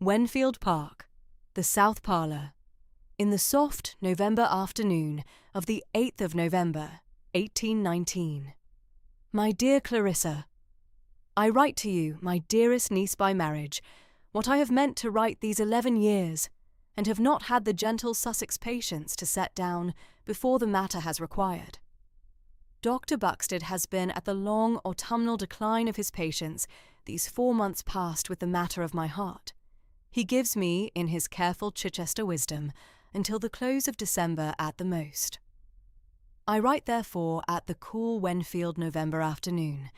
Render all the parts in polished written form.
Wenfield Park, the South Parlour, in the soft November afternoon of the 8th of November, 1819. My dear Clarissa, I write to you, my dearest niece by marriage, what I have meant to write these 11 years, and have not had the gentle Sussex patience to set down before the matter has required. Dr. Buxted has been at the long autumnal decline of his patience these 4 months past with the matter of my heart. He gives me, in his careful Chichester wisdom, until the close of December at the most. I write therefore at the cool Wenfield November afternoon,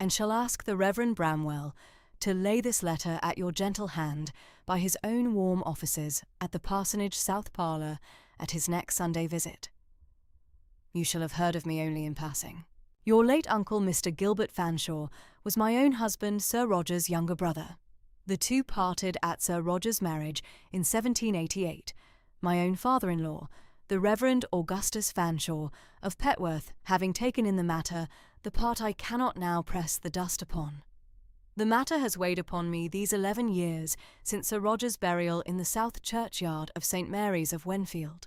and shall ask the Reverend Bramwell to lay this letter at your gentle hand by his own warm offices at the parsonage South Parlour at his next Sunday visit. You shall have heard of me only in passing. Your late uncle, Mr. Gilbert Fanshawe, was my own husband, Sir Roger's younger brother. The two parted at Sir Roger's marriage in 1788. My own father-in-law, the Reverend Augustus Fanshawe, of Petworth, having taken in the matter the part I cannot now press the dust upon. The matter has weighed upon me these 11 years since Sir Roger's burial in the south churchyard of St. Mary's of Wenfield.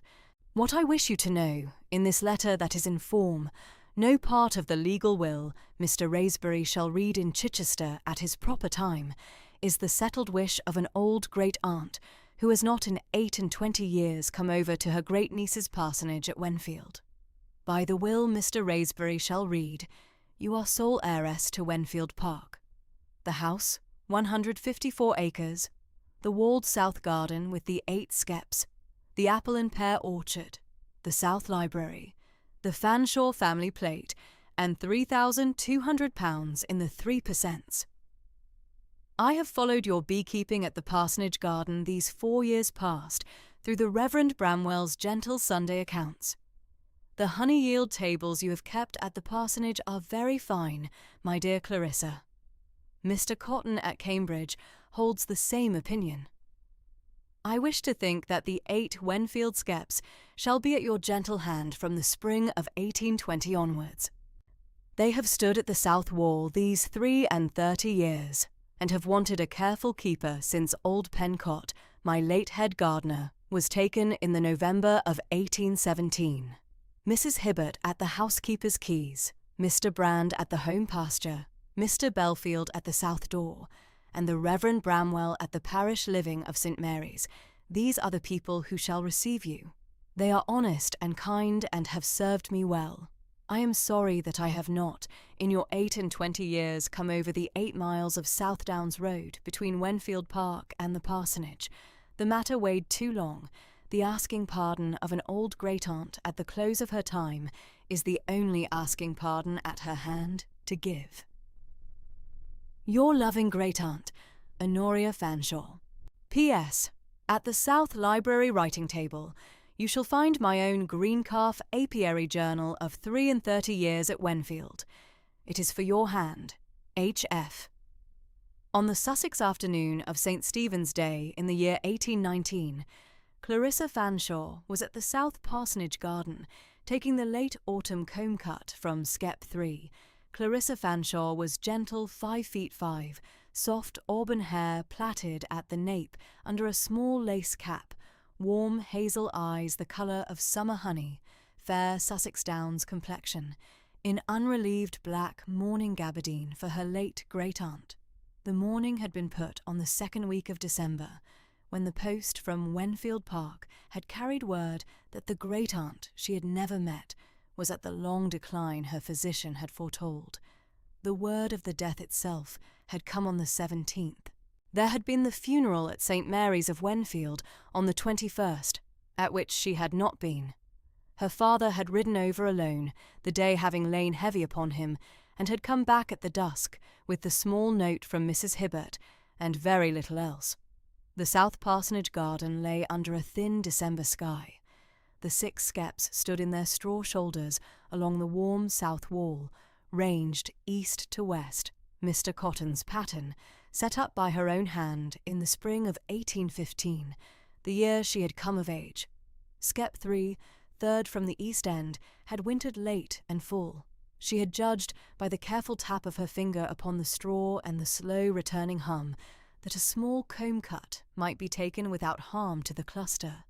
What I wish you to know, in this letter that is in form, no part of the legal will Mr. Raisbury shall read in Chichester at his proper time, is the settled wish of an old great-aunt, who has not in 28 years come over to her great-niece's parsonage at Wenfield. By the will Mr. Raisbury shall read, you are sole heiress to Wenfield Park. The house, 154 acres, the walled south garden with the 8 skeps, the apple and pear orchard, the south library, the Fanshawe family plate, and £3,200 in the 3 per cents. I have followed your beekeeping at the parsonage garden these 4 years past through the Reverend Bramwell's gentle Sunday accounts. The honey-yield tables you have kept at the parsonage are very fine, my dear Clarissa. Mr. Cotton at Cambridge holds the same opinion. I wish to think that the 8 Wenfield Skeps shall be at your gentle hand from the spring of 1820 onwards. They have stood at the south wall these 33 years, and have wanted a careful keeper since old Pencott, my late head gardener, was taken in the November of 1817. Mrs. Hibbert at the housekeeper's keys, Mr. Brand at the home pasture, Mr. Belfield at the south door, and the Reverend Bramwell at the parish living of St. Mary's, these are the people who shall receive you. They are honest and kind and have served me well. I am sorry that I have not, in your 28 years, come over the 8 miles of South Downs Road between Wenfield Park and the parsonage. The matter weighed too long. The asking pardon of an old great-aunt at the close of her time is the only asking pardon at her hand to give. Your loving great-aunt, Honoria Fanshawe. P.S. At the South Library writing table, you shall find my own Greencalf apiary journal of 33 years at Wenfield. It is for your hand. H.F. On the Sussex afternoon of St. Stephen's Day in the year 1819, Clarissa Fanshawe was at the South Parsonage garden, taking the late autumn comb cut from Skep 3. Clarissa Fanshawe was gentle 5 feet 5, soft auburn hair plaited at the nape under a small lace cap, warm hazel eyes the colour of summer honey, fair Sussex Downs complexion, in unrelieved black mourning gabardine for her late great-aunt. The mourning had been put on the 2nd week of December, when the post from Wenfield Park had carried word that the great-aunt she had never met was at the long decline her physician had foretold. The word of the death itself had come on the 17th. There had been the funeral at St. Mary's of Wenfield on the 21st, at which she had not been. Her father had ridden over alone, the day having lain heavy upon him, and had come back at the dusk with the small note from Mrs. Hibbert, and very little else. The South Parsonage garden lay under a thin December sky. The 6 skeps stood in their straw shoulders along the warm south wall, ranged east to west, Mr. Cotton's pattern, set up by her own hand in the spring of 1815, the year she had come of age. Skep 3, third from the east end, had wintered late and full. She had judged, by the careful tap of her finger upon the straw and the slow returning hum, that a small comb cut might be taken without harm to the cluster.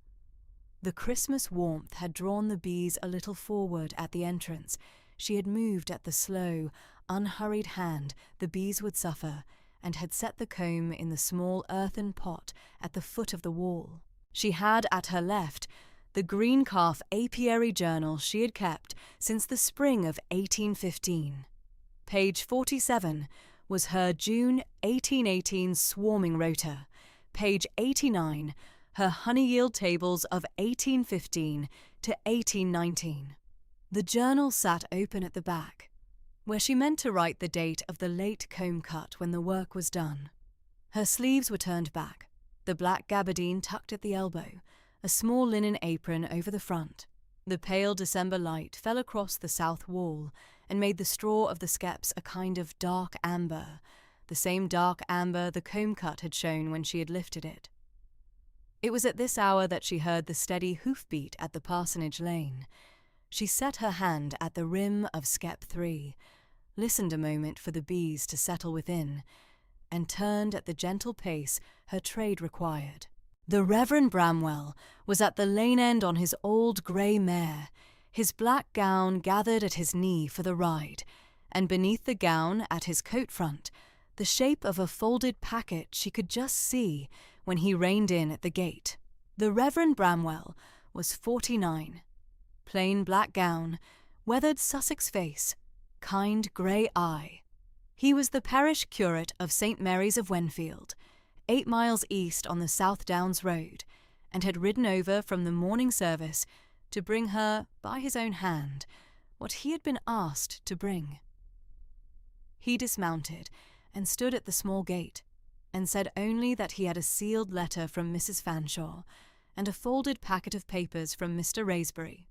The Christmas warmth had drawn the bees a little forward at the entrance. She had moved at the slow, unhurried hand the bees would suffer, and had set the comb in the small earthen pot at the foot of the wall. She had at her left the green calf apiary journal she had kept since the spring of 1815. Page 47 was her June 1818 swarming rota. Page 89, her honey yield tables of 1815 to 1819. The journal sat open at the back, where she meant to write the date of the late comb cut when the work was done. Her sleeves were turned back, the black gabardine tucked at the elbow, a small linen apron over the front. The pale December light fell across the south wall and made the straw of the Skeps a kind of dark amber, the same dark amber the comb cut had shown when she had lifted it. It was at this hour that she heard the steady hoof-beat at the parsonage lane. She set her hand at the rim of Skep 3, listened a moment for the bees to settle within, and turned at the gentle pace her trade required. The Reverend Bramwell was at the lane end on his old grey mare, his black gown gathered at his knee for the ride, and beneath the gown, at his coat front, the shape of a folded packet she could just see when he reined in at the gate. The Reverend Bramwell was 49. Plain black gown, weathered Sussex face, kind grey eye. He was the parish curate of St. Mary's of Wenfield, 8 miles east on the South Downs Road, and had ridden over from the morning service to bring her, by his own hand, what he had been asked to bring. He dismounted and stood at the small gate, and said only that he had a sealed letter from Mrs. Fanshawe and a folded packet of papers from Mr. Raisbury,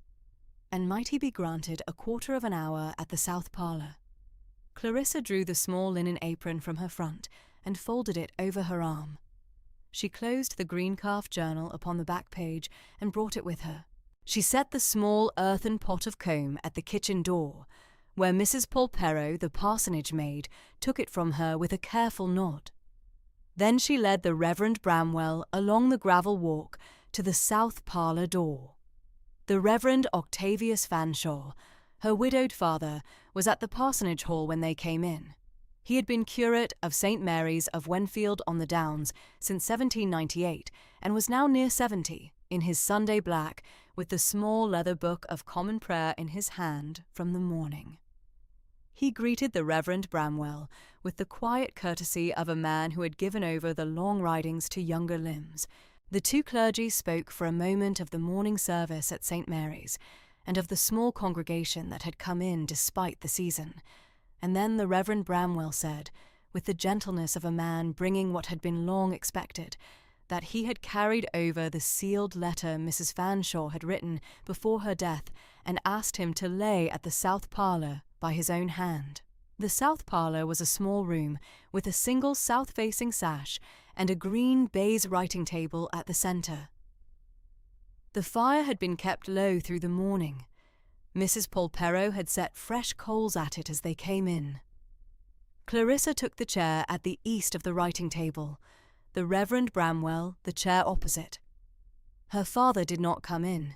and might he be granted a quarter of an hour at the south parlour. Clarissa drew the small linen apron from her front and folded it over her arm. She closed the green calf journal upon the back page and brought it with her. She set the small earthen pot of comb at the kitchen door, where Mrs. Polperro, the parsonage maid, took it from her with a careful nod. Then she led the Reverend Bramwell along the gravel walk to the south parlour door. The Reverend Octavius Fanshawe, her widowed father, was at the parsonage hall when they came in. He had been curate of St. Mary's of Wenfield on the Downs since 1798, and was now near 70, in his Sunday black, with the small leather book of Common Prayer in his hand from the morning. He greeted the Reverend Bramwell with the quiet courtesy of a man who had given over the long ridings to younger limbs. The two clergy spoke for a moment of the morning service at St. Mary's, and of the small congregation that had come in despite the season, and then the Reverend Bramwell said, with the gentleness of a man bringing what had been long expected, that he had carried over the sealed letter Mrs. Fanshawe had written before her death and asked him to lay at the south parlour by his own hand. The south parlour was a small room with a single south-facing sash and a green baize writing table at the centre. The fire had been kept low through the morning. Mrs. Polperro had set fresh coals at it as they came in. Clarissa took the chair at the east of the writing table, the Reverend Bramwell the chair opposite. Her father did not come in.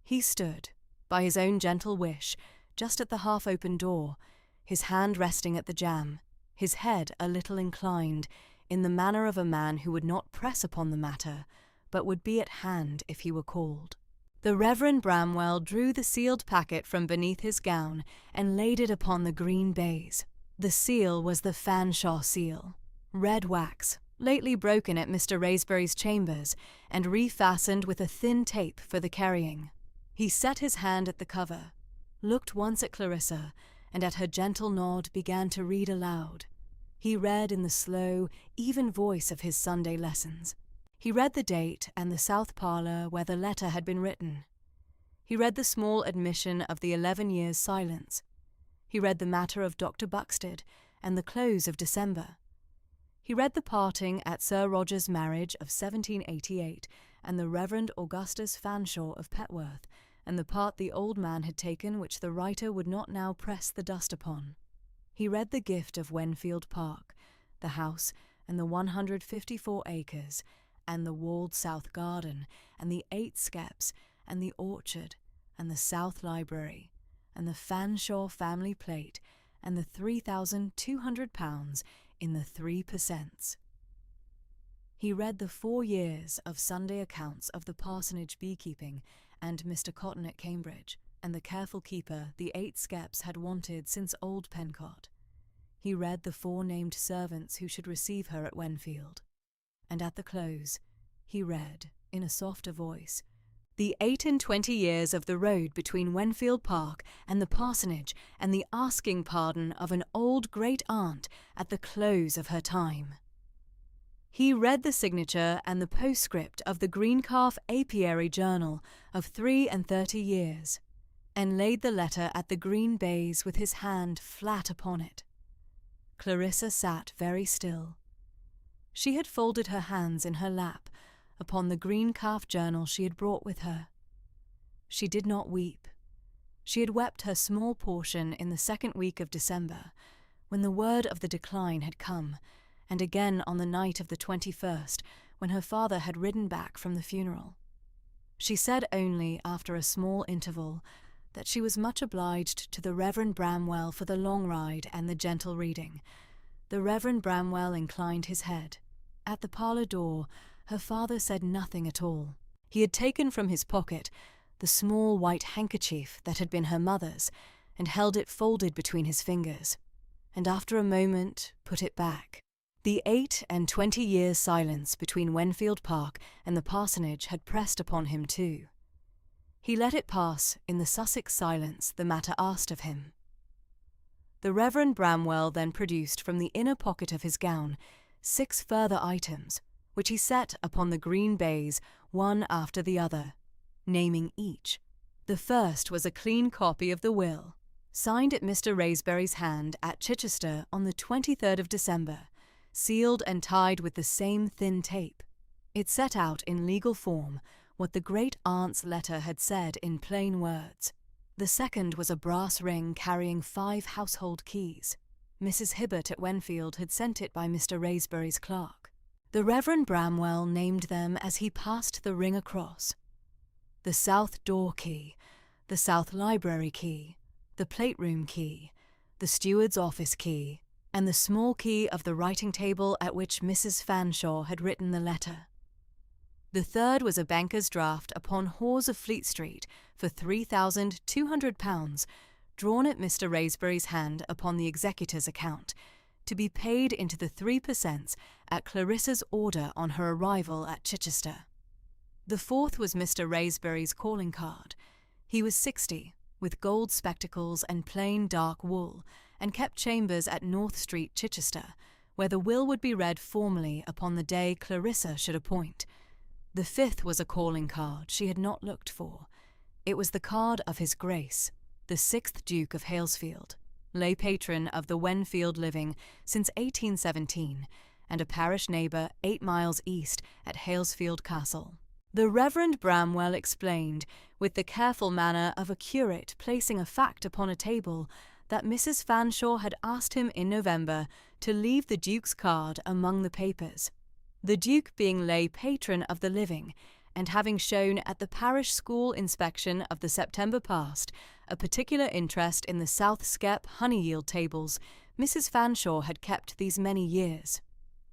He stood, by his own gentle wish, just at the half-open door, his hand resting at the jamb, his head a little inclined, in the manner of a man who would not press upon the matter, but would be at hand if he were called. The Reverend Bramwell drew the sealed packet from beneath his gown and laid it upon the green baize. The seal was the Fanshawe seal, red wax, lately broken at Mr. Raisbury's chambers and refastened with a thin tape for the carrying. He set his hand at the cover, looked once at Clarissa, and at her gentle nod began to read aloud. He read in the slow, even voice of his Sunday lessons. He read the date and the south parlour where the letter had been written. He read the small admission of the 11 years' silence. He read the matter of Dr. Buxted and the close of December. He read the parting at Sir Roger's marriage of 1788 and the Reverend Augustus Fanshawe of Petworth, and the part the old man had taken which the writer would not now press the dust upon. He read the gift of Wenfield Park, the house, and the 154 acres, and the walled south garden, and the 8 Skeps, and the orchard, and the south library, and the Fanshawe family plate, and the £3,200 in the 3%. He read the 4 years of Sunday accounts of the parsonage beekeeping and Mr. Cotton at Cambridge, and the careful keeper the 8 Skeps had wanted since old Pencott. He read the 4 named servants who should receive her at Wenfield. And at the close, he read, in a softer voice, the 28 years of the road between Wenfield Park and the parsonage, and the asking pardon of an old great-aunt at the close of her time. He read the signature and the postscript of the Greencalf Apiary Journal of 33 years, and laid the letter at the green baize with his hand flat upon it. Clarissa sat very still. She had folded her hands in her lap upon the Greencalf Journal she had brought with her. She did not weep. She had wept her small portion in the 2nd week of December, when the word of the decline had come, and again on the night of the 21st, when her father had ridden back from the funeral. She said only, after a small interval, that she was much obliged to the Reverend Bramwell for the long ride and the gentle reading. The Reverend Bramwell inclined his head. At the parlour door, her father said nothing at all. He had taken from his pocket the small white handkerchief that had been her mother's, and held it folded between his fingers, and after a moment put it back. The 28 years' silence between Wenfield Park and the parsonage had pressed upon him too. He let it pass in the Sussex silence the matter asked of him. The Reverend Bramwell then produced from the inner pocket of his gown 6 further items, which he set upon the green baize one after the other, naming each. The first was a clean copy of the will, signed at Mr. Raisberry's hand at Chichester on the 23rd of December, sealed and tied with the same thin tape. It set out in legal form what the great-aunt's letter had said in plain words. The second was a brass ring carrying 5 household keys. Mrs. Hibbert at Wenfield had sent it by Mr. Raisberry's clerk. The Reverend Bramwell named them as he passed the ring across: the south door key, the south library key, the plate-room key, the steward's office key, and the small key of the writing table at which Mrs. Fanshawe had written the letter. The third was a banker's draft upon Hawes of Fleet Street for £3,200, drawn at Mr. Raisberry's hand upon the executor's account, to be paid into the 3% at Clarissa's order on her arrival at Chichester. The fourth was Mr. Raisberry's calling card. He was 60, with gold spectacles and plain dark wool, and kept chambers at North Street, Chichester, where the will would be read formally upon the day Clarissa should appoint. The fifth was a calling card she had not looked for. It was the card of His Grace, the 6th Duke of Halesfield, lay patron of the Wenfield living since 1817, and a parish neighbour 8 miles east at Halesfield Castle. The Reverend Bramwell explained, with the careful manner of a curate placing a fact upon a table, that Mrs. Fanshawe had asked him in November to leave the Duke's card among the papers. The Duke being lay patron of the living, and having shown at the parish school inspection of the September past a particular interest in the South Skep honey yield tables, Mrs. Fanshawe had kept these many years.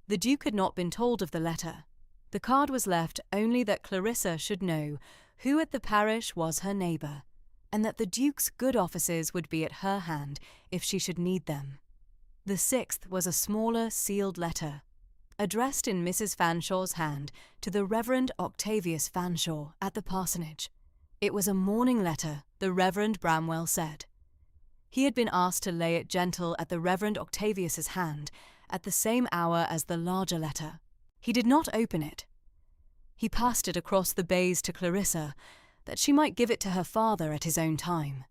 The Duke had not been told of the letter. The card was left only that Clarissa should know who at the parish was her neighbour, and that the Duke's good offices would be at her hand if she should need them. The 6th was a smaller sealed letter, addressed in Mrs. Fanshawe's hand to the Reverend Octavius Fanshawe at the parsonage. It was a mourning letter, the Reverend Bramwell said. He had been asked to lay it gentle at the Reverend Octavius's hand at the same hour as the larger letter. He did not open it. He passed it across the baize to Clarissa, that she might give it to her father at his own time.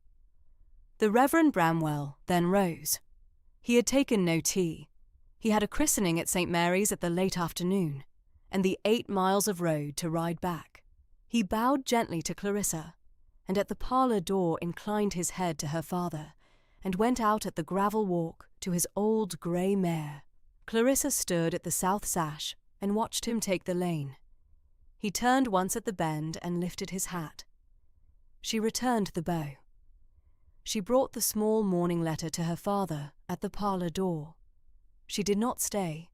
The Reverend Bramwell then rose. He had taken no tea. He had a christening at St. Mary's at the late afternoon, and the 8 miles of road to ride back. He bowed gently to Clarissa, and at the parlour door inclined his head to her father, and went out at the gravel walk to his old grey mare. Clarissa stood at the south sash and watched him take the lane. He turned once at the bend and lifted his hat. She returned the bow. She brought the small morning letter to her father at the parlour door. She did not stay.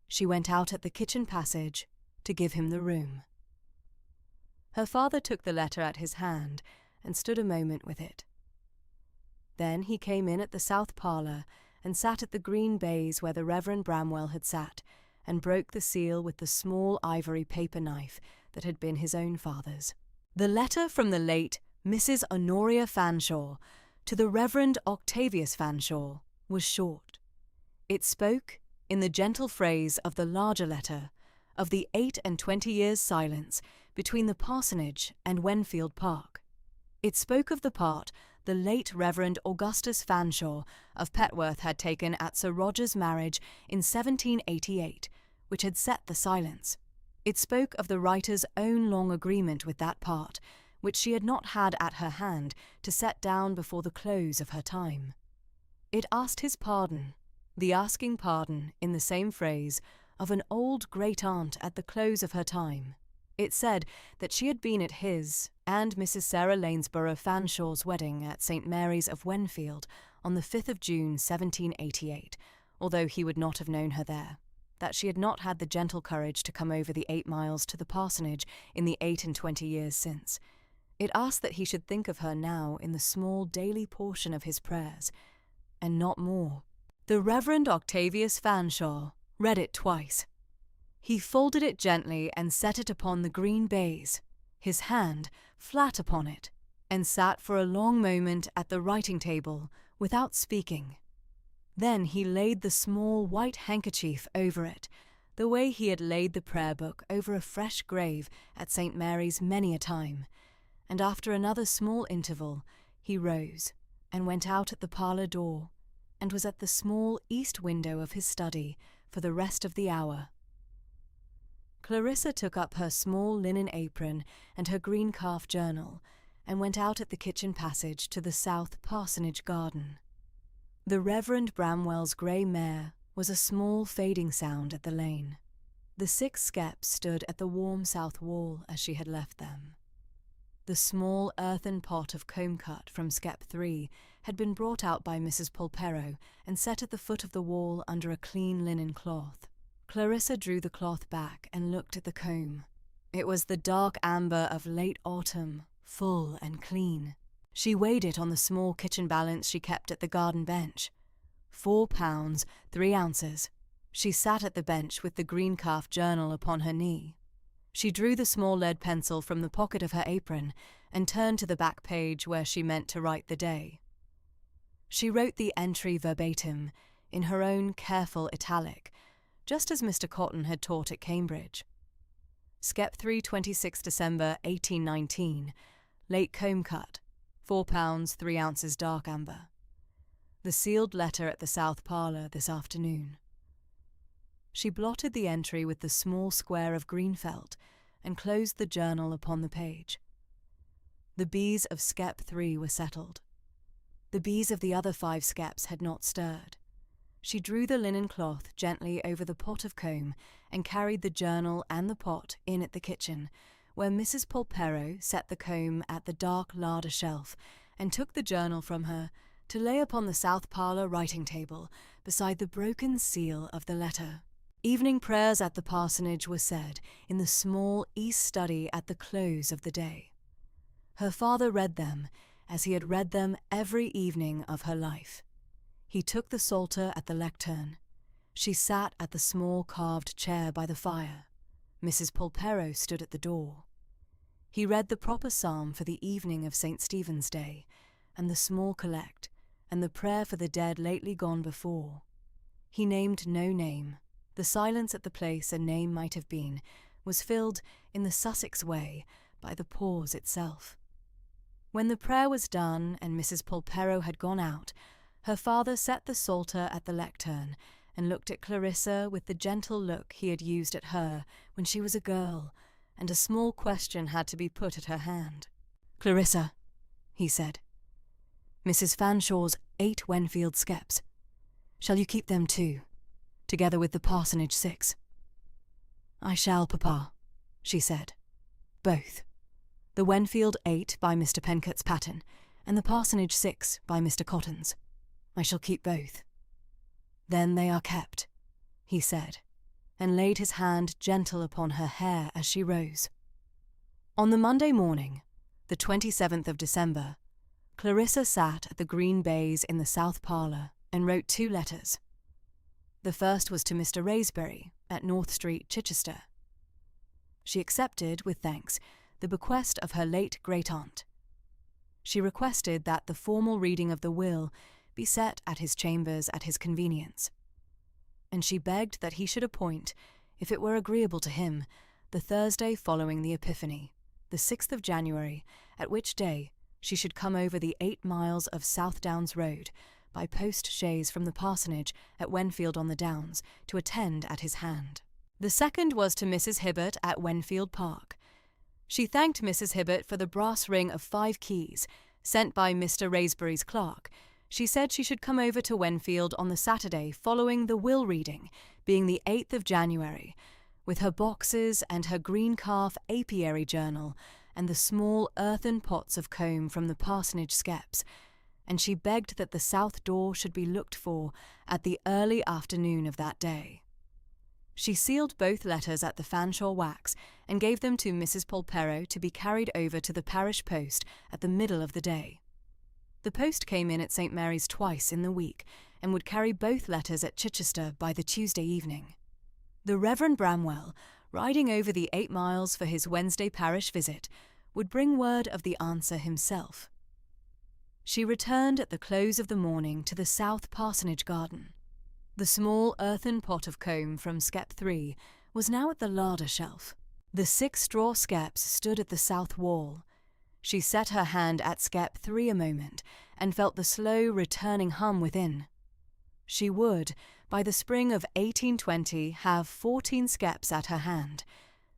She went out at the kitchen passage to give him the room. Her father took the letter at his hand and stood a moment with it. Then he came in at the south parlour and sat at the green baize where the Reverend Bramwell had sat, and broke the seal with the small ivory paper knife that had been his own father's. The letter from the late Mrs. Honoria Fanshawe to the Reverend Octavius Fanshawe was short. It spoke, in the gentle phrase of the larger letter, of the 28 years' silence between the parsonage and Wenfield Park. It spoke of the part the late Reverend Augustus Fanshawe of Petworth had taken at Sir Roger's marriage in 1788, which had set the silence. It spoke of the writer's own long agreement with that part, which she had not had at her hand to set down before the close of her time. It asked his pardon, the asking pardon, in the same phrase, of an old great-aunt at the close of her time. It said that she had been at his and Mrs. Sarah Lanesborough Fanshawe's wedding at St. Mary's of Wenfield on the 5th of June 1788, although he would not have known her there, that she had not had the gentle courage to come over the 8 miles to the parsonage in the 28 years since. It asked that he should think of her now in the small daily portion of his prayers, and not more. The Reverend Octavius Fanshawe read it twice. He folded it gently and set it upon the green baize, his hand flat upon it, and sat for a long moment at the writing-table without speaking. Then he laid the small white handkerchief over it, the way he had laid the prayer-book over a fresh grave at St. Mary's many a time, and after another small interval he rose and went out at the parlour door, and was at the small east window of his study for the rest of the hour. Clarissa took up her small linen apron and her green calf journal, and went out at the kitchen passage to the south parsonage garden. The Reverend Bramwell's grey mare was a small fading sound at the lane. The 6 Skeps stood at the warm south wall as she had left them. The small earthen pot of comb cut from Skep 3 had been brought out by Mrs. Polperro and set at the foot of the wall under a clean linen cloth. Clarissa drew the cloth back and looked at the comb. It was the dark amber of late autumn, full and clean. She weighed it on the small kitchen balance she kept at the garden bench. 4 pounds, 3 ounces. She sat at the bench with the green calf journal upon her knee. She drew the small lead pencil from the pocket of her apron and turned to the back page where she meant to write the day. She wrote the entry verbatim, in her own careful italic, just as Mr. Cotton had taught at Cambridge. Skep 3, 26 December 1819, late comb cut, 4 pounds 3 ounces dark amber. The sealed letter at the south parlour this afternoon. She blotted the entry with the small square of green felt and closed the journal upon the page. The bees of Skep 3 were settled. The bees of the other 5 Skeps had not stirred. She drew the linen cloth gently over the pot of comb and carried the journal and the pot in at the kitchen, where Mrs. Polperro set the comb at the dark larder shelf and took the journal from her to lay upon the south parlour writing-table beside the broken seal of the letter. Evening prayers at the parsonage were said in the small east study at the close of the day. Her father read them as he had read them every evening of her life. He took the psalter at the lectern. She sat at the small carved chair by the fire. Mrs. Polperro stood at the door. He read the proper psalm for the evening of St. Stephen's Day, and the small collect, and the prayer for the dead lately gone before. He named no name. The silence at the place a name might have been was filled, in the Sussex way, by the pause itself. When the prayer was done and Mrs. Polperro had gone out, her father set the psalter at the lectern and looked at Clarissa with the gentle look he had used at her when she was a girl, and a small question had to be put at her hand. "Clarissa," he said, "Mrs. Fanshawe's 8 Wenfield Skeps. Shall you keep them too? together with the Parsonage 6. "I shall, Papa," she said. "Both. The Wenfield 8 by Mr. Pencott's pattern, and the Parsonage 6 by Mr. Cotton's. I shall keep both." "Then they are kept," he said, and laid his hand gentle upon her hair as she rose. On the Monday morning, the 27th of December, Clarissa sat at the green baize in the south parlour and wrote 2 letters. The first was to Mr. Raisbury at North Street, Chichester. She accepted, with thanks, the bequest of her late great-aunt. She requested that the formal reading of the will be set at his chambers at his convenience, and she begged that he should appoint, if it were agreeable to him, the Thursday following the Epiphany, the 6th of January, at which day she should come over the 8 miles of South Downs Road by post-chaise from the parsonage at Wenfield-on-the-Downs to attend at his hand. The second was to Mrs. Hibbert at Wenfield Park. She thanked Mrs. Hibbert for the brass ring of 5 keys, sent by Mr. Raisbury's clerk. She said she should come over to Wenfield on the Saturday following the will reading, being the 8th of January, with her boxes and her green calf apiary journal and the small earthen pots of comb from the parsonage skeps, and she begged that the south door should be looked for at the early afternoon of that day. She sealed both letters at the Fanshawe wax and gave them to Mrs. Polperro to be carried over to the parish post at the middle of the day. The post came in at St. Mary's twice in the week and would carry both letters at Chichester by the Tuesday evening. The Reverend Bramwell, riding over the 8 miles for his Wednesday parish visit, would bring word of the answer himself. She returned at the close of the morning to the south parsonage garden. The small earthen pot of comb from skep 3 was now at the larder shelf. The 6 straw skeps stood at the south wall. She set her hand at skep 3 a moment and felt the slow returning hum within. She would, by the spring of 1820, have 14 skeps at her hand,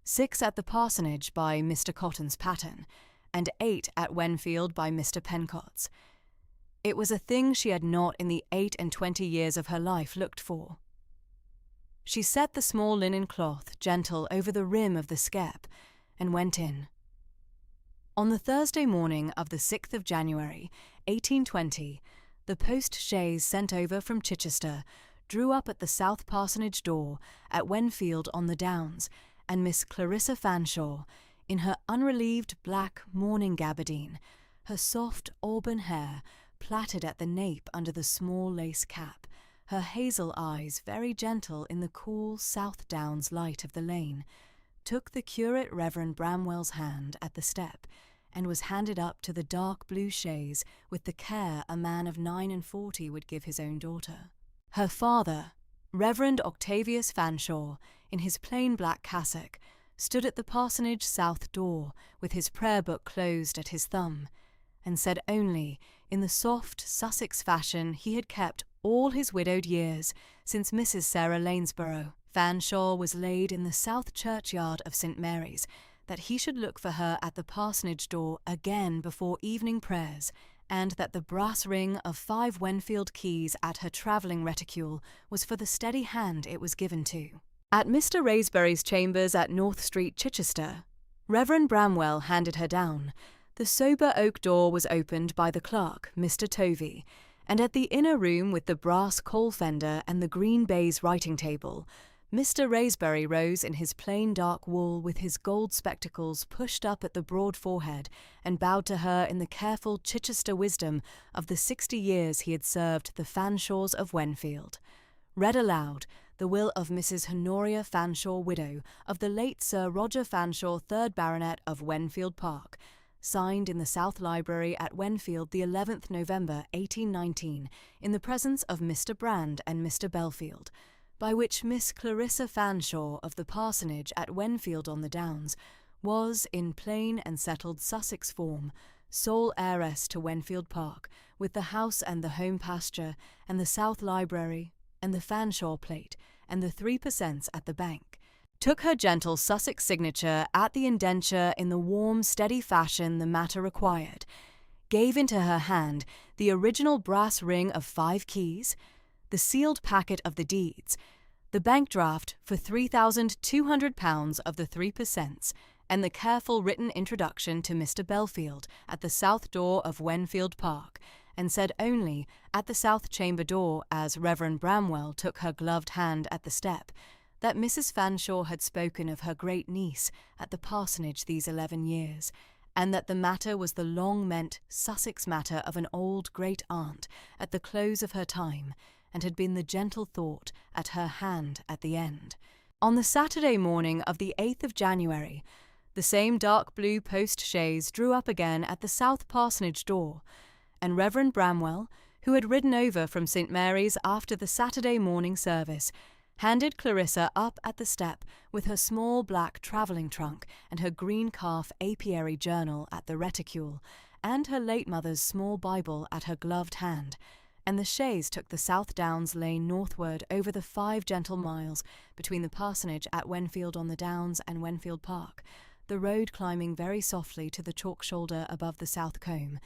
6 at the parsonage by Mr. Cotton's pattern, and 8 at Wenfield by Mr. Pencott's. It was a thing she had not in the 28 years of her life looked for. She set the small linen cloth gentle over the rim of the skep and went in. On the Thursday morning of the 6th of January, 1820, the post-chaise sent over from Chichester drew up at the south parsonage door at Wenfield-on-the-Downs, and Miss Clarissa Fanshawe, in her unrelieved black mourning gabardine, her soft auburn hair plaited at the nape under the small lace cap, her hazel eyes very gentle in the cool South Downs light of the lane, took the curate Reverend Bramwell's hand at the step, and was handed up to the dark blue chaise with the care a man of 49 would give his own daughter. Her father, Reverend Octavius Fanshawe, in his plain black cassock, stood at the parsonage south door with his prayer book closed at his thumb, and said only, in the soft Sussex fashion he had kept all his widowed years since Mrs. Sarah Lanesborough Fanshawe was laid in the south churchyard of St. Mary's, that he should look for her at the parsonage door again before evening prayers, and that the brass ring of 5 Wenfield keys at her travelling reticule was for the steady hand it was given to. At Mr. Raisbury's chambers at North Street, Chichester, Reverend Bramwell handed her down. The sober oak door was opened by the clerk, Mr. Tovey, and at the inner room with the brass coal fender and the green baize writing table, Mr. Raisbury rose in his plain dark wool with his gold spectacles pushed up at the broad forehead and bowed to her in the careful Chichester wisdom of the 60 years he had served the Fanshawes of Wenfield. Read aloud the will of Mrs. Honoria Fanshawe, widow of the late Sir Roger Fanshawe, 3rd Baronet of Wenfield Park, signed in the South Library at Wenfield the 11th November 1819 in the presence of Mr. Brand and Mr. Belfield, by which Miss Clarissa Fanshawe of the parsonage at Wenfield-on-the-Downs was, in plain and settled Sussex form, sole heiress to Wenfield Park, with the house and the home pasture, and the South Library, and the Fanshawe plate, and the 3 per cents at the bank, took her gentle Sussex signature at the indenture in the warm, steady fashion the matter required, gave into her hand the original brass ring of 5 keys, the sealed packet of the deeds, the bank draft for £3,200 of the 3%, and the careful written introduction to Mr. Belfield at the south door of Wenfield Park, and said only at the south chamber door, as Reverend Bramwell took her gloved hand at the step, that Mrs. Fanshawe had spoken of her great niece at the parsonage these 11 years, and that the matter was the long-meant Sussex matter of an old great-aunt at the close of her time, and had been the gentle thought at her hand at the end. On the Saturday morning of the 8th of January, the same dark blue post-chaise drew up again at the South Parsonage door, and Reverend Bramwell, who had ridden over from St. Mary's after the Saturday morning service, handed Clarissa up at the step with her small black travelling trunk and her green calf apiary journal at the reticule, and her late mother's small Bible at her gloved hand, and the chaise took the South Downs lane northward over the 5 gentle miles between the parsonage at Wenfield-on-the-Downs and Wenfield Park, the road climbing very softly to the chalk shoulder above the South Combe,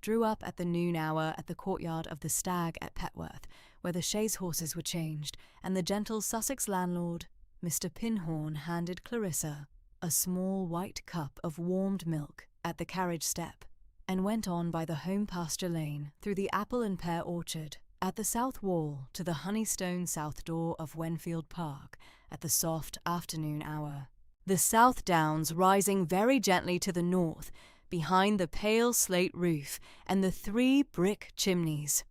drew up at the noon hour at the courtyard of the Stag at Petworth, where the chaise horses were changed, and the gentle Sussex landlord, Mr. Pinhorn, handed Clarissa a small white cup of warmed milk at the carriage step, and went on by the home pasture lane through the apple and pear orchard at the south wall to the honeystone south door of Wenfield Park at the soft afternoon hour. The South Downs rising very gently to the north, behind the pale slate roof and the 3 brick chimneys.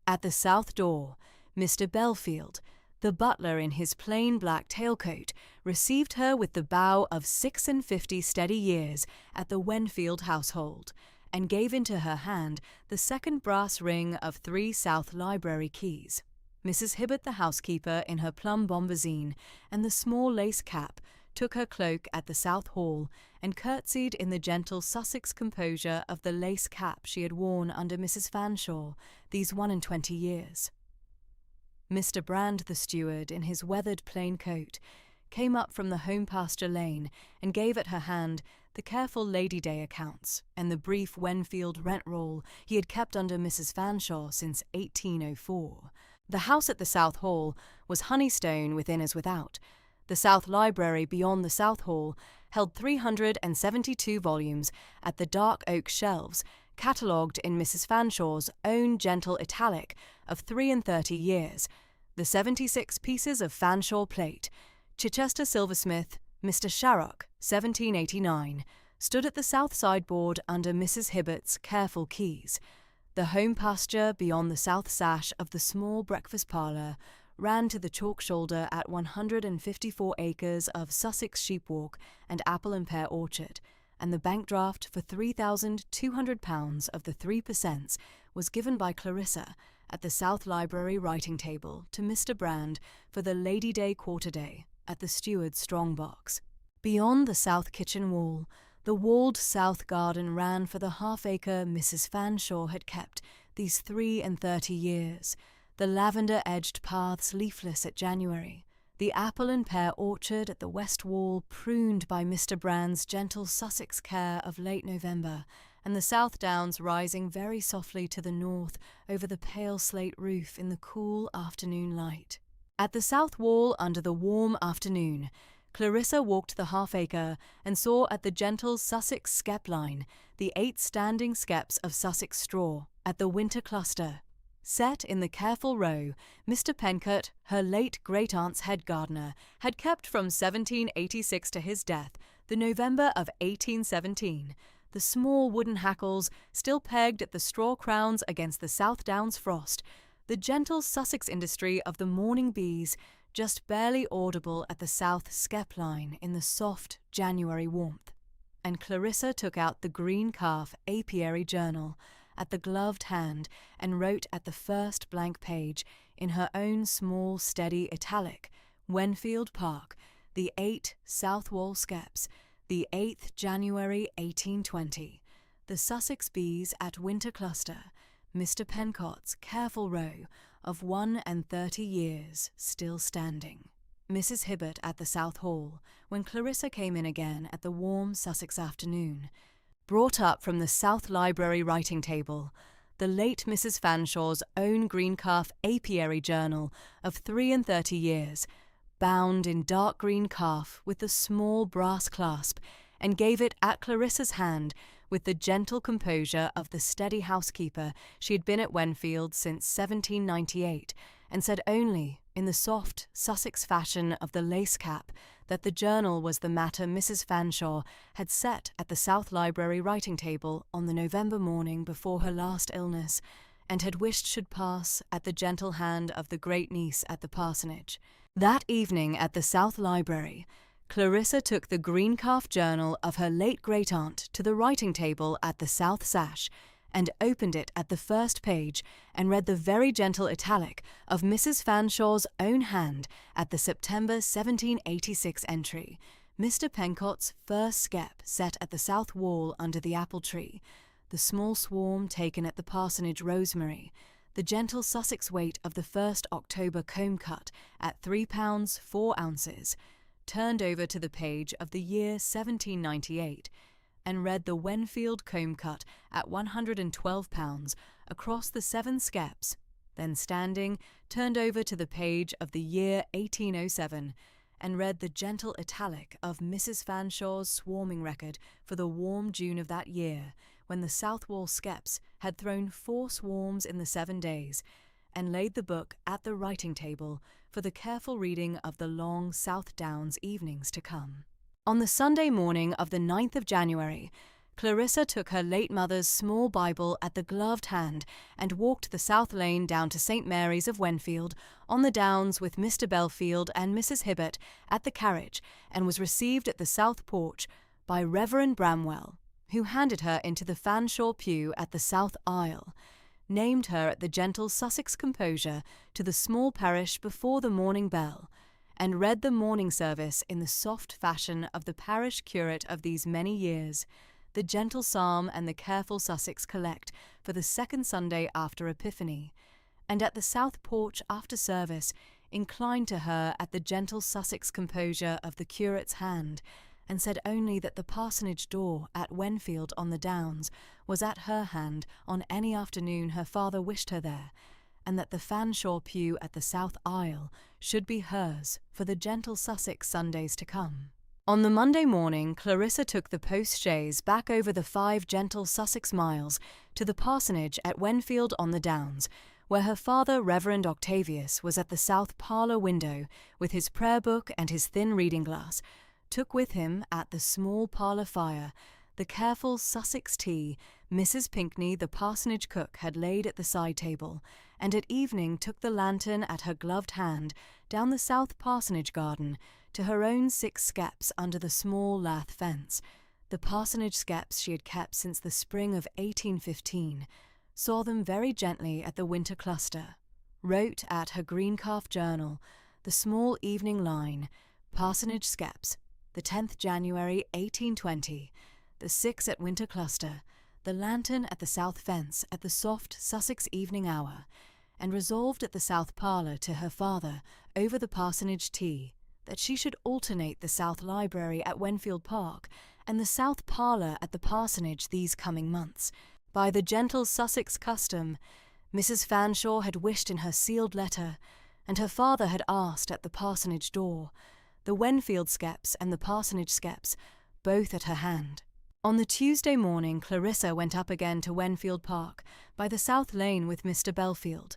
At the south door, Mr. Belfield, the butler in his plain black tailcoat, received her with the bow of 56 steady years at the Wenfield household, and gave into her hand the second brass ring of 3 South Library keys. Mrs. Hibbert, the housekeeper, in her plum bombazine and the small lace cap, took her cloak at the South Hall, and curtsied in the gentle Sussex composure of the lace cap she had worn under Mrs. Fanshawe these 21 years. Mr. Brand, the steward, in his weathered plain coat, came up from the home pasture lane and gave at her hand the careful Lady Day accounts and the brief Wenfield rent roll he had kept under Mrs. Fanshawe since 1804. The house at the South Hall was honeystone within as without. The South Library beyond the South Hall held 372 volumes at the dark oak shelves, catalogued in Mrs. Fanshawe's own gentle italic of 33 years, the 76 pieces of Fanshawe plate, Chichester silversmith, Mr. Sharrock, 1789, stood at the south sideboard under Mrs. Hibbert's careful keys. The home pasture beyond the south sash of the small breakfast parlour ran to the chalk shoulder at 154 acres of Sussex sheepwalk and apple and pear orchard, and the bank draft for £3,200 of the 3% was given by Clarissa at the South Library writing table to Mr. Brand for the Lady Day quarter-day at the steward's strong box. Beyond the south kitchen wall, the walled south garden ran for the half-acre Mrs. Fanshawe had kept these 33 years, the lavender-edged paths leafless at January, the apple and pear orchard at the west wall pruned by Mr. Brand's gentle Sussex care of late November, and the South Downs rising very softly to the north over the pale slate roof in the cool afternoon light. At the south wall under the warm afternoon, Clarissa walked the half-acre and saw at the gentle Sussex skep line the 8 standing skeps of Sussex straw at the winter cluster, set in the careful row Mr. Pencut, her late great-aunt's head gardener, had kept from 1786 to his death, the November of 1817, the small wooden hackles still pegged at the straw crowns against the South Downs frost, the gentle Sussex industry of the morning bees, just barely audible at the south skep line in the soft January warmth. And Clarissa took out the green calf apiary journal at the gloved hand and wrote at the first blank page, in her own small steady italic, Wenfield Park, the 8 South Wall Skeps, the 8th January 1820, the Sussex bees at winter cluster, Mr. Pencot's careful row of 31 years still standing. Mrs. Hibbert at the South Hall, when Clarissa came in again at the warm Sussex afternoon, brought up from the South Library writing table the late Mrs. Fanshawe's own green calf apiary journal of 33 years, bound in dark green calf with the small brass clasp, and gave it at Clarissa's hand with the gentle composure of the steady housekeeper she had been at Wenfield since 1798, and said only, in the soft Sussex fashion of the lace cap, that the journal was the matter Mrs. Fanshawe had set at the South Library writing table on the November morning before her last illness, and had wished should pass at the gentle hand of the great niece at the parsonage. That evening at the South Library, Clarissa took the green calf journal of her late great-aunt to the writing table at the south sash, and opened it at the first page, and read the very gentle italic of Mrs. Fanshawe's own hand at the September 1786 entry, Mr. Pencott's first skep set at the south wall under the apple tree, the small swarm taken at the parsonage rosemary, the gentle Sussex weight of the 1st October comb cut at 3 pounds 4 ounces, turned over to the page of the year 1798, and read the Wenfield comb cut at 112 pounds across the 7 skeps, then standing, turned over to the page of the year 1807, and read the gentle italic of Mrs. Fanshawe's swarming record for the warm June of that year, when the South Wall skeps had thrown 4 swarms in the 7 days, and laid the book at the writing table for the careful reading of the long South Downs evenings to come. On the Sunday morning of the 9th of January, Clarissa took her late mother's small Bible at the gloved hand and walked the South Lane down to St. Mary's of Wenfield on the Downs with Mr. Belfield and Mrs. Hibbert at the carriage, and was received at the south porch by Reverend Bramwell, who handed her into the Fanshawe pew at the south aisle, named her at the gentle Sussex composure to the small parish before the morning bell, and read the morning service in the soft fashion of the parish curate of these many years, the gentle psalm and the careful Sussex collect for the second Sunday after Epiphany, and at the south porch after service inclined to her at the gentle Sussex composure of the curate's hand, and said only that the parsonage door at Wenfield on the Downs was at her hand on any afternoon her father wished her there, and that the Fanshawe pew at the south aisle should be hers for the gentle Sussex Sundays to come. On the Monday morning, Clarissa took the post-chaise back over the 5 gentle Sussex miles to the parsonage at Wenfield on the Downs, where her father, Reverend Octavius, was at the south parlour window with his prayer book and his thin reading glass, took with him at the small parlour fire the careful Sussex tea Mrs. Pinkney, the parsonage cook, had laid at the side table, and at evening took the lantern at her gloved hand down the south parsonage garden to her own 6 skeps under the small lath fence, the parsonage skeps she had kept since the spring of 1815, saw them very gently at the winter cluster, wrote at her green calf journal the small evening line, Parsonage Skeps, the 10th January 1820, the 6 at winter cluster, the lantern at the south fence at the soft Sussex evening hour, and resolved at the south parlour to her father over the parsonage tea that she should alternate the south library at Wenfield Park and the south parlour at the parsonage these coming months. By the gentle Sussex custom, Mrs. Fanshawe had wished in her sealed letter, and her father had asked at the parsonage door, the Wenfield skeps and the parsonage skeps, both at her hand. On the Tuesday morning, Clarissa went up again to Wenfield Park by the South Lane with Mr. Belfield,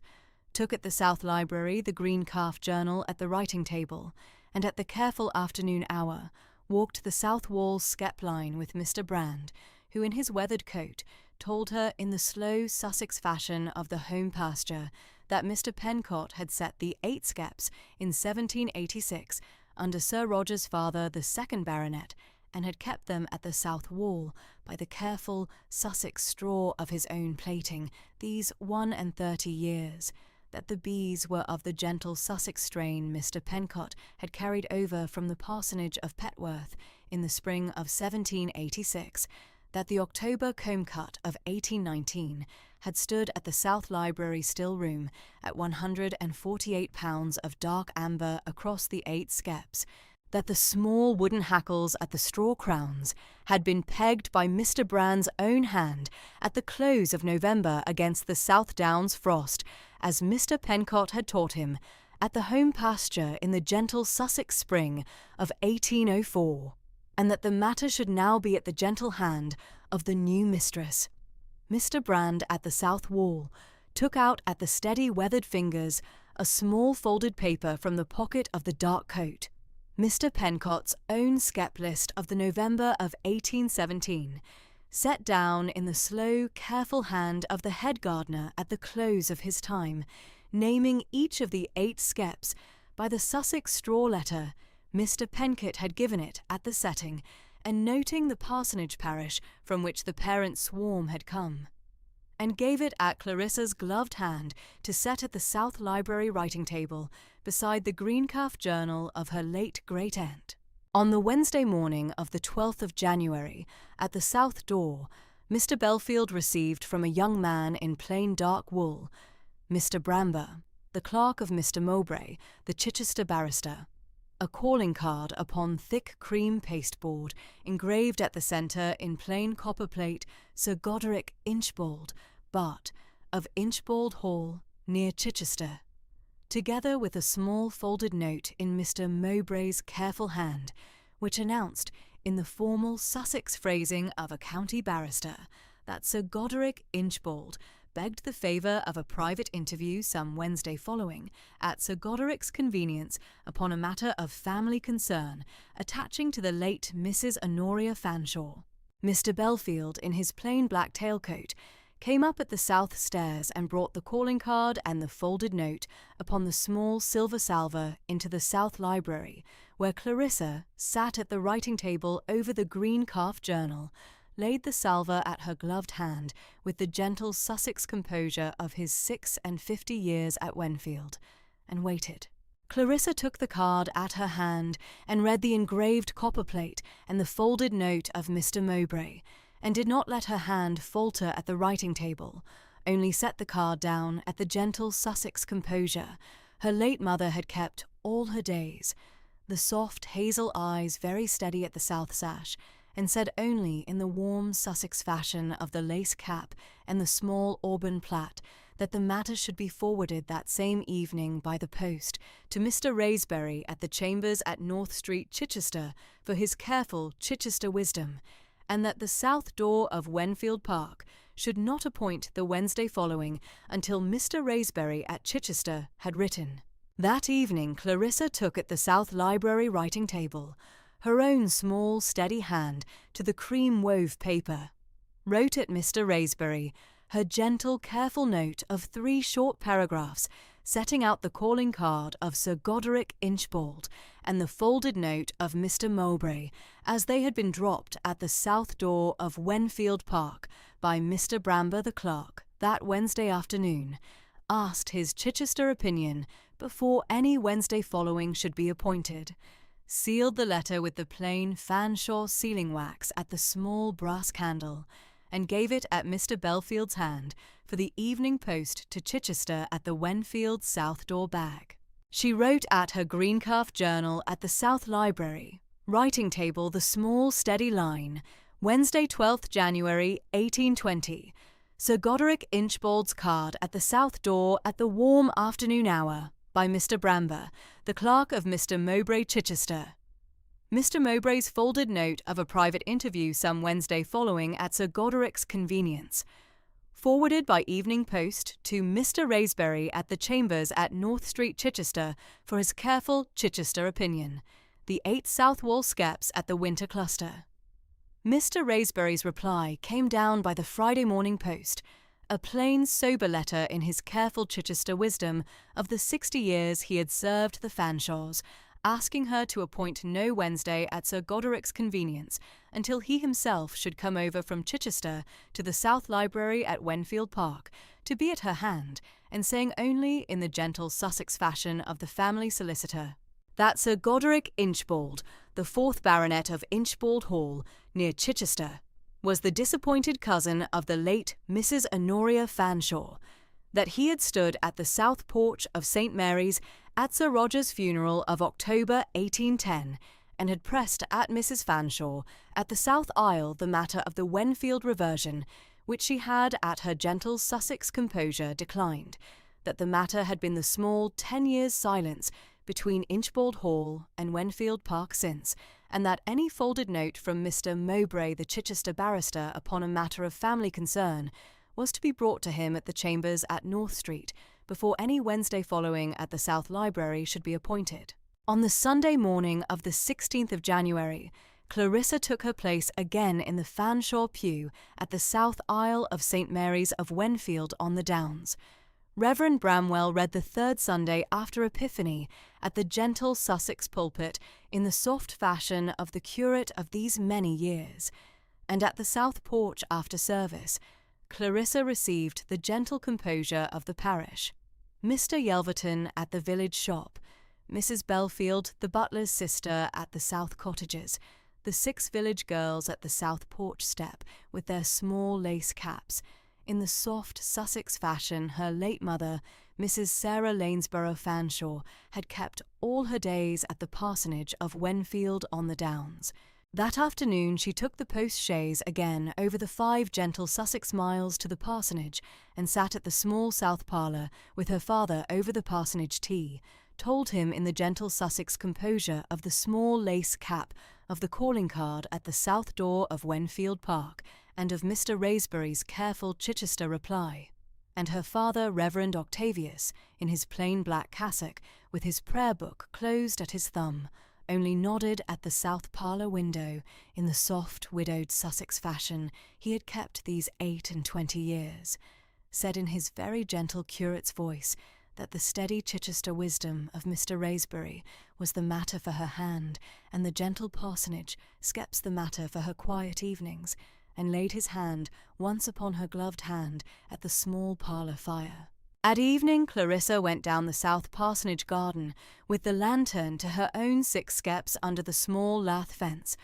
took at the South Library the green calf journal at the writing table, and at the careful afternoon hour walked the south wall skep line with Mr. Brand, who in his weathered coat told her in the slow Sussex fashion of the home pasture that Mr. Pencott had set the 8 skeps in 1786 under Sir Roger's father, the 2nd Baronet, and had kept them at the south wall by the careful Sussex straw of his own plating these 31 years, that the bees were of the gentle Sussex strain Mr. Pencott had carried over from the parsonage of Petworth in the spring of 1786, that the October comb cut of 1819 had stood at the South Library still room at 148 pounds of dark amber across the 8 skeps, that the small wooden hackles at the straw crowns had been pegged by Mr. Brand's own hand at the close of November against the South Downs frost, as Mr. Pencott had taught him, at the home pasture in the gentle Sussex spring of 1804, and that the matter should now be at the gentle hand of the new mistress. Mr. Brand at the south wall took out at the steady weathered fingers a small folded paper from the pocket of the dark coat, Mr. Pencott's own skep list of the November of 1817, set down in the slow, careful hand of the head gardener at the close of his time, naming each of the 8 skeps by the Sussex straw letter Mr. Pencott had given it at the setting, and noting the parsonage parish from which the parent swarm had come, and gave it at Clarissa's gloved hand to set at the South Library writing table beside the green-calf journal of her late great-aunt. On the Wednesday morning of the 12th of January, at the south door, Mr. Belfield received from a young man in plain dark wool, Mr. Bramber, the clerk of Mr. Mowbray, the Chichester barrister, a calling card upon thick cream pasteboard, engraved at the centre in plain copper plate, Sir Goderic Inchbald, Bart, of Inchbald Hall, near Chichester, together with a small folded note in Mr. Mowbray's careful hand, which announced, in the formal Sussex phrasing of a county barrister, that Sir Goderic Inchbald begged the favour of a private interview some Wednesday following, at Sir Goderic's convenience, upon a matter of family concern attaching to the late Mrs. Honoria Fanshawe. Mr. Belfield, in his plain black tailcoat, came up at the south stairs and brought the calling card and the folded note upon the small silver salver into the South Library, where Clarissa sat at the writing table over the green calf journal, laid the salver at her gloved hand with the gentle Sussex composure of his 56 years at Wenfield, and waited. Clarissa took the card at her hand and read the engraved copper plate and the folded note of Mr. Mowbray, and did not let her hand falter at the writing table, only set the card down at the gentle Sussex composure her late mother had kept all her days, the soft hazel eyes very steady at the south sash, and said only in the warm Sussex fashion of the lace cap and the small auburn plait that the matter should be forwarded that same evening by the post to Mr. Raysbury at the chambers at North Street, Chichester, for his careful Chichester wisdom, and that the south door of Wenfield Park should not appoint the Wednesday following until Mr. Raysbury at Chichester had written. That evening Clarissa took at the South Library writing table her own small steady hand to the cream wove paper, wrote at Mr. Raysbury her gentle careful note of 3 short paragraphs setting out the calling card of Sir Goderic Inchbald and the folded note of Mr. Mowbray as they had been dropped at the south door of Wenfield Park by Mr. Bramber the clerk that Wednesday afternoon, asked his Chichester opinion before any Wednesday following should be appointed, sealed the letter with the plain Fanshawe sealing wax at the small brass candle, and gave it at Mr. Belfield's hand for the evening post to Chichester at the Wenfield south door bag. She wrote at her green calf journal at the South Library, writing table the small steady line, Wednesday 12th January 1820, Sir Goderic Inchbald's card at the south door at the warm afternoon hour, by Mr. Bramber, the clerk of Mr. Mowbray Chichester. Mr. Mowbray's folded note of a private interview some Wednesday following at Sir Goderic's convenience, forwarded by evening post to Mr. Raysbury at the chambers at North Street, Chichester, for his careful Chichester opinion, the 8 south wall skeps at the winter cluster. Mr. Raysbury's reply came down by the Friday morning post, a plain, sober letter in his careful Chichester wisdom of the 60 years he had served the Fanshawes, asking her to appoint no Wednesday at Sir Goderic's convenience until he himself should come over from Chichester to the South Library at Wenfield Park to be at her hand, and saying only in the gentle Sussex fashion of the family solicitor that Sir Goderic Inchbald, the 4th Baronet of Inchbald Hall, near Chichester, was the disappointed cousin of the late Mrs. Honoria Fanshawe, that he had stood at the south porch of St. Mary's at Sir Roger's funeral of October 1810, and had pressed at Mrs. Fanshawe at the south aisle the matter of the Wenfield reversion, which she had at her gentle Sussex composure declined, that the matter had been the small 10 years' silence between Inchbald Hall and Wenfield Park since, and that any folded note from Mr. Mowbray the Chichester barrister upon a matter of family concern was to be brought to him at the chambers at North Street before any Wednesday following at the South Library should be appointed. On the Sunday morning of the 16th of January, Clarissa took her place again in the Fanshawe pew at the south aisle of St. Mary's of Wenfield on the Downs. Reverend Bramwell read the third Sunday after Epiphany at the gentle Sussex pulpit in the soft fashion of the curate of these many years, and at the south porch after service, Clarissa received the gentle composure of the parish. Mr. Yelverton at the village shop, Mrs. Belfield, the butler's sister, at the south cottages, the 6 village girls at the south porch step with their small lace caps, in the soft Sussex fashion her late mother, Mrs. Sarah Lanesborough Fanshawe, had kept all her days at the parsonage of Wenfield on the Downs. That afternoon she took the post-chaise again over the 5 gentle Sussex miles to the parsonage, and sat at the small south parlour with her father over the parsonage tea, told him in the gentle Sussex composure of the small lace cap, of the calling card at the south door of Wenfield Park, and of Mr. Raisbury's careful Chichester reply. And her father, Reverend Octavius, in his plain black cassock, with his prayer book closed at his thumb, only nodded at the south parlour window in the soft widowed Sussex fashion he had kept these 28 years, said in his very gentle curate's voice that the steady Chichester wisdom of Mr. Raisbury was the matter for her hand, and the gentle parsonage Skeps the matter for her quiet evenings, and laid his hand once upon her gloved hand at the small parlour fire. At evening Clarissa went down the south parsonage garden with the lantern to her own 6 skeps under the small lath fence,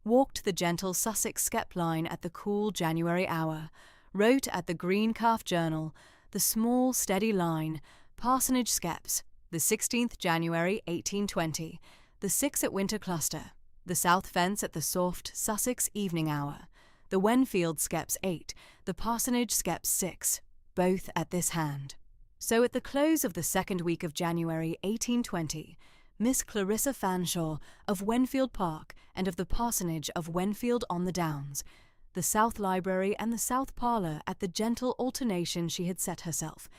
walked the gentle Sussex skep line at the cool January hour, wrote at the green calf journal the small steady line, Parsonage Skeps, the 16th January 1820, the 6 at Winter Cluster, the south fence at the soft Sussex evening hour, the Wenfield Skeps 8, the Parsonage Skeps 6, both at this hand. So at the close of the 2nd week of January 1820, Miss Clarissa Fanshawe of Wenfield Park and of the parsonage of Wenfield on the Downs, the south library and the south parlour at the gentle alternation she had set herself,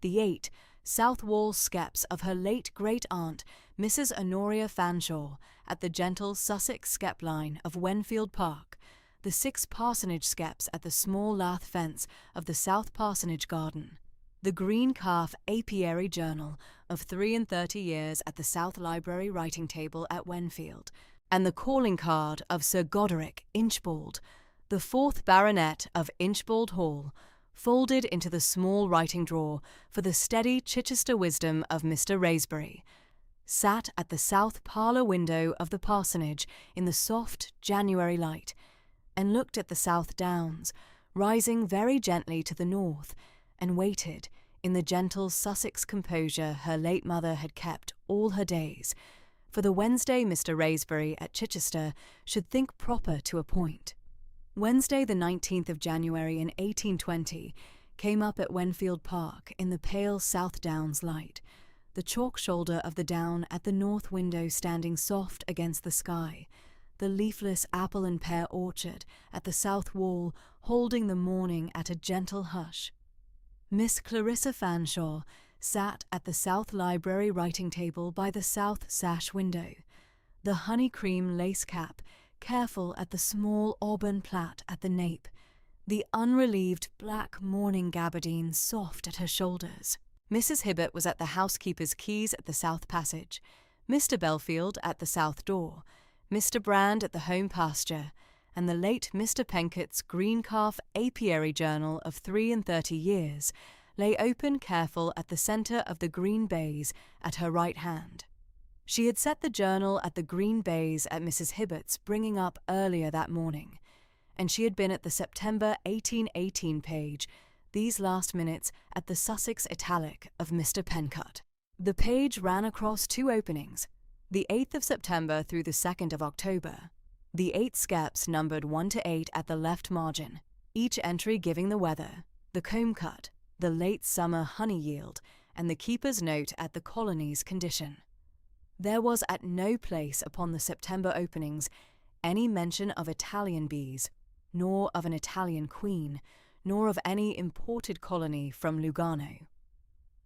the 8 south wall skeps of her late great-aunt, Mrs. Honoria Fanshawe, at the gentle Sussex skep line of Wenfield Park, the 6 parsonage skeps at the small lath fence of the south parsonage garden, the green calf apiary journal of 33 years at the south library writing table at Wenfield, and the calling card of Sir Goderic Inchbald, the 4th Baronet of Inchbald Hall, folded into the small writing drawer for the steady Chichester wisdom of Mr. Raisbury, sat at the south parlour window of the parsonage in the soft January light, and looked at the South Downs, rising very gently to the north, and waited, in the gentle Sussex composure her late mother had kept all her days, for the Wednesday Mr. Raisbury at Chichester should think proper to appoint. Wednesday the 19th of January in 1820 came up at Wenfield Park in the pale South Downs light, the chalk shoulder of the down at the north window standing soft against the sky, the leafless apple and pear orchard at the south wall holding the morning at a gentle hush. Miss Clarissa Fanshawe sat at the south library writing table by the south sash window, the honey-cream lace cap careful at the small auburn plait at the nape, the unrelieved black mourning gabardine soft at her shoulders. Mrs. Hibbert was at the housekeeper's keys at the south passage, Mr. Belfield at the south door, Mr. Brand at the home pasture, and the late Mr. Pencott's green calf apiary journal of 33 years lay open careful at the centre of the green baize at her right hand. She had set the journal at the green baize at Mrs. Hibbert's bringing up earlier that morning, and she had been at the September 1818 page, these last minutes at the Sussex italic of Mr. Pencott. The page ran across 2 openings, the 8th of September through the 2nd of October. The 8 skeps numbered 1 to 8 at the left margin, each entry giving the weather, the comb cut, the late summer honey yield, and the keeper's note at the colony's condition. There was at no place upon the September openings any mention of Italian bees, nor of an Italian queen, nor of any imported colony from Lugano.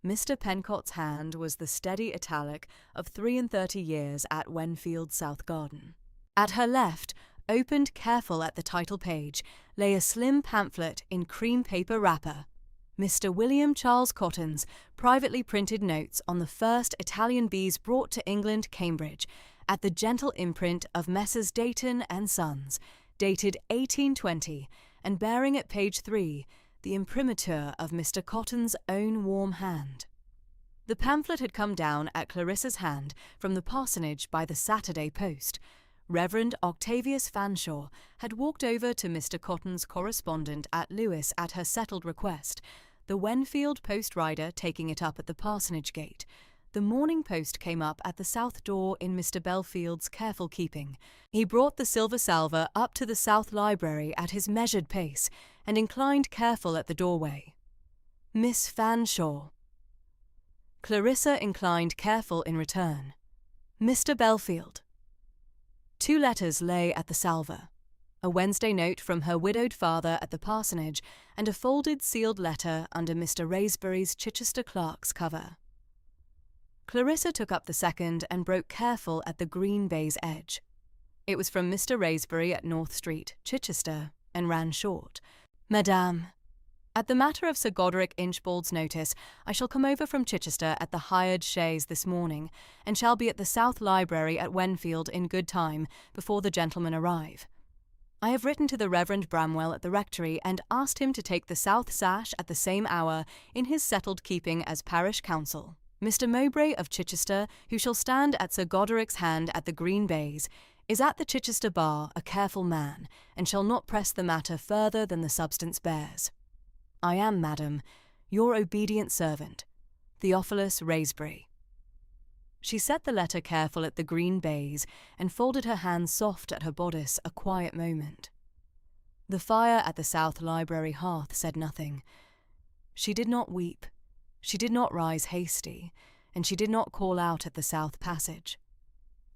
Mr. Pencott's hand was the steady italic of 33 years at Wenfield South Garden. At her left, opened careful at the title page, lay a slim pamphlet in cream paper wrapper. Mr. William Charles Cotton's privately printed notes on the first Italian bees brought to England, Cambridge, at the gentle imprint of Messrs. Dayton and Sons, dated 1820, and bearing at page 3 the imprimatur of Mr. Cotton's own warm hand. The pamphlet had come down at Clarissa's hand from the parsonage by the Saturday post. Reverend Octavius Fanshawe had walked over to Mr. Cotton's correspondent at Lewes at her settled request, the Wenfield post-rider taking it up at the parsonage gate. The Morning Post came up at the south door in Mr. Belfield's careful keeping. He brought the silver salver up to the south library at his measured pace, and inclined careful at the doorway. Miss Fanshawe. Clarissa inclined careful in return. Mr. Belfield. 2 letters lay at the salver. A Wednesday note from her widowed father at the parsonage, and a folded sealed letter under Mr. Raisbury's Chichester clerk's cover. Clarissa took up the second and broke careful at the green baize edge. It was from Mr. Raisbury at North Street, Chichester, and ran short. Madame, at the matter of Sir Goderick Inchbald's notice, I shall come over from Chichester at the hired chaise this morning, and shall be at the South Library at Wenfield in good time, before the gentlemen arrive. I have written to the Reverend Bramwell at the rectory, and asked him to take the south sash at the same hour in his settled keeping as parish counsel. Mr. Mowbray of Chichester, who shall stand at Sir Goderick's hand at the green baize, is at the Chichester bar a careful man, and shall not press the matter further than the substance bears. I am, madam, your obedient servant, Theophilus Raisbury. She set the letter careful at the green baize, and folded her hands soft at her bodice a quiet moment. The fire at the south library hearth said nothing. She did not weep, she did not rise hasty, and she did not call out at the south passage.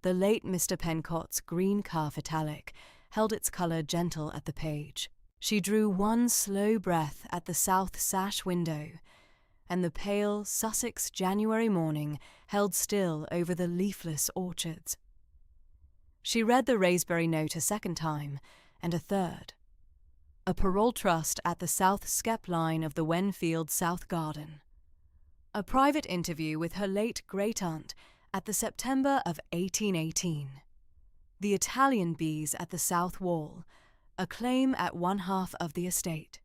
The late Mr. Pencott's green calf italic held its colour gentle at the page. She drew one slow breath at the south sash window, and the pale Sussex January morning held still over the leafless orchards. She read the Raisbury note a second time, and a third. A parole trust at the south skep line of the Wenfield South Garden. A private interview with her late great-aunt at the September of 1818. The Italian bees at the south wall, a claim at 1/2 of the estate.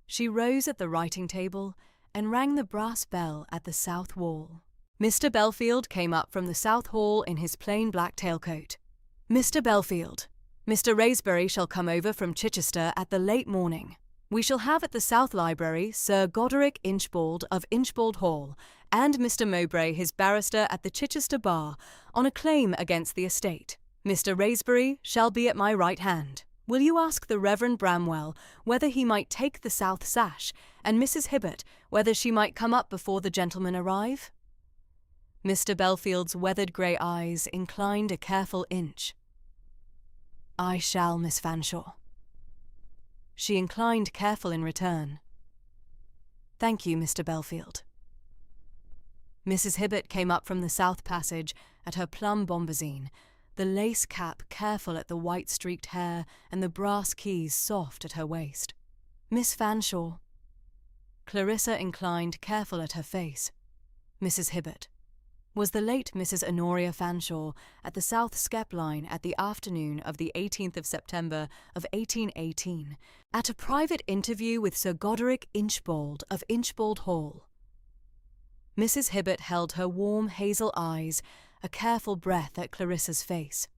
She rose at the writing table and rang the brass bell at the south wall. Mr. Belfield came up from the south hall in his plain black tailcoat. Mr. Belfield, Mr. Raisbury shall come over from Chichester at the late morning. We shall have at the South Library Sir Goderick Inchbald of Inchbald Hall, and Mr. Mowbray his barrister at the Chichester bar, on a claim against the estate. Mr. Raisbury shall be at my right hand. Will you ask the Reverend Bramwell whether he might take the south sash, and Mrs. Hibbert whether she might come up before the gentlemen arrive? Mr. Belfield's weathered grey eyes inclined a careful inch. I shall, Miss Fanshawe. She inclined careful in return. Thank you, Mr. Belfield. Mrs. Hibbert came up from the south passage at her plum bombazine, the lace cap careful at the white-streaked hair and the brass keys soft at her waist. Miss Fanshawe. Clarissa inclined careful at her face. Mrs. Hibbert. Was the late Mrs. Honoria Fanshawe at the South Skep line at the afternoon of the 18th of September of 1818, at a private interview with Sir Goderick Inchbald of Inchbald Hall. Mrs. Hibbert held her warm hazel eyes a careful breath at Clarissa's face.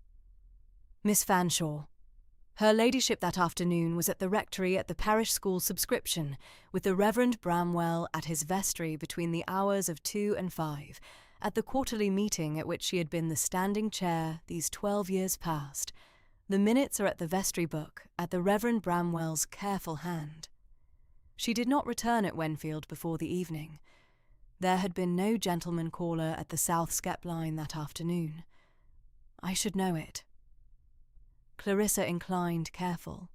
Miss Fanshawe. Her ladyship that afternoon was at the rectory at the parish school subscription, with the Reverend Bramwell at his vestry between the hours of 2 and 5, at the quarterly meeting at which she had been the standing chair these 12 years past. The minutes are at the vestry book, at the Reverend Bramwell's careful hand. She did not return at Wenfield before the evening. There had been no gentleman caller at the South Skep line that afternoon. I should know it. Clarissa inclined, careful.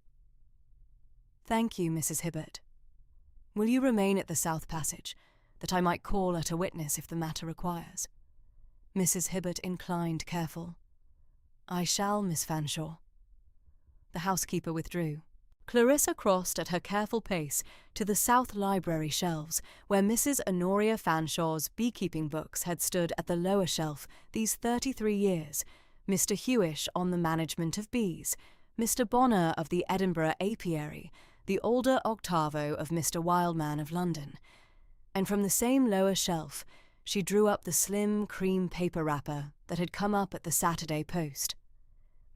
Thank you, Mrs. Hibbert. Will you remain at the South Passage, that I might call at a witness if the matter requires? Mrs. Hibbert inclined, careful. I shall, Miss Fanshawe. The housekeeper withdrew. Clarissa crossed at her careful pace to the South Library shelves, where Mrs. Honoria Fanshawe's beekeeping books had stood at the lower shelf these 33 years, Mr. Hewish on the management of bees, Mr. Bonner of the Edinburgh Apiary, the older octavo of Mr. Wildman of London. And from the same lower shelf she drew up the slim cream paper wrapper that had come up at the Saturday post.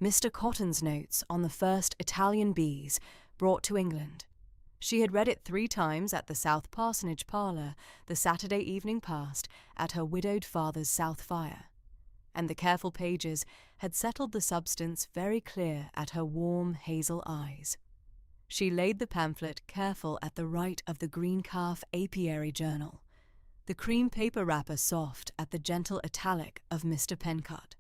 Mr. Cotton's notes on the first Italian bees brought to England. She had read it 3 times at the South Parsonage parlour the Saturday evening past at her widowed father's south fire, and the careful pages had settled the substance very clear at her warm hazel eyes. She laid the pamphlet careful at the right of the green calf apiary journal, the cream paper wrapper soft at the gentle italic of Mr. Pencutt.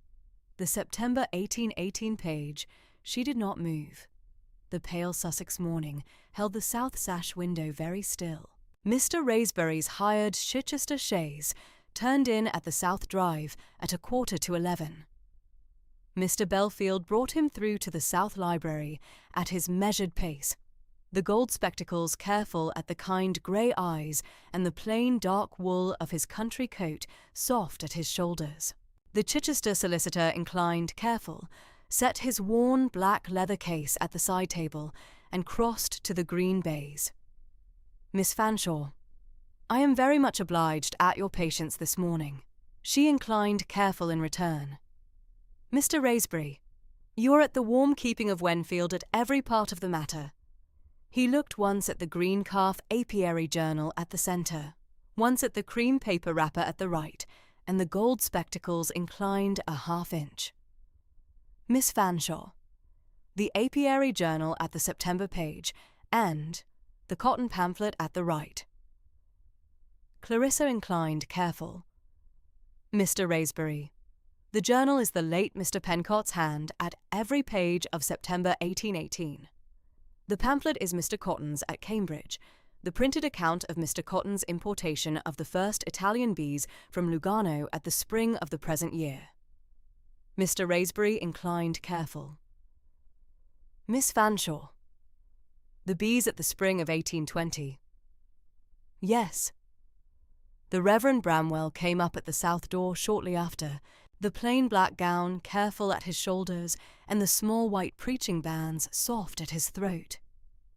The September 1818 page she did not move. The pale Sussex morning held the south sash window very still. Mr. Raisbury's hired Chichester chaise turned in at the south drive at 11:15. Mr. Belfield brought him through to the South Library at his measured pace, the gold spectacles careful at the kind grey eyes and the plain dark wool of his country coat soft at his shoulders. The Chichester solicitor inclined, careful, set his worn black leather case at the side table, and crossed to the green baize. Miss Fanshawe, I am very much obliged at your patience this morning. She inclined, careful in return. Mr. Raisbury, you are at the warm keeping of Wenfield at every part of the matter. He looked once at the green calf apiary journal at the centre, once at the cream paper wrapper at the right, and the gold spectacles inclined a half-inch. Miss Fanshawe, the apiary journal at the September page, and the cotton pamphlet at the right. Clarissa inclined, careful. Mr. Raisbury, the journal is the late Mr. Pencott's hand at every page of September 1818. The pamphlet is Mr. Cotton's at Cambridge, the printed account of Mr. Cotton's importation of the first Italian bees from Lugano at the spring of the present year. Mr. Raisbury inclined, careful. Miss Fanshawe, the bees at the spring of 1820. Yes. The Reverend Bramwell came up at the south door shortly after, the plain black gown careful at his shoulders and the small white preaching bands soft at his throat.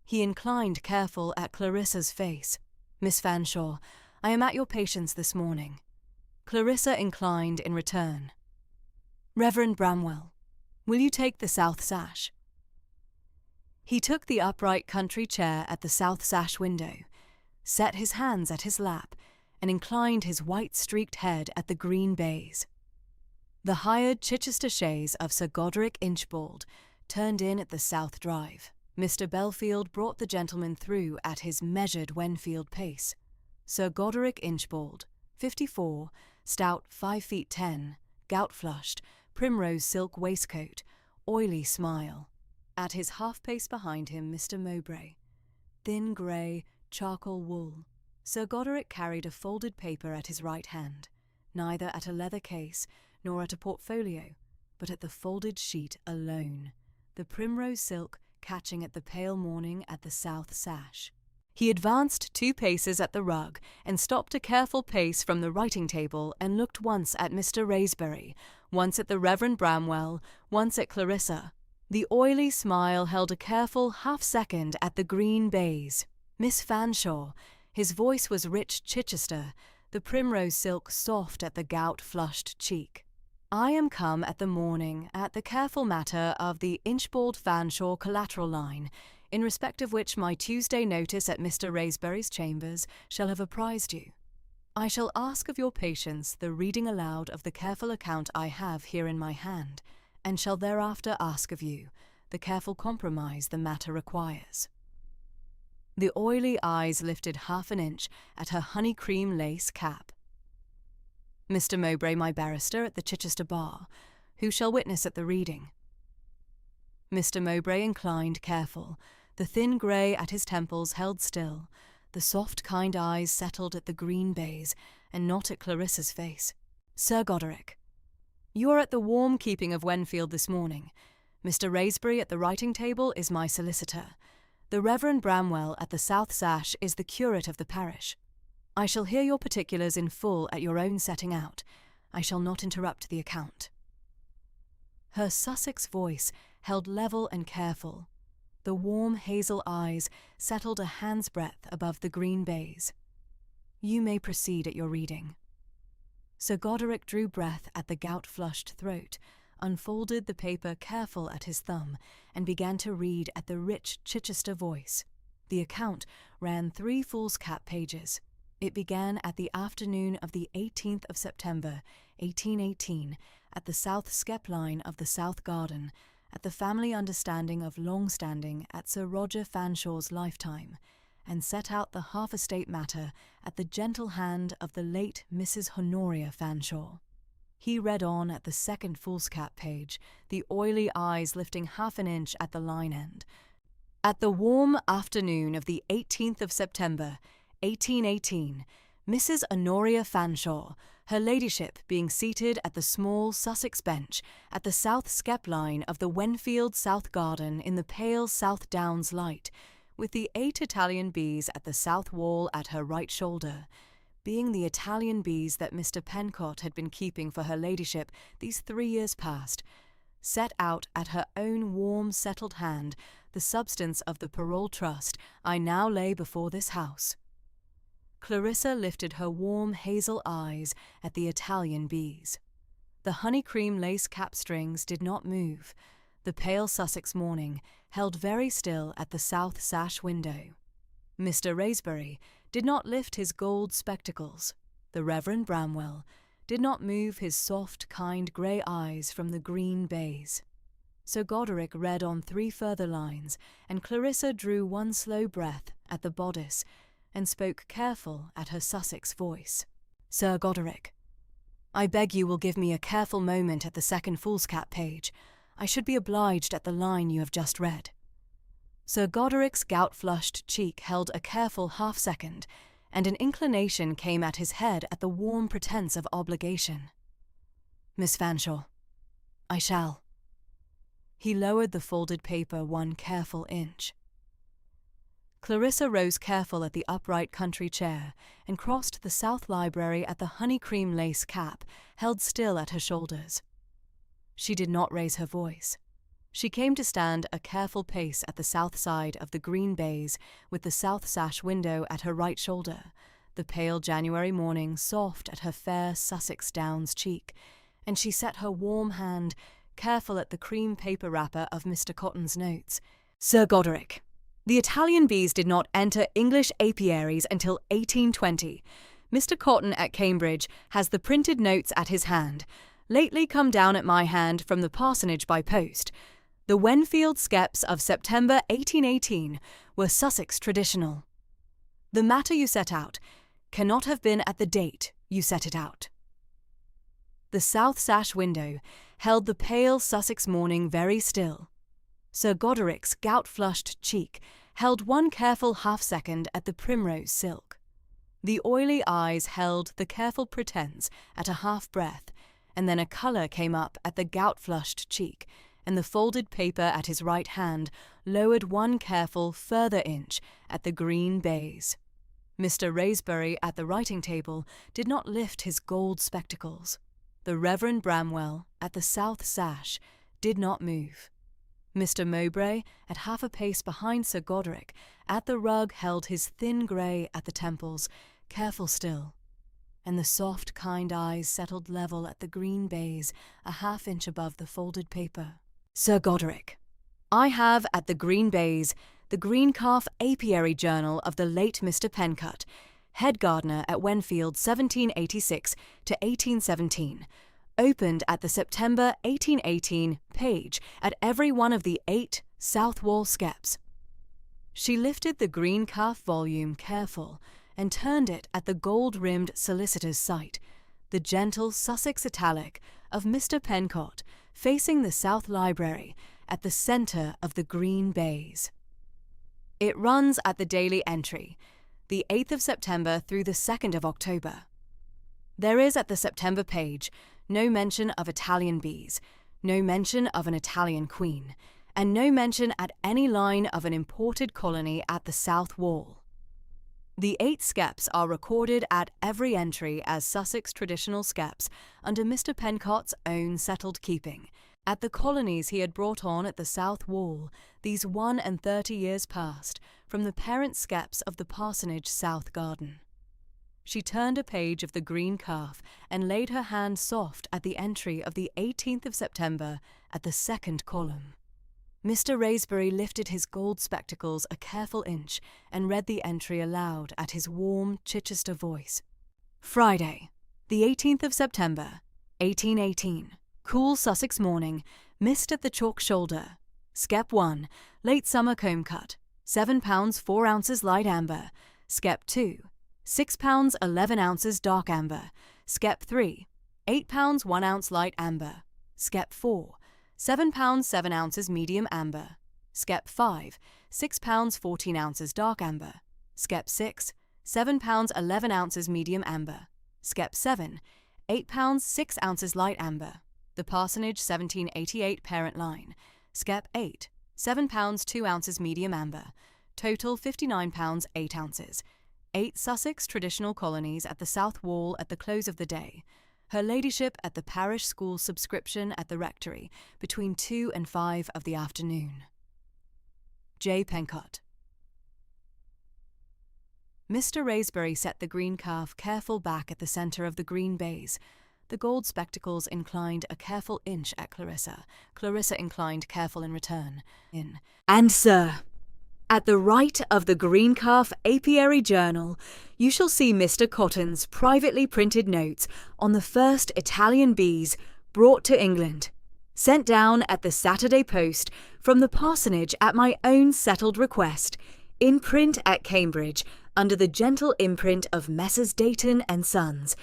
He inclined, careful, at Clarissa's face. Miss Fanshawe, I am at your patience this morning. Clarissa inclined in return. Reverend Bramwell, will you take the south sash? He took the upright country chair at the south sash window, set his hands at his lap, and inclined his white-streaked head at the green baize. The hired Chichester chaise of Sir Goderick Inchbald turned in at the south drive. Mr. Belfield brought the gentleman through at his measured Wenfield pace. Sir Goderick Inchbald, 54, stout 5 feet 10, gout-flushed, primrose silk waistcoat, oily smile. At his half-pace behind him Mr. Mowbray, thin grey, charcoal wool. Sir Goderick carried a folded paper at his right hand, neither at a leather case nor at a portfolio, but at the folded sheet alone, the primrose silk catching at the pale morning at the south sash. He advanced 2 paces at the rug and stopped a careful pace from the writing-table and looked once at Mr. Raisbury, once at the Reverend Bramwell, once at Clarissa. The oily smile held a careful half-second at the green baize. Miss Fanshawe, his voice was rich Chichester, the primrose silk soft at the gout-flushed cheek. I am come at the morning at the careful matter of the Inchbald-Fanshawe collateral line, in respect of which my Tuesday notice at Mr. Raisbury's chambers shall have apprised you. I shall ask of your patience the reading aloud of the careful account I have here in my hand, and shall thereafter ask of you the careful compromise the matter requires. The oily eyes lifted half an inch at her honey-cream lace cap. Mr. Mowbray, my barrister at the Chichester Bar, who shall witness at the reading. Mr. Mowbray inclined, careful, the thin grey at his temples held still, the soft kind eyes settled at the green baize, and not at Clarissa's face. Sir Goderic, you are at the warm keeping of Wenfield this morning. Mr. Raisbury at the writing table is my solicitor. The Reverend Bramwell at the South Sash is the curate of the parish. I shall hear your particulars in full at your own setting out. I shall not interrupt the account. Her Sussex voice held level and careful. The warm hazel eyes settled a hand's breadth above the green baize. You may proceed at your reading. Sir Goderic drew breath at the gout-flushed throat, unfolded the paper careful at his thumb, and began to read at the rich Chichester voice. The account ran 3 foolscap pages. It began at the afternoon of the 18th of September, 1818, at the South Skep line of the South Garden, at the family understanding of long-standing at Sir Roger Fanshaw's lifetime, and set out the half-estate matter at the gentle hand of the late Mrs. Honoria Fanshawe. He read on at the second foolscap page, the oily eyes lifting half an inch at the line end. At the warm afternoon of the 18th of September, 1818, Mrs. Honoria Fanshawe, her ladyship being seated at the small Sussex bench at the South Skep line of the Wenfield South Garden in the pale South Downs light, with the 8 Italian bees at the south wall at her right shoulder, being the Italian bees that Mr. Pencott had been keeping for her ladyship these 3 years past, set out at her own warm settled hand the substance of the parole trust I now lay before this house. Clarissa lifted her warm hazel eyes at the Italian bees. The honey-cream lace cap strings did not move. The pale Sussex morning held very still at the south sash window. Mr. Raisbury did not lift his gold spectacles. The Reverend Bramwell did not move his soft, kind grey eyes from the green baize. Sir Goderic read on 3 further lines, and Clarissa drew one slow breath at the bodice and spoke careful at her Sussex voice. Sir Goderic, I beg you will give me a careful moment at the second foolscap page. I should be obliged at the line you have just read. Sir Goderic's gout-flushed cheek held a careful half-second, and an inclination came at his head at the warm pretence of obligation. Miss Fanshawe, I shall. He lowered the folded paper 1 careful inch. Clarissa rose careful at the upright country chair and crossed the south library at the honey-cream lace cap held still at her shoulders. She did not raise her voice. She came to stand a careful pace at the south side of the green baize with the south sash window at her right shoulder, the pale January morning soft at her fair Sussex Downs cheek, and she set her warm hand careful at the cream paper wrapper of Mr. Cotton's notes. Sir Goderic, the Italian bees did not enter English apiaries until 1820. Mr. Cotton at Cambridge has the printed notes at his hand, lately come down at my hand from the parsonage by post. The Wenfield Skeps of September 1818 were Sussex traditional. The matter you set out cannot have been at the date you set it out. The south sash window held the pale Sussex morning very still. Sir Goderic's gout-flushed cheek held 1 careful half-second at the primrose silk. The oily eyes held the careful pretence at a half-breath, and then a colour came up at the gout-flushed cheek, and the folded paper at his right hand lowered 1 careful further inch at the green baize. Mr. Raisbury at the writing-table did not lift his gold spectacles. The Reverend Bramwell at the south sash did not move. Mr. Mowbray, at half a pace behind Sir Goderic, at the rug held his thin grey at the temples, careful still, and the soft, kind eyes settled level at the green baize, a half-inch above the folded paper. Sir Goderic, I have at the green baize the Greencalf Apiary Journal of the late Mr. Pencott, head gardener at Wenfield 1786 to 1817, opened at the September 1818 page at every one of the 8 south wall skeps. She lifted the Greencalf volume careful and turned it at the gold-rimmed solicitor's sight. the gentle Sussex italic of Mr. Pencott facing the South Library at the centre of the green baize. It runs at the daily entry, the 8th of September through the 2nd of October. There is at the September page no mention of Italian bees, no mention of an Italian queen, and no mention at any line of an imported colony at the south wall. The 8 skeps are recorded at every entry as Sussex traditional skeps under Mr. Pencott's own settled keeping, at the colonies he had brought on at the south wall these 31 years past from the parent skeps of the parsonage south garden. She turned a page of the green calf and laid her hand soft at the entry of the 18th of September at the 2nd column. Mr. Raisbury lifted his gold spectacles a careful inch and read the entry aloud at his warm Chichester voice. Friday, the 18th of September, 1818. Cool Sussex morning, mist at the chalk shoulder. Skep 1, late summer comb cut, 7 pounds 4 ounces light amber. Skep 2, 6 pounds 11 ounces dark amber. Skep 3, 8 pounds 1 ounce light amber. Skep 4, 7 pounds 7 ounces medium amber. Skep 5, 6 pounds 14 ounces dark amber. Skep 6, 7 pounds 11 ounces medium amber. Skep 7, 8 pounds 6 ounces light amber. The Parsonage 1788 parent line. Skep 8, 7 pounds 2 ounces medium amber. Total 59 pounds 8 ounces. 8 Sussex traditional colonies at the south wall at the close of the day. Her ladyship at the parish school subscription at the rectory between 2 and 5 of the afternoon. J. Pencott. Mr. Raisbury set the green calf careful back at the centre of the green baize. The gold spectacles inclined a careful inch at Clarissa. Clarissa inclined careful in return. And, sir, at the right of the green calf apiary journal, you shall see Mr. Cotton's privately printed notes on the first Italian bees brought to England, sent down at the Saturday post from the parsonage at my own settled request, in print at Cambridge, under the gentle imprint of Messrs. Dayton and Sons,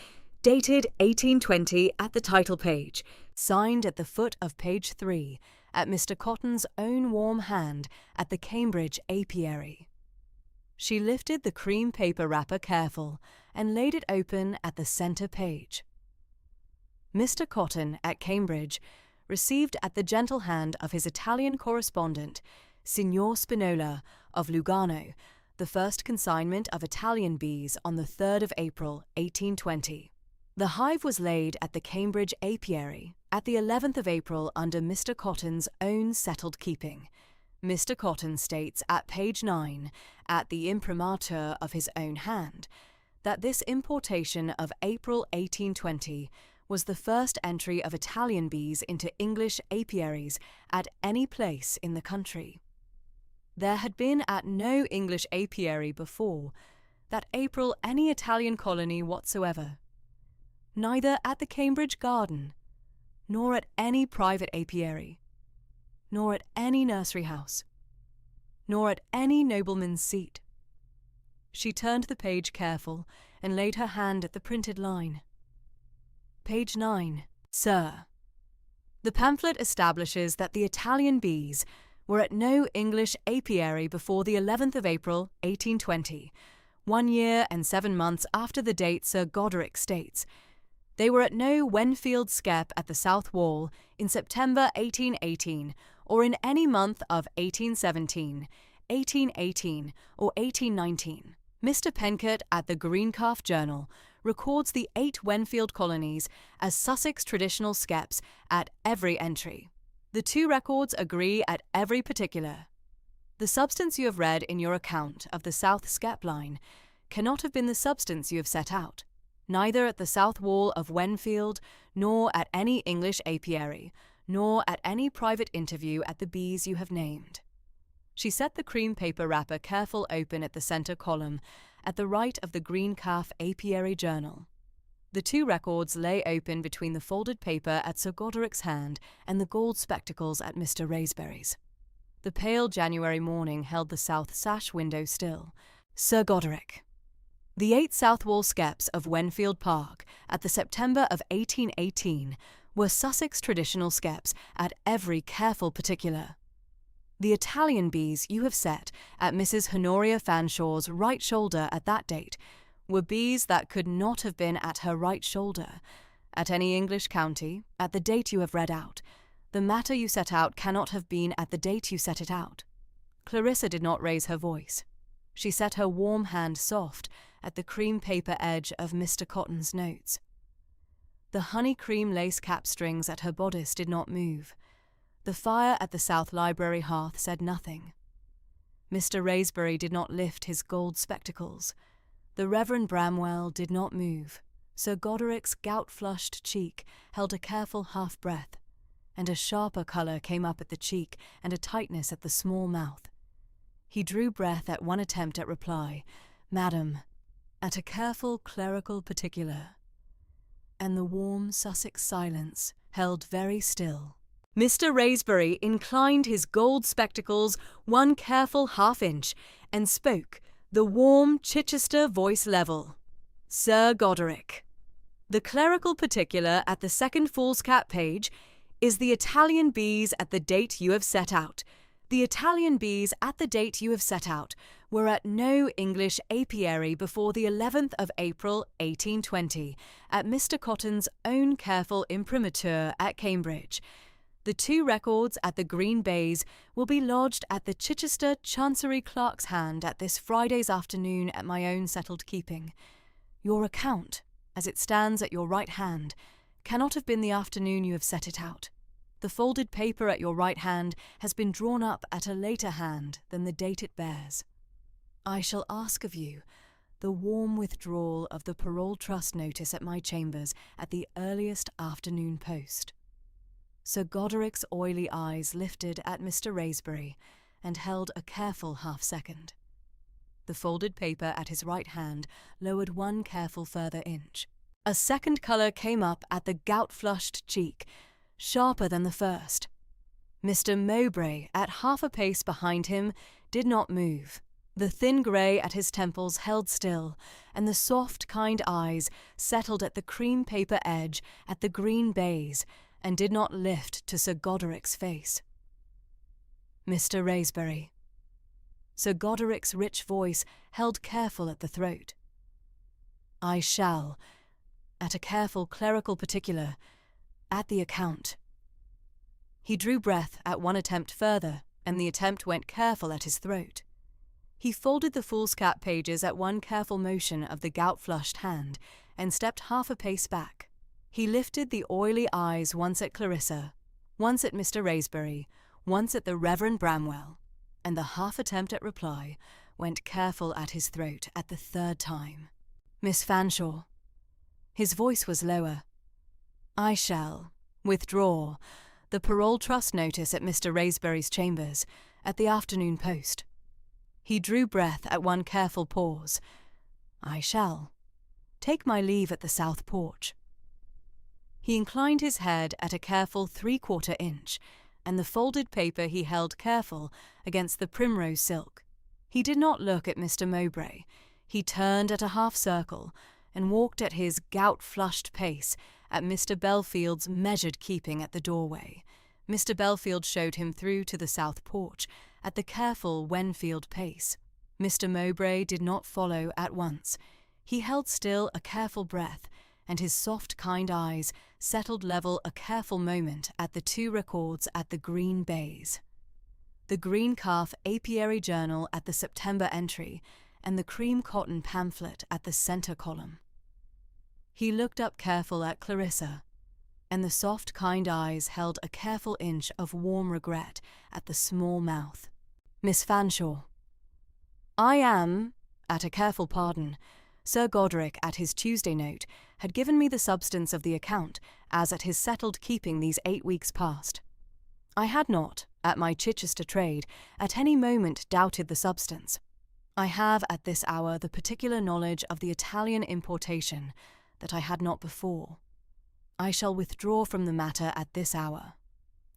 dated 1820 at the title page, signed at the foot of page 3, at Mr. Cotton's own warm hand at the Cambridge apiary. She lifted the cream paper wrapper careful and laid it open at the centre page. Mr. Cotton, at Cambridge, received at the gentle hand of his Italian correspondent, Signor Spinola of Lugano, the first consignment of Italian bees on the 3rd of April, 1820. The hive was laid at the Cambridge apiary at the 11th of April under Mr. Cotton's own settled keeping. Mr. Cotton states at page 9, at the imprimatur of his own hand, that this importation of April 1820 was the first entry of Italian bees into English apiaries at any place in the country. There had been at no English apiary before that April any Italian colony whatsoever, neither at the Cambridge garden, nor at any private apiary, nor at any nursery house, nor at any nobleman's seat. She turned the page careful and laid her hand at the printed line. Page 9. Sir, the pamphlet establishes that the Italian bees were at no English apiary before the 11th of April, 1820, 1 year and 7 months after the date Sir Goderic states. They were at no Wenfield skep at the south wall in September 1818, or in any month of 1817, 1818, or 1819. Mr. Pencott at the Greencalf Journal records the 8 Wenfield colonies as Sussex traditional skeps at every entry. The 2 records agree at every particular. The substance you have read in your account of the South Skep line cannot have been the substance you have set out, neither at the south wall of Wenfield, nor at any English apiary, nor at any private interview at the bees you have named. She set the cream paper wrapper careful open at the centre column, at the right of the Green Calf Apiary Journal. The 2 records lay open between the folded paper at Sir Goderic's hand and the gold spectacles at Mr. Raisbury's. The pale January morning held the south sash window still. Sir Goderic. The 8 south wall skeps of Wenfield Park at the September of 1818 were Sussex traditional skeps at every careful particular. The Italian bees you have set at Mrs. Honoria Fanshaw's right shoulder at that date were bees that could not have been at her right shoulder. At any English county, at the date you have read out, the matter you set out cannot have been at the date you set it out. Clarissa did not raise her voice. She set her warm hand soft at the cream paper edge of Mr. Cotton's notes. The honey cream lace cap strings at her bodice did not move. The fire at the South Library hearth said nothing. Mr. Raisbury did not lift his gold spectacles. The Reverend Bramwell did not move. Sir Godric's gout-flushed cheek held a careful half-breath, and a sharper colour came up at the cheek and a tightness at the small mouth. He drew breath at one attempt at reply, "Madam," at a careful clerical particular, and the warm Sussex silence held very still. Mr. Raisbury inclined his gold spectacles one careful half-inch and spoke, the warm Chichester voice level. "Sir Goderic, the clerical particular at the second foolscap page is the Italian bees at the date you have set out. The Italian bees at the date you have set out were at no English apiary before the 11th of April 1820 at Mr. Cotton's own careful imprimatur at Cambridge. The 2 records at the Green Bays will be lodged at the Chichester Chancery Clerk's hand at this Friday's afternoon at my own settled keeping. Your account, as it stands at your right hand, cannot have been the afternoon you have set it out. The folded paper at your right hand has been drawn up at a later hand than the date it bears. I shall ask of you the warm withdrawal of the parole trust notice at my chambers at the earliest afternoon post." Sir Godric's oily eyes lifted at Mr. Raisbury and held a careful half-second. The folded paper at his right hand lowered one careful further inch. A second colour came up at the gout-flushed cheek, sharper than the first. Mr. Mowbray, at half a pace behind him, did not move. The thin grey at his temples held still, and the soft, kind eyes settled at the cream paper edge at the green baize, and did not lift to Sir Godric's face. "Mr. Raisbury." Sir Godric's rich voice held careful at the throat. "I shall, at a careful clerical particular, at the account." He drew breath at one attempt further, and the attempt went careful at his throat. He folded the foolscap pages at one careful motion of the gout-flushed hand, and stepped half a pace back. He lifted the oily eyes once at Clarissa, once at Mr. Raisbury, once at the Reverend Bramwell, and the half-attempt at reply went careful at his throat at the 3rd time. "Miss Fanshawe." His voice was lower. "I shall withdraw the parole trust notice at Mr. Raisbury's chambers at the afternoon post." He drew breath at one careful pause. "I shall take my leave at the south porch." He inclined his head at a careful 3/4 inch, and the folded paper he held careful against the primrose silk. He did not look at Mr. Mowbray. He turned at a half-circle and walked at his gout-flushed pace at Mr. Belfield's measured keeping at the doorway. Mr. Belfield showed him through to the south porch at the careful Wenfield pace. Mr. Mowbray did not follow at once. He held still a careful breath, and his soft, kind eyes settled level a careful moment at the 2 records at the Green Bays. The Green Calf Apiary Journal at the September entry, and the cream cotton pamphlet at the centre column. He looked up careful at Clarissa, and the soft, kind eyes held a careful inch of warm regret at the small mouth. "Miss Fanshawe." "I am, at a careful pardon." Sir Goderic, at his Tuesday note, had given me the substance of the account, as at his settled keeping these 8 weeks past. I had not, at my Chichester trade, at any moment doubted the substance. I have at this hour the particular knowledge of the Italian importation that I had not before. I shall withdraw from the matter at this hour.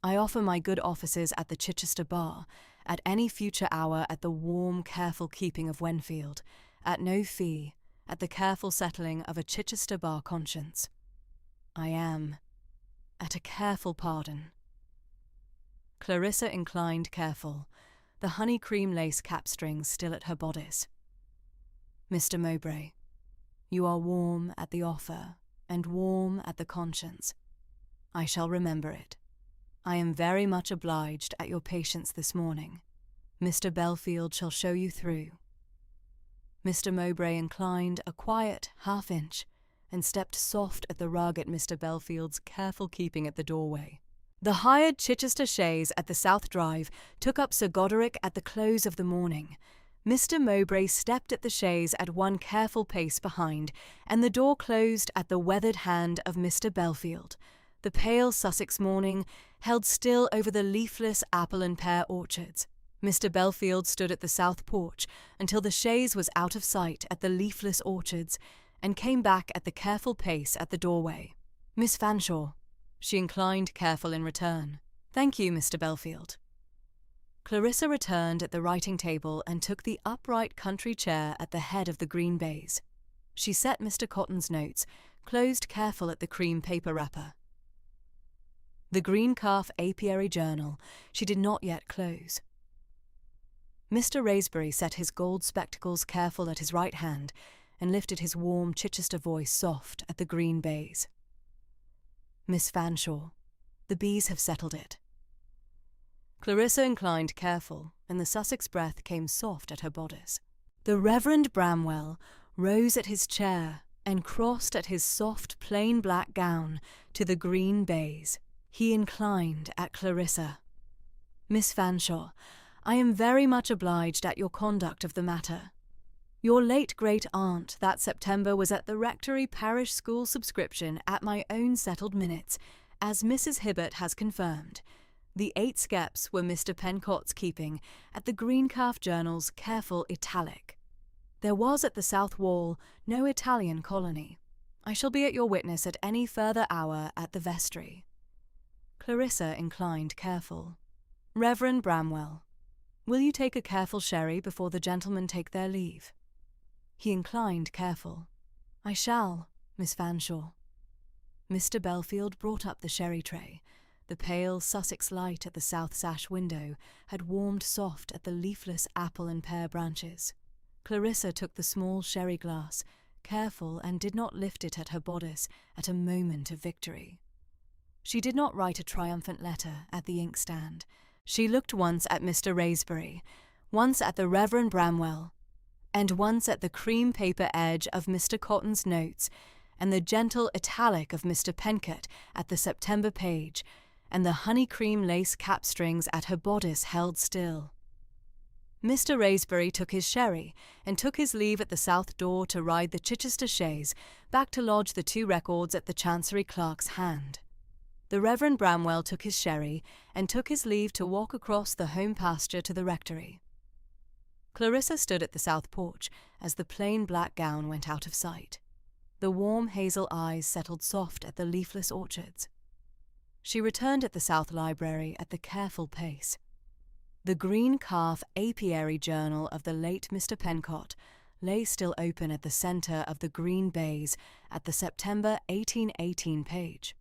I offer my good offices at the Chichester bar, at any future hour at the warm, careful keeping of Wenfield, at no fee, at the careful settling of a Chichester bar conscience. I am at a careful pardon. Clarissa inclined careful, the honey cream lace capstrings still at her bodice. Mr. Mowbray, you are warm at the offer and warm at the conscience. I shall remember it. I am very much obliged at your patience this morning. Mr. Belfield shall show you through. Mr. Mowbray inclined a quiet half-inch and stepped soft at the rug at Mr. Belfield's careful keeping at the doorway. The hired Chichester chaise at the South Drive took up Sir Goderic at the close of the morning. Mr. Mowbray stepped at the chaise at one careful pace behind, and the door closed at the weathered hand of Mr. Belfield. The pale Sussex morning held still over the leafless apple and pear orchards. Mr. Belfield stood at the south porch until the chaise was out of sight at the leafless orchards, and came back at the careful pace at the doorway. Miss Fanshawe. She inclined careful in return. Thank you, Mr. Belfield. Clarissa returned at the writing-table and took the upright country chair at the head of the green baize. She set Mr. Cotton's notes, closed careful at the cream paper wrapper. The green calf apiary journal she did not yet close. Mr. Raisbury set his gold spectacles careful at his right hand, and lifted his warm Chichester voice soft at the green baize. Miss Fanshawe, the bees have settled it. Clarissa inclined careful, and the Sussex breath came soft at her bodice. The Reverend Bramwell rose at his chair and crossed at his soft plain black gown to the green baize. He inclined at Clarissa. Miss Fanshawe, I am very much obliged at your conduct of the matter. Your late great-aunt that September was at the Rectory Parish School subscription at my own settled minutes, as Mrs. Hibbert has confirmed. The 8 Skeps were Mr. Pencott's keeping, at the Greencalf Journal's careful italic. There was at the south wall no Italian colony. I shall be at your witness at any further hour at the vestry. Clarissa inclined careful. Reverend Bramwell, will you take a careful sherry before the gentlemen take their leave? He inclined careful. I shall, Miss Fanshawe. Mr. Belfield brought up the sherry tray. The pale Sussex light at the south sash window had warmed soft at the leafless apple and pear branches. Clarissa took the small sherry glass, careful, and did not lift it at her bodice at a moment of victory. She did not write a triumphant letter at the inkstand. She looked once at Mr. Raisbury, once at the Reverend Bramwell, and once at the cream paper edge of Mr. Cotton's notes, and the gentle italic of Mr. Pencott at the September page, and the honey-cream lace capstrings at her bodice held still. Mr. Raisbury took his sherry, and took his leave at the south door to ride the Chichester chaise back to lodge the 2 records at the Chancery clerk's hand. The Reverend Bramwell took his sherry, and took his leave to walk across the home pasture to the rectory. Clarissa stood at the south porch as the plain black gown went out of sight. The warm hazel eyes settled soft at the leafless orchards. She returned at the south library at the careful pace. The green calf apiary journal of the late Mr. Pencott lay still open at the centre of the green baize at the September 1818 page.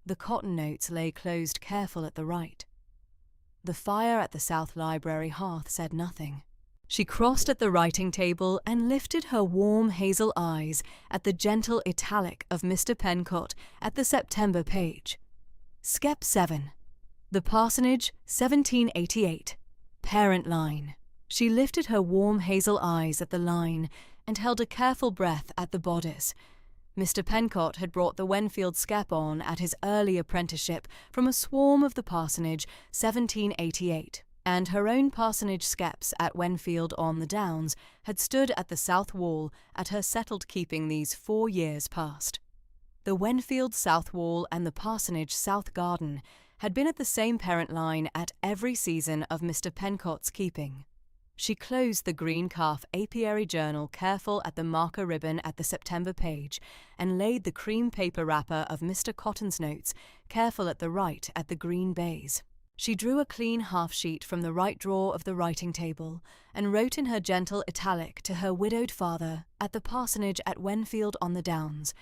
The cotton notes lay closed careful at the right. The fire at the south library hearth said nothing. She crossed at the writing-table and lifted her warm hazel eyes at the gentle italic of Mr. Pencott at the September page. Skep 7. The Parsonage, 1788. Parent line. She lifted her warm hazel eyes at the line and held a careful breath at the bodice. Mr. Pencott had brought the Wenfield skep on at his early apprenticeship from a swarm of the Parsonage, 1788. And her own parsonage skeps at Wenfield on the Downs had stood at the south wall at her settled keeping these 4 years past. The Wenfield south wall and the parsonage south garden had been at the same parent line at every season of Mr. Pencott's keeping. She closed the green calf apiary journal careful at the marker ribbon at the September page, and laid the cream paper wrapper of Mr. Cotton's notes careful at the right at the green baize. She drew a clean half-sheet from the right drawer of the writing table and wrote in her gentle italic to her widowed father at the parsonage at Wenfield on the Downs,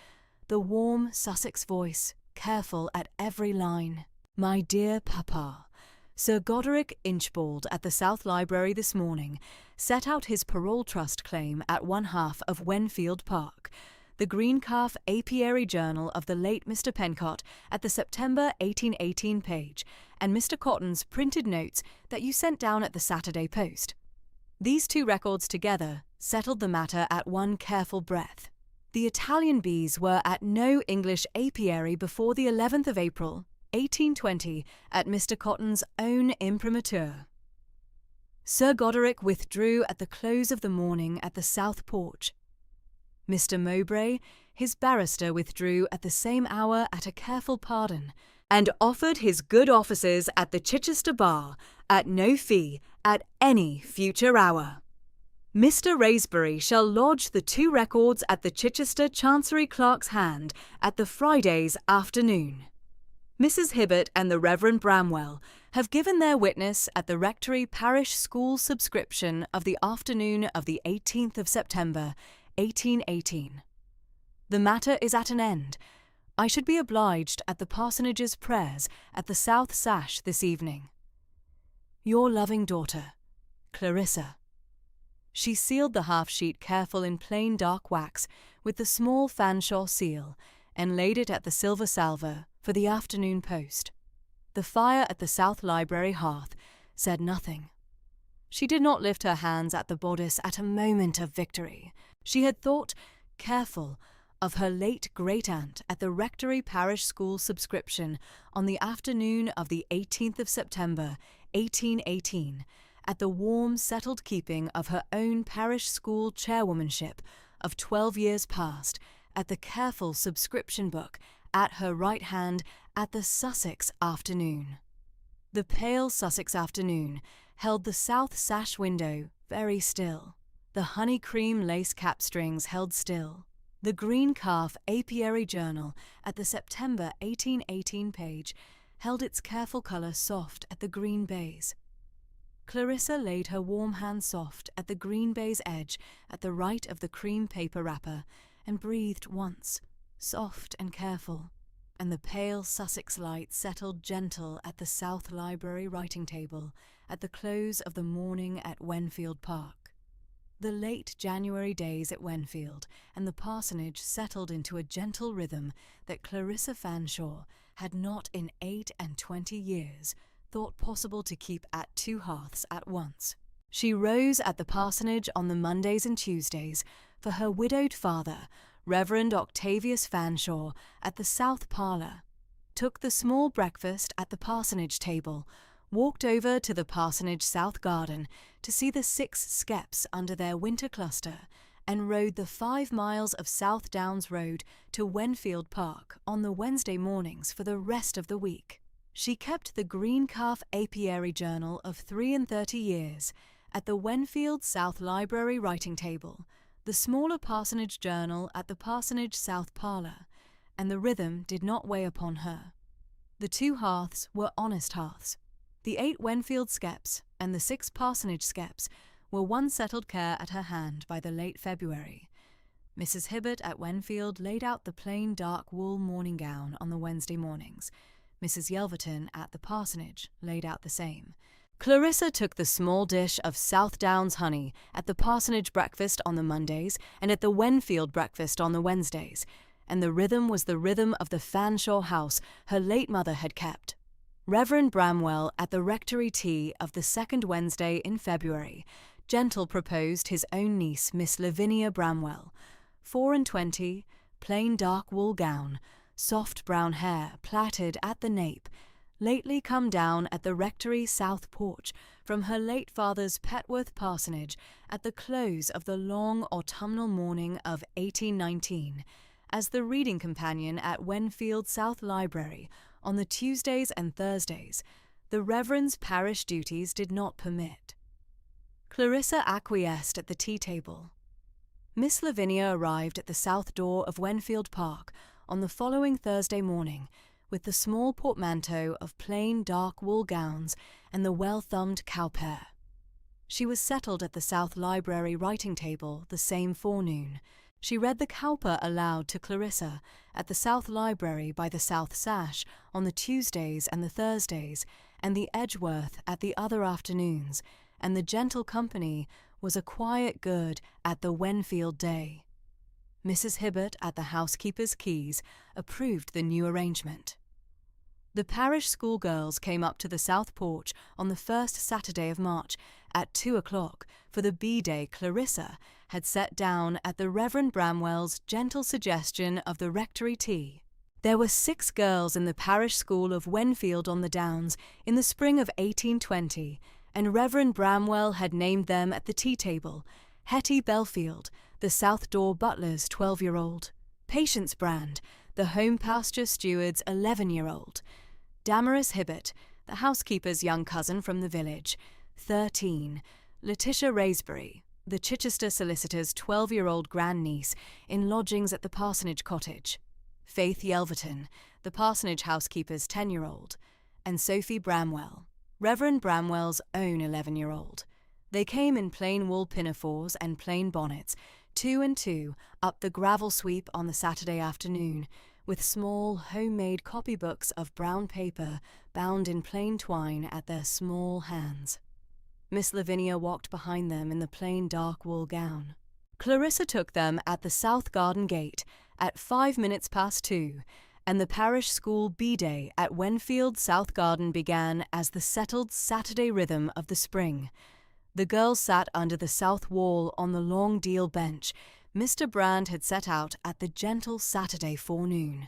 the warm Sussex voice, careful at every line. My dear Papa, Sir Goderic Inchbald at the South Library this morning set out his parole trust claim at 1/2 of Wenfield Park, the Green Calf Apiary Journal of the late Mr. Pencott at the September 1818 page, and Mr. Cotton's printed notes that you sent down at the Saturday post. These two records together settled the matter at one careful breath. The Italian bees were at no English apiary before the 11th of April, 1820, at Mr. Cotton's own imprimatur. Sir Goderic withdrew at the close of the morning at the south porch. Mr. Mowbray, his barrister, withdrew at the same hour at a careful pardon, and offered his good offices at the Chichester bar, at no fee, at any future hour. Mr. Raisbury shall lodge the two records at the Chichester Chancery Clerk's hand at the Friday's afternoon. Mrs. Hibbert and the Reverend Bramwell have given their witness at the Rectory Parish School subscription of the afternoon of the 18th of September, 1818. The matter is at an end. I should be obliged at the parsonage's prayers at the South Sash this evening. Your loving daughter, Clarissa. She sealed the half-sheet careful in plain dark wax with the small Fanshawe seal, and laid it at the silver salver for the afternoon post. The fire at the South Library hearth said nothing. She did not lift her hands at the bodice at a moment of victory. She had thought, careful, of her late great-aunt at the Rectory Parish School subscription on the afternoon of the 18th of September, 1818, at the warm, settled keeping of her own parish school chairwomanship of 12 years past, at the careful subscription book at her right hand at the Sussex afternoon. The pale Sussex afternoon held the south sash window very still. The honey-cream lace cap-strings held still. The Green Calf Apiary Journal at the September 1818 page held its careful colour soft at the green baize. Clarissa laid her warm hand soft at the green baize edge at the right of the cream paper wrapper, and breathed once, soft and careful, and the pale Sussex light settled gentle at the South Library writing table at the close of the morning at Wenfield Park. The late January days at Wenfield and the parsonage settled into a gentle rhythm that Clarissa Fanshawe had not in 28 years thought possible to keep at two hearths at once. She rose at the parsonage on the Mondays and Tuesdays for her widowed father, Reverend Octavius Fanshawe, at the south parlour, took the small breakfast at the parsonage table, walked over to the parsonage south garden to see the 6 Skeps under their winter cluster, and rode the 5 miles of South Downs Road to Wenfield Park on the Wednesday mornings for the rest of the week. She kept the Green Calf Apiary Journal of 33 years at the Wenfield South Library writing table, the smaller parsonage journal at the parsonage south parlour, and the rhythm did not weigh upon her. The 2 hearths were honest hearths. The 8 Wenfield Skeps and the 6 parsonage Skeps were one settled care at her hand by the late February. Mrs. Hibbert at Wenfield laid out the plain dark wool morning gown on the Wednesday mornings. Mrs. Yelverton at the parsonage laid out the same. Clarissa took the small dish of South Downs honey at the parsonage breakfast on the Mondays and at the Wenfield breakfast on the Wednesdays, and the rhythm was the rhythm of the Fanshawe house her late mother had kept. Reverend Bramwell at the rectory tea of the second Wednesday in February, gentle proposed his own niece, Miss Lavinia Bramwell, 24, plain dark wool gown, soft brown hair plaited at the nape, lately come down at the rectory south porch from her late father's Petworth parsonage at the close of the long autumnal morning of 1819, as the reading companion at Wenfield South Library on the Tuesdays and Thursdays, the Reverend's parish duties did not permit. Clarissa acquiesced at the tea-table. Miss Lavinia arrived at the south door of Wenfield Park on the following Thursday morning, with the small portmanteau of plain dark wool gowns and the well-thumbed cowpair. She was settled at the South Library writing table the same forenoon. She read the cowper aloud to Clarissa at the South Library by the South Sash on the Tuesdays and the Thursdays, and the Edgeworth at the other afternoons, and the gentle company was a quiet good at the Wenfield day. Mrs. Hibbert at the housekeeper's keys approved the new arrangement. The parish schoolgirls came up to the south porch on the first Saturday of March at 2:00 for the bee-day Clarissa had set down at the Reverend Bramwell's gentle suggestion of the rectory tea. There were 6 girls in the parish school of Wenfield on the Downs in the spring of 1820, and Reverend Bramwell had named them at the tea-table: Hetty Belfield, the South Door butler's 12-year-old; Patience Brand, the home pasture steward's 11-year-old; Damaris Hibbert, the housekeeper's young cousin from the village, 13; Letitia Raisbury, the Chichester solicitor's 12-year-old grandniece in lodgings at the parsonage cottage; Faith Yelverton, the parsonage housekeeper's 10-year-old; and Sophie Bramwell, Reverend Bramwell's own 11-year-old. They came in plain wool pinafores and plain bonnets, 2 and 2, up the gravel sweep on the Saturday afternoon, with small homemade copybooks of brown paper bound in plain twine at their small hands. Miss Lavinia walked behind them in the plain dark wool gown. Clarissa took them at the South Garden gate at 2:05, and the parish school bee-day at Wenfield South Garden began as the settled Saturday rhythm of the spring. The girls sat under the south wall on the long deal bench Mr. Brand had set out at the gentle Saturday forenoon.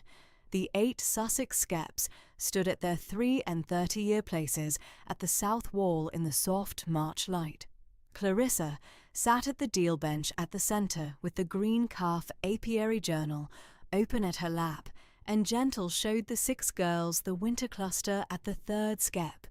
The 8 Sussex Skeps stood at their 33-year places at the south wall in the soft March light. Clarissa sat at the deal bench at the centre with the green calf apiary journal open at her lap, and Gentle showed the 6 girls the winter cluster at the 3rd skep,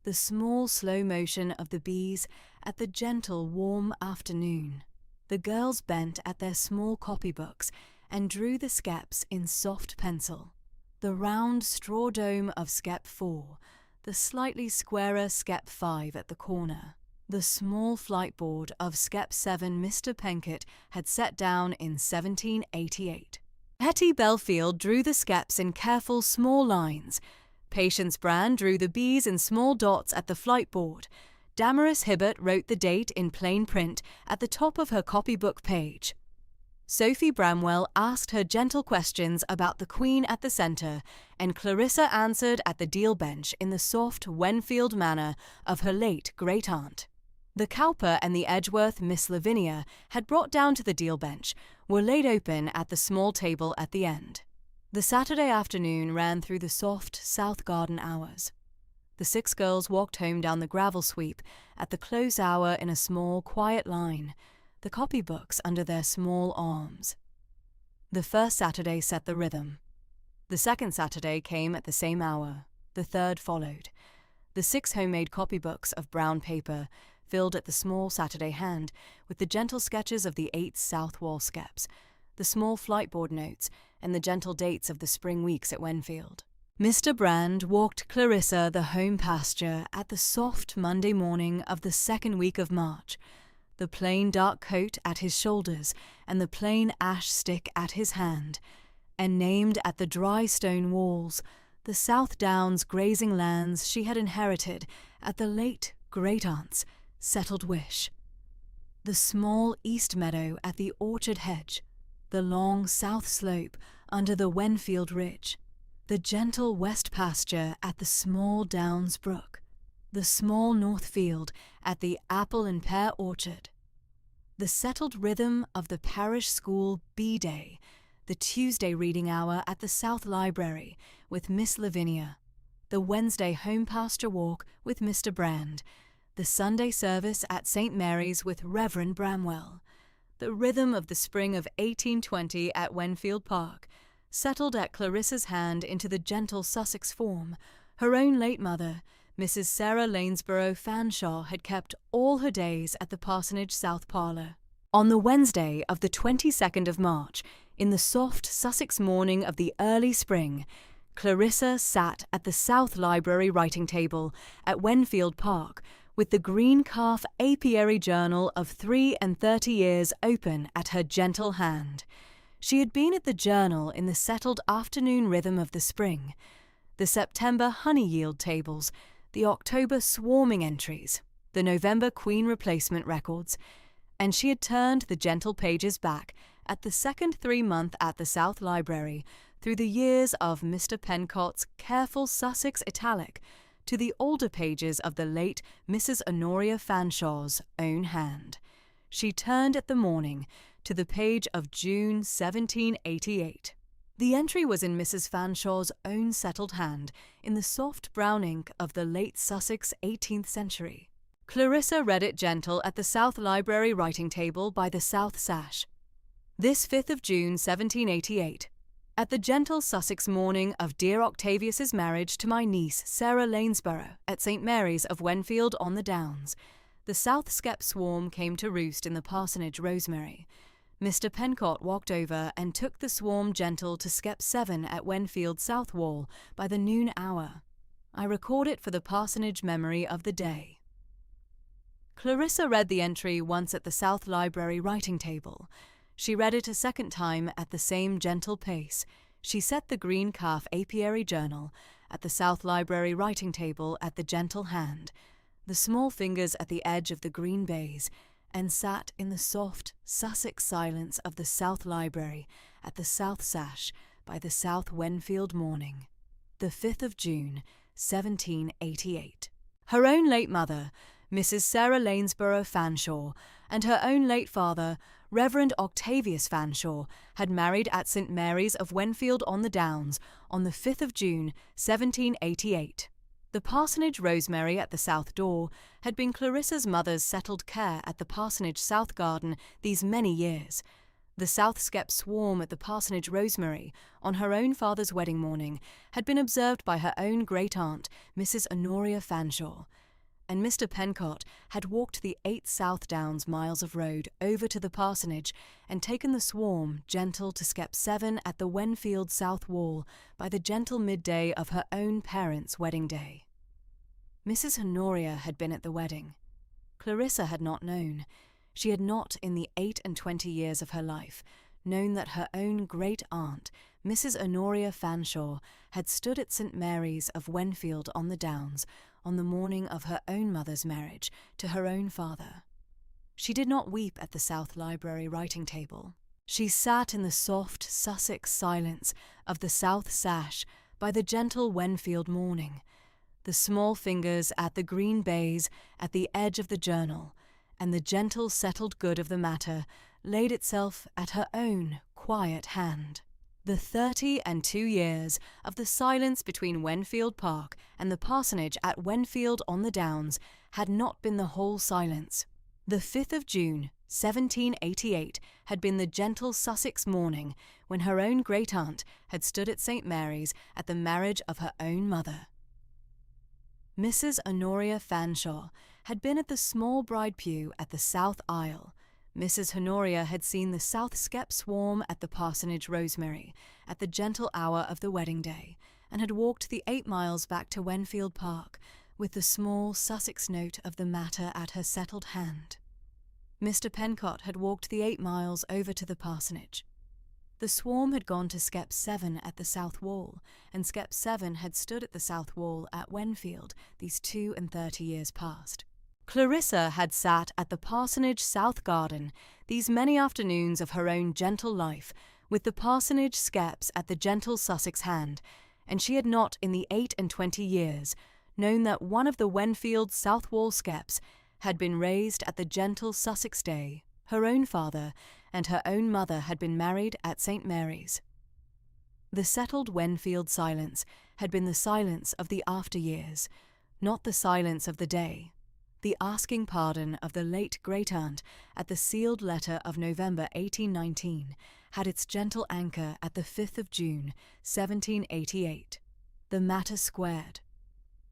the small slow motion of the bees at the gentle warm afternoon. The girls bent at their small copybooks and drew the skeps in soft pencil. The round straw dome of skep 4, the slightly squarer skep 5 at the corner, the small flightboard of skep 7 Mr. Penkett had set down in 1788. Hetty Belfield drew the skeps in careful small lines. Patience Brand drew the bees in small dots at the flightboard. Damaris Hibbert wrote the date in plain print at the top of her copybook page. Sophie Bramwell asked her gentle questions about the Queen at the centre, and Clarissa answered at the deal bench in the soft Wenfield manner of her late great-aunt. The cowper and the Edgeworth Miss Lavinia had brought down to the deal bench were laid open at the small table at the end. The Saturday afternoon ran through the soft South Garden hours. The 6 girls walked home down the gravel sweep at the close hour in a small, quiet line, the copybooks under their small arms. The first Saturday set the rhythm. The second Saturday came at the same hour. The third followed. The 6 homemade copybooks of brown paper filled at the small Saturday hand with the gentle sketches of the 8 south wall skeps, the small flightboard notes, and the gentle dates of the spring weeks at Wenfield. Mr. Brand walked Clarissa the home pasture at the soft Monday morning of the 2nd week of March, the plain dark coat at his shoulders and the plain ash stick at his hand, and named at the dry stone walls the South Downs grazing lands she had inherited at the late great-aunt's settled wish. The small east meadow at the orchard hedge, the long south slope under the Wenfield ridge, the gentle west pasture at the small Downs brook, the small north field at the apple and pear orchard, the settled rhythm of the parish school bee-day, the Tuesday reading hour at the South Library with Miss Lavinia, the Wednesday home pasture walk with Mr. Brand, the Sunday service at St. Mary's with Reverend Bramwell, the rhythm of the spring of 1820 at Wenfield Park, settled at Clarissa's hand into the gentle Sussex form. Her own late mother, Mrs. Sarah Lanesborough Fanshawe, had kept all her days at the parsonage south parlour. On the Wednesday of the 22nd of March, in the soft Sussex morning of the early spring, Clarissa sat at the South Library writing table at Wenfield Park with the green calf apiary journal of 33 years open at her gentle hand. She had been at the journal in the settled afternoon rhythm of the spring, the September honey yield tables, the October swarming entries, the November queen replacement records, and she had turned the gentle pages back at the second 3-month at the South Library through the years of Mr. Pencott's careful Sussex italic to the older pages of the late Mrs. Honoria Fanshaw's own hand. She turned at the morning to the page of June 1788. The entry was in Mrs. Fanshaw's own settled hand in the soft brown ink of the late Sussex 18th century. Clarissa read it gentle at the South Library writing table by the south sash. This 5th of June 1788. At the gentle Sussex morning of dear Octavius's marriage to my niece Sarah Lanesborough at St. Mary's of Wenfield on the Downs, the Bee-Skeps swarm came to roost in the parsonage rosemary. Mr. Pencott walked over and took the swarm gentle to Skep 7 at Wenfield South Wall by the noon hour. I record it for the parsonage memory of the day. Clarissa read the entry once at the South Library writing table. She read it a second time at the same gentle pace. She set the green calf apiary journal at the South Library writing table at the gentle hand, the small fingers at the edge of the green baize, and sat in the soft Sussex silence of the South Library at the south sash by the South Wenfield morning, the 5th of June, 1788. Her own late mother, Mrs. Sarah Lanesborough Fanshawe, and her own late father, Reverend Octavius Fanshawe, had married at St. Mary's of Wenfield on the Downs on the 5th of June, 1788. The parsonage rosemary at the south door had been Clarissa's mother's settled care at the parsonage south garden these many years. The Bee-Skeps swarm at the parsonage rosemary on her own father's wedding morning had been observed by her own great-aunt, Mrs. Honoria Fanshawe, and Mr. Pencott had walked the 8 South Downs miles of road over to the parsonage and taken the swarm gentle to Skep 7 at the Wenfield South Wall by the gentle midday of her own parents' wedding day. Mrs. Honoria had been at the wedding. Clarissa had not known. She had not, in the 28 years of her life, known that her own great-aunt, Mrs. Honoria Fanshawe, had stood at St. Mary's of Wenfield on the Downs on the morning of her own mother's marriage to her own father. She did not weep at the South Library writing table. She sat in the soft Sussex silence of the south sash by the gentle Wenfield morning, the small fingers at the green baize at the edge of the journal, and the gentle settled good of the matter laid itself at her own quiet hand. The 32 years of the silence between Wenfield Park and the parsonage at Wenfield on the Downs had not been the whole silence. The 5th of June, 1788, had been the gentle Sussex morning when her own great-aunt had stood at St. Mary's at the marriage of her own mother. Mrs. Honoria Fanshawe had been at the small bride pew at the south aisle. Mrs. Honoria had seen the Bee-Skeps swarm at the parsonage rosemary at the gentle hour of the wedding day, and had walked the 8 miles back to Wenfield Park with the small Sussex note of the matter at her settled hand. Mr. Pencott had walked the 8 miles over to the parsonage. The swarm had gone to Skep 7 at the south wall, and Skep 7 had stood at the south wall at Wenfield these 32 years past. Clarissa had sat at the parsonage south garden these many afternoons of her own gentle life, with the parsonage Skeps at the gentle Sussex hand, and she had not in the 28 years known that one of the Wenfield south wall Skeps had been raised at the gentle Sussex day. Her own father and her own mother had been married at St. Mary's. The settled Wenfield silence had been the silence of the after years, not the silence of the day. The asking pardon of the late great-aunt at the sealed letter of November 1819 had its gentle anchor at the 5th of June, 1788. The matter squared.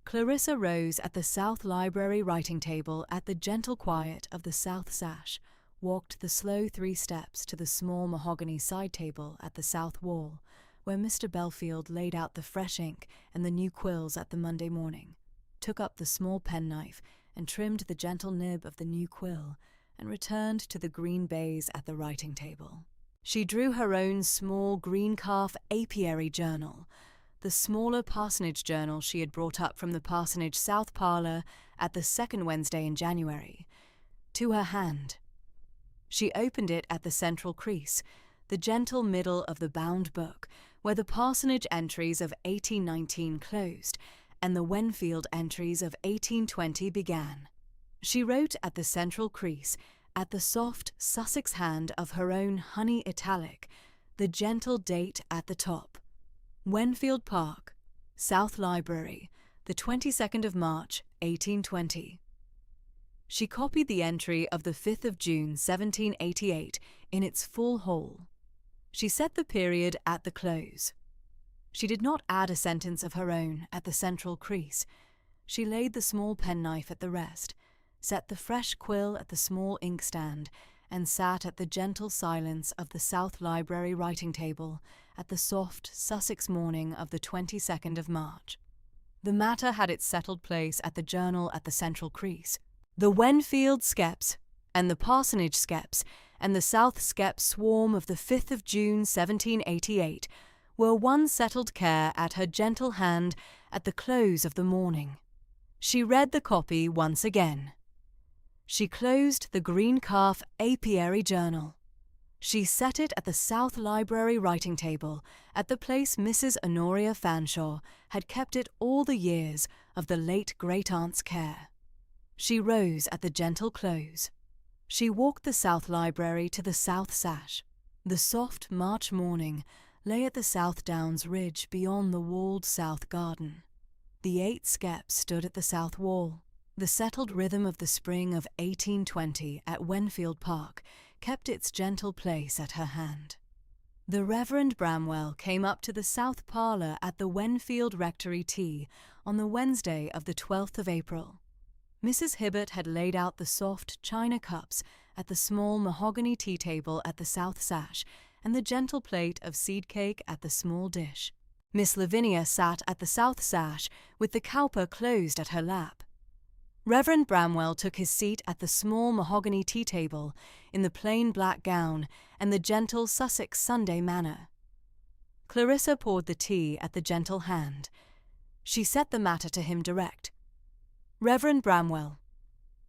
Clarissa rose at the South Library writing table at the gentle quiet of the south sash, walked the slow 3 steps to the small mahogany side table at the south wall, where Mr. Belfield laid out the fresh ink and the new quills at the Monday morning, took up the small penknife and trimmed the gentle nib of the new quill, and returned to the green baize at the writing table. She drew her own small green calf apiary journal, the smaller parsonage journal she had brought up from the parsonage south parlour at the second Wednesday in January, to her hand. She opened it at the central crease, the gentle middle of the bound book, where the parsonage entries of 1819 closed and the Wenfield entries of 1820 began. She wrote at the central crease, at the soft Sussex hand of her own honey italic, the gentle date at the top. Wenfield Park, South Library, the 22nd of March, 1820. She copied the entry of the 5th of June, 1788, in its full whole. She set the period at the close. She did not add a sentence of her own at the central crease. She laid the small penknife at the rest, set the fresh quill at the small inkstand, and sat at the gentle silence of the South Library writing table at the soft Sussex morning of the 22nd of March. The matter had its settled place at the journal at the central crease. The Bee-Skeps and the Parsonage-Skeps and the South-Skep swarm of the 5th of June 1788 were one settled care at her gentle hand at the close of the morning. She read the copy once again. She closed the green calf apiary journal. She set it at the South Library writing table at the place Mrs. Honoria Fanshawe had kept it all the years of the late great-aunt's care. She rose at the gentle close. She walked the South Library to the south sash. The soft March morning lay at the South Downs ridge beyond the walled south garden. The 8 Skeps stood at the south wall. The settled rhythm of the spring of 1820 at Wenfield Park kept its gentle place at her hand. The Reverend Bramwell came up to the south parlour at the Wenfield Rectory tea on the Wednesday of the 12th of April. Mrs. Hibbert had laid out the soft china cups at the small mahogany tea-table at the south sash, and the gentle plate of seed-cake at the small dish. Miss Lavinia sat at the south sash with the cowper closed at her lap. Reverend Bramwell took his seat at the small mahogany tea-table in the plain black gown and the gentle Sussex Sunday manner. Clarissa poured the tea at the gentle hand. She set the matter to him direct. Reverend Bramwell,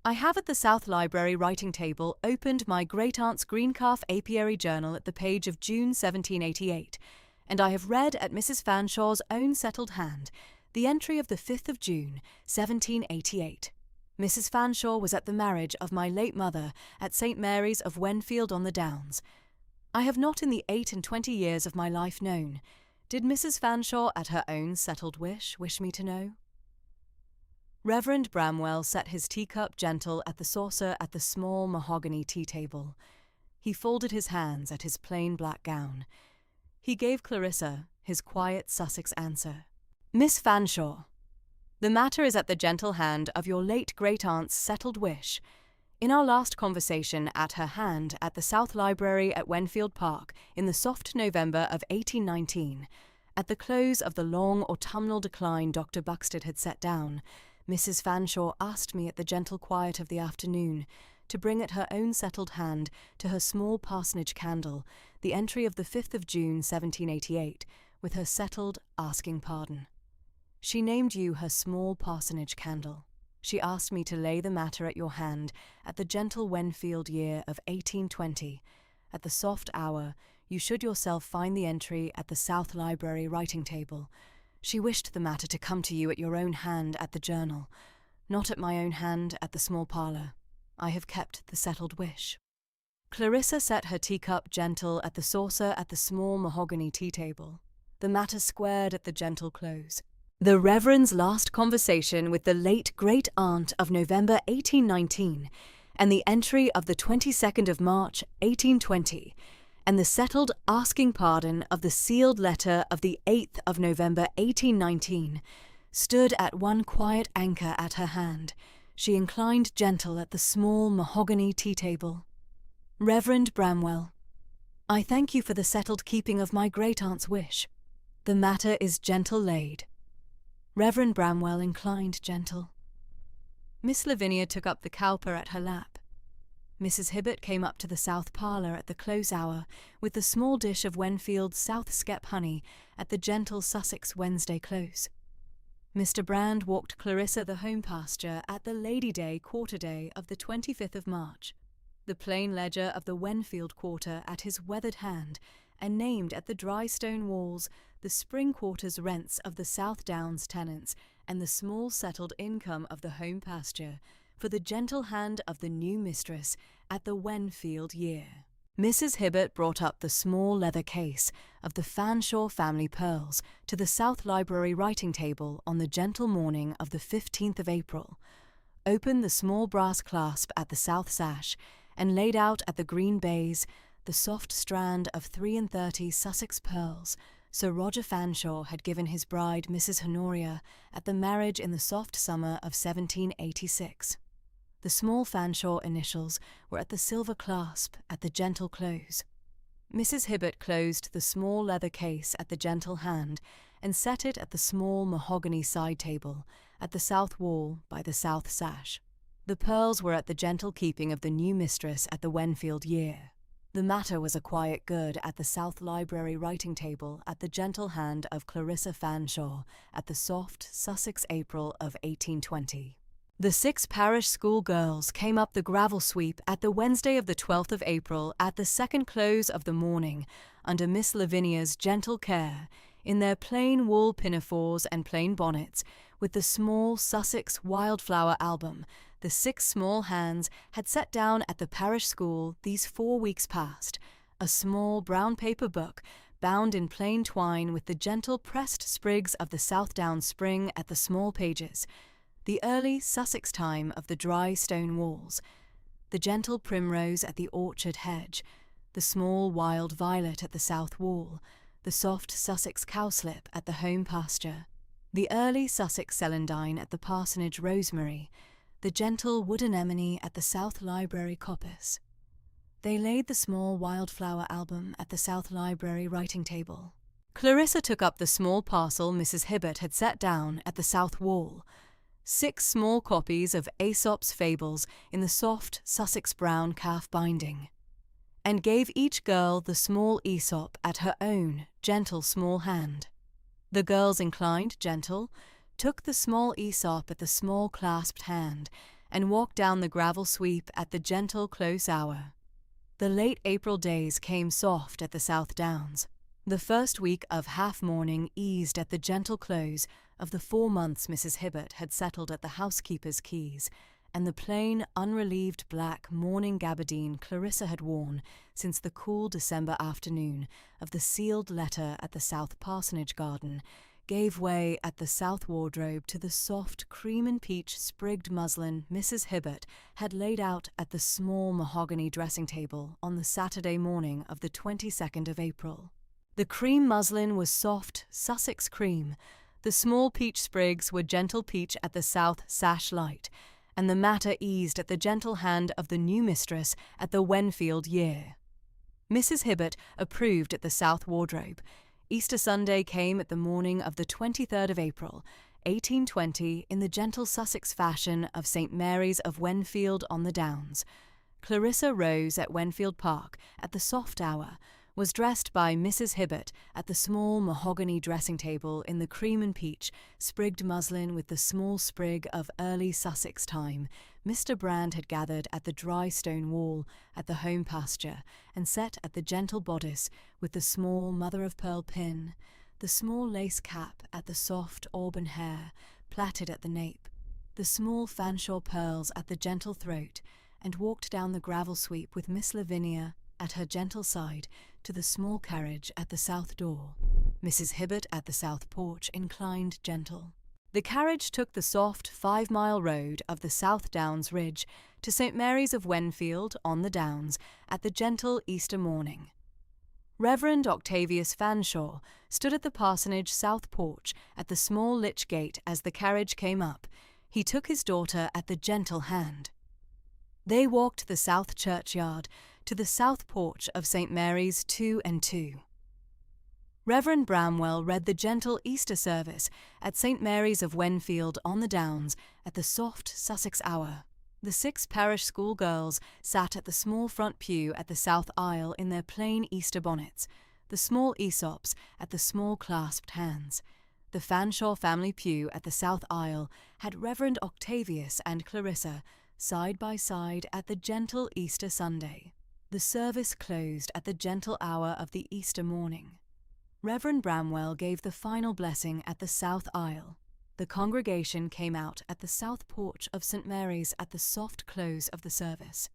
I have at the South Library writing table opened my great-aunt's green calf apiary journal at the page of June 1788, and I have read at Mrs. Fanshawe's own settled hand the entry of the 5th of June, 1788. Mrs. Fanshawe was at the marriage of my late mother at St. Mary's of Wenfield on the Downs. I have not in the 28 years of my life known. Did Mrs. Fanshawe at her own settled wish me to know? Reverend Bramwell set his teacup gentle at the saucer at the small mahogany tea-table. He folded his hands at his plain black gown. He gave Clarissa his quiet Sussex answer. Miss Fanshawe, the matter is at the gentle hand of your late great-aunt's settled wish. In our last conversation at her hand at the South Library at Wenfield Park in the soft November of 1819, at the close of the long autumnal decline Dr. Buxted had set down, Mrs. Fanshawe asked me at the gentle quiet of the afternoon to bring at her own settled hand to her small parsonage candle the entry of the 5th of June 1788, with her settled asking pardon. She named you her small parsonage candle. She asked me to lay the matter at your hand at the gentle Wenfield year of 1820. At the soft hour you should yourself find the entry at the South Library writing table. She wished the matter to come to you at your own hand at the journal, not at my own hand at the small parlour. I have kept the settled wish. Clarissa set her teacup gentle at the saucer at the small mahogany tea-table. The matter squared at the gentle close. The Reverend's last conversation with the late great-aunt of November 1819, and the entry of the 22nd of March 1820, and the settled asking pardon of the sealed letter of the 8th of November 1819, stood at one quiet anchor at her hand. She inclined gentle at the small mahogany tea-table. Reverend Bramwell, I thank you for the settled keeping of my great-aunt's wish. The matter is gentle laid. Reverend Bramwell inclined gentle. Miss Lavinia took up the cowper at her lap. Mrs. Hibbert came up to the south parlour at the close hour with the small dish of Wenfield's South Skep honey at the gentle Sussex Wednesday close. Mr. Brand walked Clarissa the home pasture at the Lady Day quarter day of the 25th of March, the plain ledger of the Wenfield quarter at his weathered hand, and named at the dry stone walls the spring quarter's rents of the South Downs tenants and the small settled income of the home pasture for the gentle hand of the new mistress at the Wenfield year. Mrs. Hibbert brought up the small leather case of the Fanshawe family pearls to the South Library writing table on the gentle morning of the 15th of April, opened the small brass clasp at the south sash, and laid out at the green baize the soft strand of 33 Sussex pearls Sir Roger Fanshawe had given his bride Mrs. Honoria at the marriage in the soft summer of 1786. The small Fanshawe initials were at the silver clasp at the gentle close. Mrs. Hibbert closed the small leather case at the gentle hand and set it at the small mahogany side table at the south wall by the south sash. The pearls were at the gentle keeping of the new mistress at the Wenfield year. The matter was a quiet good at the South Library writing table at the gentle hand of Clarissa Fanshawe at the soft Sussex April of 1820. The 6 parish school girls came up the gravel sweep at the Wednesday of the 12th of April at the second close of the morning, under Miss Lavinia's gentle care, in their plain wool pinafores and plain bonnets, with the small Sussex wildflower album the 6 small hands had set down at the parish school these 4 weeks past, a small brown paper book bound in plain twine with the gentle pressed sprigs of the South Down spring at the small pages, the early Sussex time of the dry stone walls, the gentle primrose at the orchard hedge, the small wild violet at the south wall, the soft Sussex cowslip at the home pasture, the early Sussex celandine at the parsonage rosemary, the gentle wood anemone at the South Library coppice. They laid the small wildflower album at the South Library writing table. Clarissa took up the small parcel Mrs. Hibbert had set down at the south wall, 6 small copies of Aesop's Fables in the soft Sussex brown calf binding, and gave each girl the small Aesop at her own gentle small hand. The girls inclined gentle, took the small Aesop at the small clasped hand, and walked down the gravel sweep at the gentle close hour. The late April days came soft at the South Downs. The first week of half-mourning eased at the gentle close of the 4 months Mrs. Hibbert had settled at the housekeeper's keys, and the plain, unrelieved black mourning gabardine Clarissa had worn since the cool December afternoon of the sealed letter at the South Parsonage garden gave way at the south wardrobe to the soft cream and peach sprigged muslin Mrs. Hibbert had laid out at the small mahogany dressing table on the Saturday morning of the 22nd of April. The cream muslin was soft Sussex cream, the small peach sprigs were gentle peach at the south sash light, and the matter eased at the gentle hand of the new mistress at the Wenfield year. Mrs. Hibbert approved at the south wardrobe. Easter Sunday came at the morning of the 23rd of April, 1820, in the gentle Sussex fashion of St. Mary's of Wenfield on the Downs. Clarissa rose at Wenfield Park at the soft hour, was dressed by Mrs. Hibbert at the small mahogany dressing table in the cream and peach, sprigged muslin with the small sprig of early Sussex time Mr. Brand had gathered at the dry stone wall at the home pasture, and set at the gentle bodice with the small mother-of-pearl pin, the small lace cap at the soft auburn hair, plaited at the nape, the small Fanshawe pearls at the gentle throat, and walked down the gravel sweep with Miss Lavinia at her gentle side to the small carriage at the south door, Mrs. Hibbert at the south porch inclined gentle. The carriage took the soft 5-mile road of the South Downs Ridge to St. Mary's of Wenfield on the Downs at the gentle Easter morning. Reverend Octavius Fanshawe stood at the parsonage south porch at the small lych gate as the carriage came up. He took his daughter at the gentle hand. They walked the south churchyard to the south porch of St. Mary's 2 and 2. Reverend Bramwell read the gentle Easter service at St. Mary's of Wenfield on the Downs at the soft Sussex hour. The 6 parish school girls sat at the small front pew at the south aisle in their plain Easter bonnets, the small Aesops at the small clasped hands. The Fanshawe family pew at the south aisle had Reverend Octavius and Clarissa side by side at the gentle Easter Sunday. The service closed at the gentle hour of the Easter morning. Reverend Bramwell gave the final blessing at the south aisle. The congregation came out at the south porch of St. Mary's at the soft close of the service.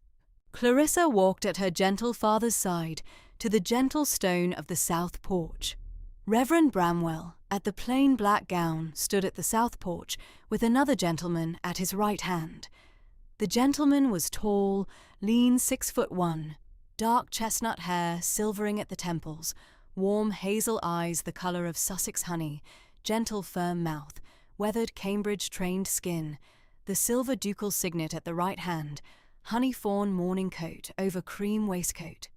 Clarissa walked at her gentle father's side to the gentle stone of the south porch. Reverend Bramwell, at the plain black gown, stood at the south porch with another gentleman at his right hand. The gentleman was tall, lean 6'1", dark chestnut hair silvering at the temples, warm hazel eyes the colour of Sussex honey, gentle firm mouth, weathered Cambridge-trained skin, the silver ducal signet at the right hand, honey fawn morning coat over cream waistcoat.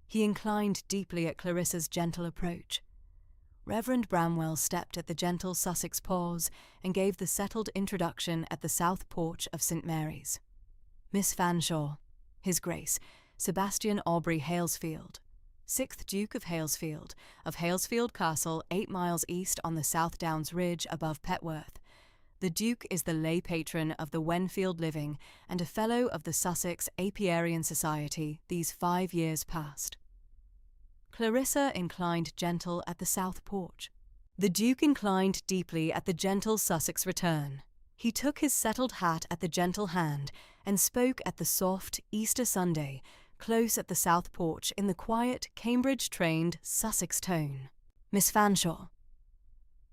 He inclined deeply at Clarissa's gentle approach. Reverend Bramwell stepped at the gentle Sussex pause and gave the settled introduction at the south porch of St. Mary's. Miss Fanshawe, His Grace, Sebastian Aubrey Halesfield, 6th Duke of Halesfield Castle 8 miles east on the South Downs Ridge above Petworth. The Duke is the lay patron of the Wenfield living and a Fellow of the Sussex Apiarian Society these 5 years past. Clarissa inclined gentle at the south porch. The Duke inclined deeply at the gentle Sussex return. He took his settled hat at the gentle hand and spoke at the soft Easter Sunday, close at the south porch in the quiet, Cambridge-trained Sussex tone. Miss Fanshawe,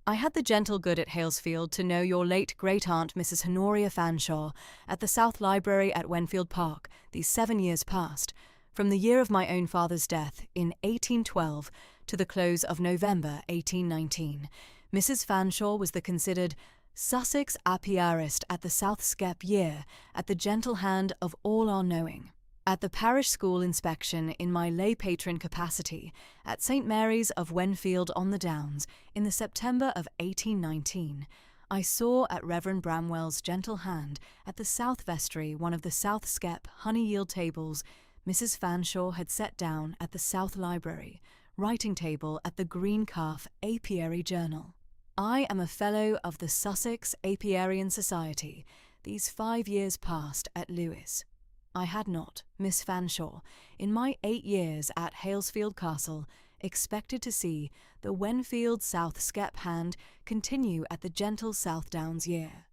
I had the gentle good at Halesfield to know your late great-aunt Mrs. Honoria Fanshawe at the South Library at Wenfield Park these 7 years past, from the year of my own father's death in 1812 to the close of November 1819. Mrs. Fanshawe was the considered Sussex apiarist at the South Skep year at the gentle hand of all our knowing. At the parish school inspection in my lay patron capacity at St. Mary's of Wenfield on the Downs in the September of 1819, I saw at Reverend Bramwell's gentle hand at the South Vestry one of the South Skep honey yield tables Mrs. Fanshawe had set down at the South Library, writing table at the Green Calf Apiary Journal. I am a Fellow of the Sussex Apiarian Society these 5 years past at Lewes. I had not, Miss Fanshawe, in my 8 years at Halesfield Castle, expected to see the Wenfield South Skep hand continue at the gentle South Downs year.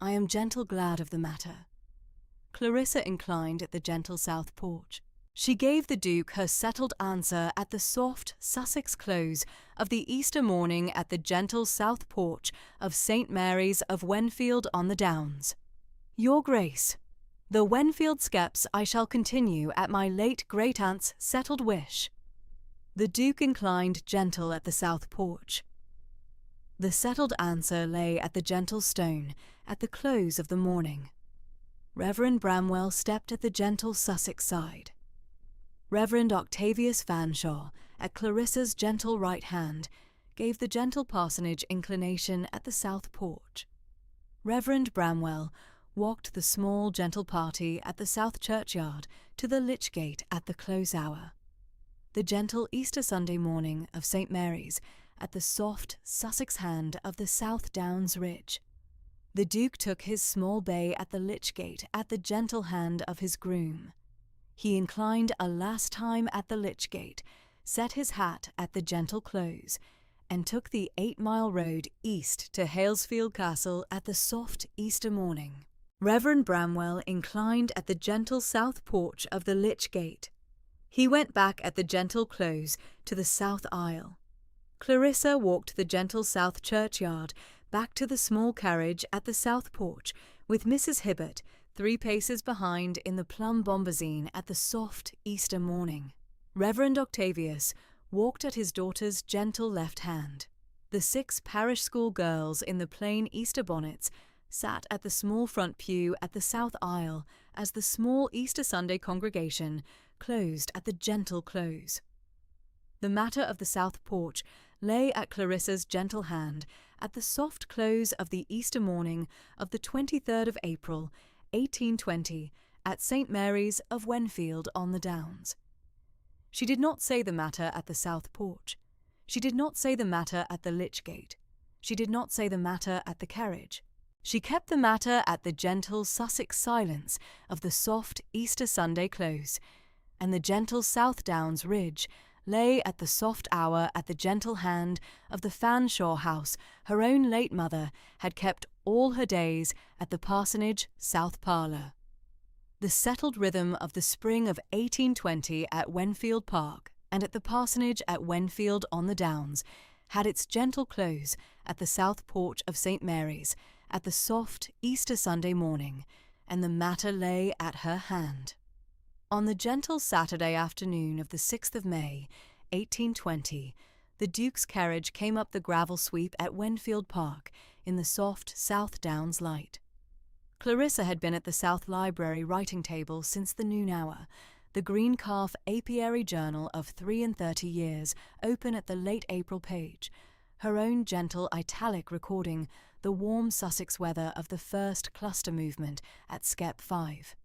I am gentle glad of the matter. Clarissa inclined at the gentle south porch. She gave the Duke her settled answer at the soft Sussex close of the Easter morning at the gentle south porch of St. Mary's of Wenfield on the Downs. Your Grace, the Wenfield Skeps I shall continue at my late great-aunt's settled wish. The Duke inclined gentle at the south porch. The settled answer lay at the gentle stone at the close of the morning. Reverend Bramwell stepped at the gentle Sussex side. Reverend Octavius Fanshawe, at Clarissa's gentle right hand, gave the gentle parsonage inclination at the south porch. Reverend Bramwell walked the small gentle party at the south churchyard to the lich gate at the close hour. The gentle Easter Sunday morning of St. Mary's at the soft Sussex hand of the South Downs Ridge. The Duke took his small bay at the lich gate at the gentle hand of his groom. He inclined a last time at the lich gate, set his hat at the gentle close, and took the 8-mile road east to Halesfield Castle at the soft Easter morning. Reverend Bramwell inclined at the gentle south porch of the lich gate. He went back at the gentle close to the south aisle. Clarissa walked the gentle south churchyard back to the small carriage at the south porch with Mrs. Hibbert 3 paces behind in the plum bombazine at the soft Easter morning. Reverend Octavius walked at his daughter's gentle left hand. The 6 parish school girls in the plain Easter bonnets sat at the small front pew at the south aisle as the small Easter Sunday congregation closed at the gentle close. The matter of the south porch lay at Clarissa's gentle hand at the soft close of the Easter morning of the 23rd of April, 1820, at St. Mary's of Wenfield on the Downs. She did not say the matter at the south porch. She did not say the matter at the lych gate. She did not say the matter at the carriage. She kept the matter at the gentle Sussex silence of the soft Easter Sunday close, and the gentle South Downs ridge lay at the soft hour at the gentle hand of the Fanshawe house her own late mother had kept all her days at the parsonage south parlour. The settled rhythm of the spring of 1820 at Wenfield Park and at the parsonage at Wenfield on the Downs had its gentle close at the south porch of St. Mary's at the soft Easter Sunday morning, and the matter lay at her hand. On the gentle Saturday afternoon of the 6th of May, 1820, the Duke's carriage came up the gravel sweep at Wenfield Park in the soft South Downs light. Clarissa had been at the South Library writing table since the noon hour, the green calf apiary journal of 33 years open at the late April page, her own gentle italic recording the warm Sussex weather of the first cluster movement at Skep 5.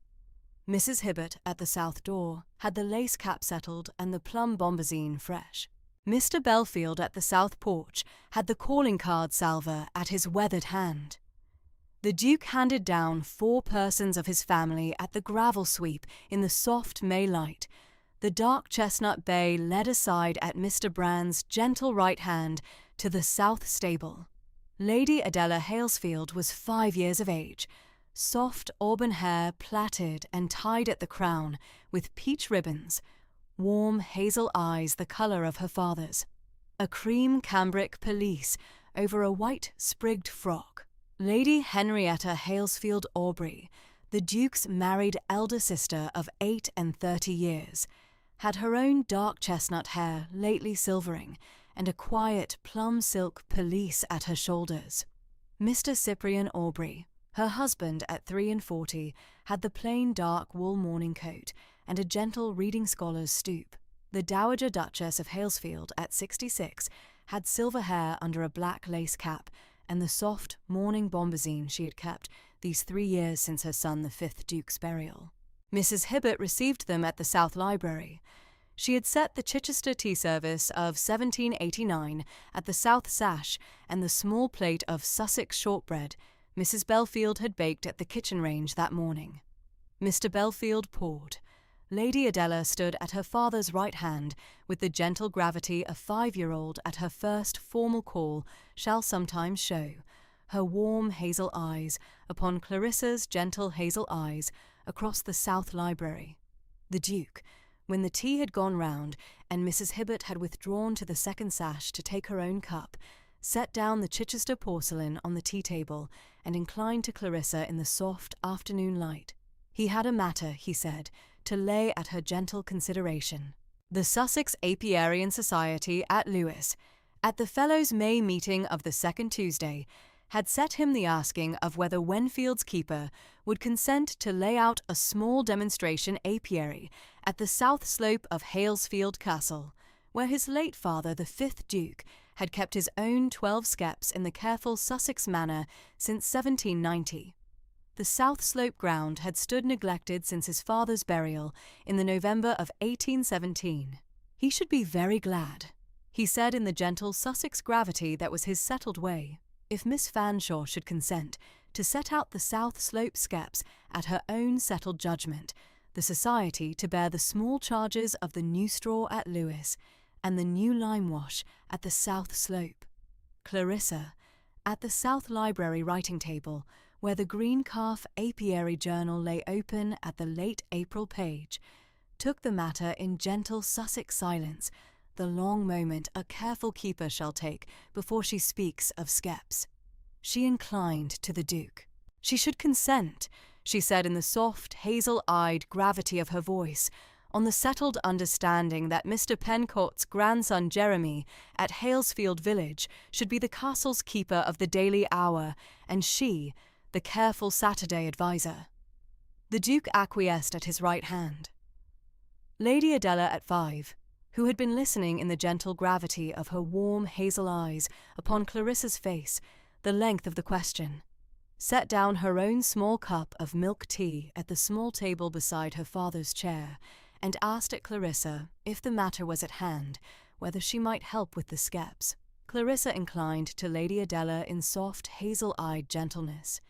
Mrs. Hibbert at the south door had the lace cap settled and the plum bombazine fresh. Mr. Belfield at the south porch had the calling card salver at his weathered hand. The Duke handed down 4 persons of his family at the gravel sweep in the soft May light. The dark chestnut bay led aside at Mr. Brand's gentle right hand to the south stable. Lady Adela Halesfield was 5 years of age, soft auburn hair plaited and tied at the crown with peach ribbons, warm hazel eyes the colour of her father's, a cream cambric pelisse over a white sprigged frock. Lady Henrietta Halesfield Aubrey, the Duke's married elder sister of 38 years, had her own dark chestnut hair lately silvering, and a quiet plum silk pelisse at her shoulders. Mr. Cyprian Aubrey, her husband at 43, had the plain dark wool morning coat and a gentle reading scholar's stoop. The Dowager Duchess of Halesfield at 66 had silver hair under a black lace cap and the soft morning bombazine she had kept these 3 years since her son the 5th Duke's burial. Mrs. Hibbert received them at the South Library. She had set the Chichester tea service of 1789 at the south sash, and the small plate of Sussex shortbread Mrs. Belfield had baked at the kitchen range that morning. Mr. Belfield poured. Lady Adela stood at her father's right hand with the gentle gravity a 5-year-old at her first formal call shall sometimes show, her warm hazel eyes upon Clarissa's gentle hazel eyes across the South Library. The Duke, when the tea had gone round and Mrs. Hibbert had withdrawn to the second sash to take her own cup, set down the Chichester porcelain on the tea-table and inclined to Clarissa in the soft afternoon light. He had a matter, he said, to lay at her gentle consideration. The Sussex Apiarian Society at Lewes, at the Fellows' May meeting of the second Tuesday, had set him the asking of whether Wenfield's keeper would consent to lay out a small demonstration apiary at the south slope of Halesfield Castle, where his late father, the 5th Duke, had kept his own 12 skeps in the careful Sussex manner since 1790. The south slope ground had stood neglected since his father's burial in the November of 1817. He should be very glad, he said in the gentle Sussex gravity that was his settled way, if Miss Fanshawe should consent to set out the south slope skeps at her own settled judgment, the society to bear the small charges of the new straw at Lewes and the new lime wash at the south slope. Clarissa, at the South Library writing table, where the green calf apiary journal lay open at the late April page, took the matter in gentle Sussex silence, the long moment a careful keeper shall take before she speaks of skeps. She inclined to the Duke. She should consent, she said in the soft, hazel-eyed gravity of her voice, on the settled understanding that Mr. Pencourt's grandson Jeremy at Halesfield village should be the castle's keeper of the Daily Hour, and she, the careful Saturday adviser. The Duke acquiesced at his right hand. Lady Adela at 5, who had been listening in the gentle gravity of her warm hazel eyes upon Clarissa's face the length of the question, set down her own small cup of milk tea at the small table beside her father's chair, and asked at Clarissa, if the matter was at hand, whether she might help with the Skeps. Clarissa inclined to Lady Adela in soft, hazel-eyed gentleness.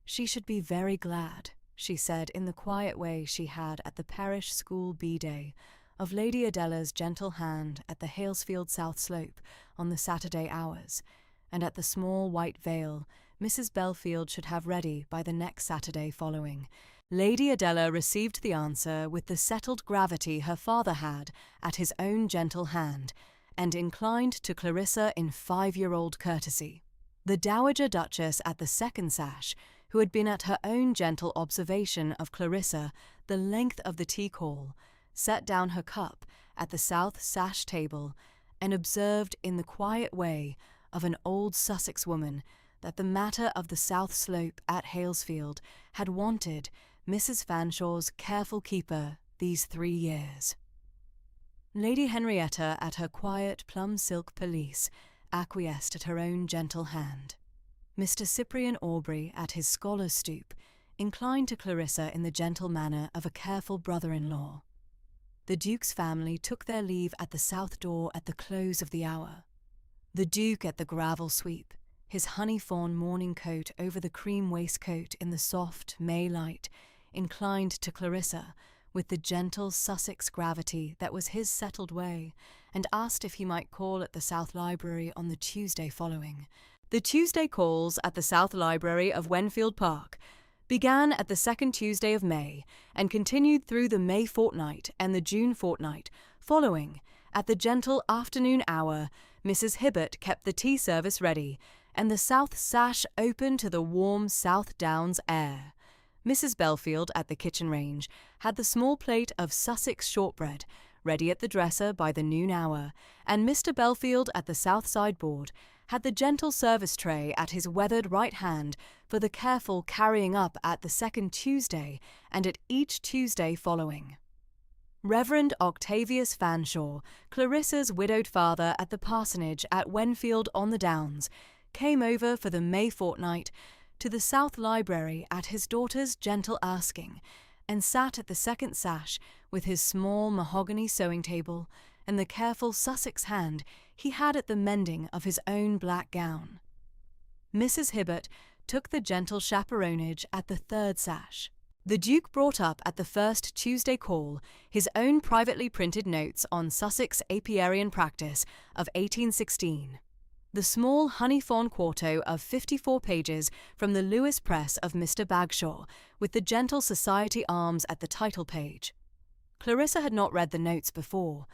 She should be very glad, she said in the quiet way she had at the parish school bee-day, of Lady Adela's gentle hand at the Halesfield South Slope on the Saturday hours, and at the small white veil Mrs. Belfield should have ready by the next Saturday following. Lady Adela received the answer with the settled gravity her father had at his own gentle hand, and inclined to Clarissa in 5-year-old courtesy. The Dowager Duchess at the second sash, who had been at her own gentle observation of Clarissa the length of the tea-call, set down her cup at the south sash table, and observed in the quiet way of an old Sussex woman that the matter of the south slope at Halesfield had wanted Mrs. Fanshaw's careful keeper these 3 years. Lady Henrietta at her quiet plum-silk pelisse acquiesced at her own gentle hand. Mr. Cyprian Aubrey at his scholar's stoop inclined to Clarissa in the gentle manner of a careful brother-in-law. The Duke's family took their leave at the south door at the close of the hour. The Duke at the gravel sweep, his honey-fawn morning coat over the cream waistcoat in the soft May light, inclined to Clarissa with the gentle Sussex gravity that was his settled way, and asked if he might call at the South Library on the Tuesday following. The Tuesday calls at the South Library of Wenfield Park began at the second Tuesday of May, and continued through the May fortnight and the June fortnight following. At the gentle afternoon hour, Mrs. Hibbert kept the tea service ready, and the south sash open to the warm South Downs air. Mrs. Belfield at the kitchen range had the small plate of Sussex shortbread ready at the dresser by the noon hour, and Mr. Belfield at the south sideboard had the gentle service tray at his weathered right hand for the careful carrying up at the second Tuesday and at each Tuesday following. Reverend Octavius Fanshawe, Clarissa's widowed father at the parsonage at Wenfield on the Downs, came over for the May fortnight to the South Library at his daughter's gentle asking, and sat at the second sash with his small mahogany sewing table and the careful Sussex hand he had at the mending of his own black gown. Mrs. Hibbert took the gentle chaperonage at the third sash. The Duke brought up at the first Tuesday call his own privately printed notes on Sussex apiarian practice of 1816. The small honey-fawn quarto of 54 pages from the Lewis Press of Mr. Bagshaw, with the gentle society arms at the title page. Clarissa had not read the notes before.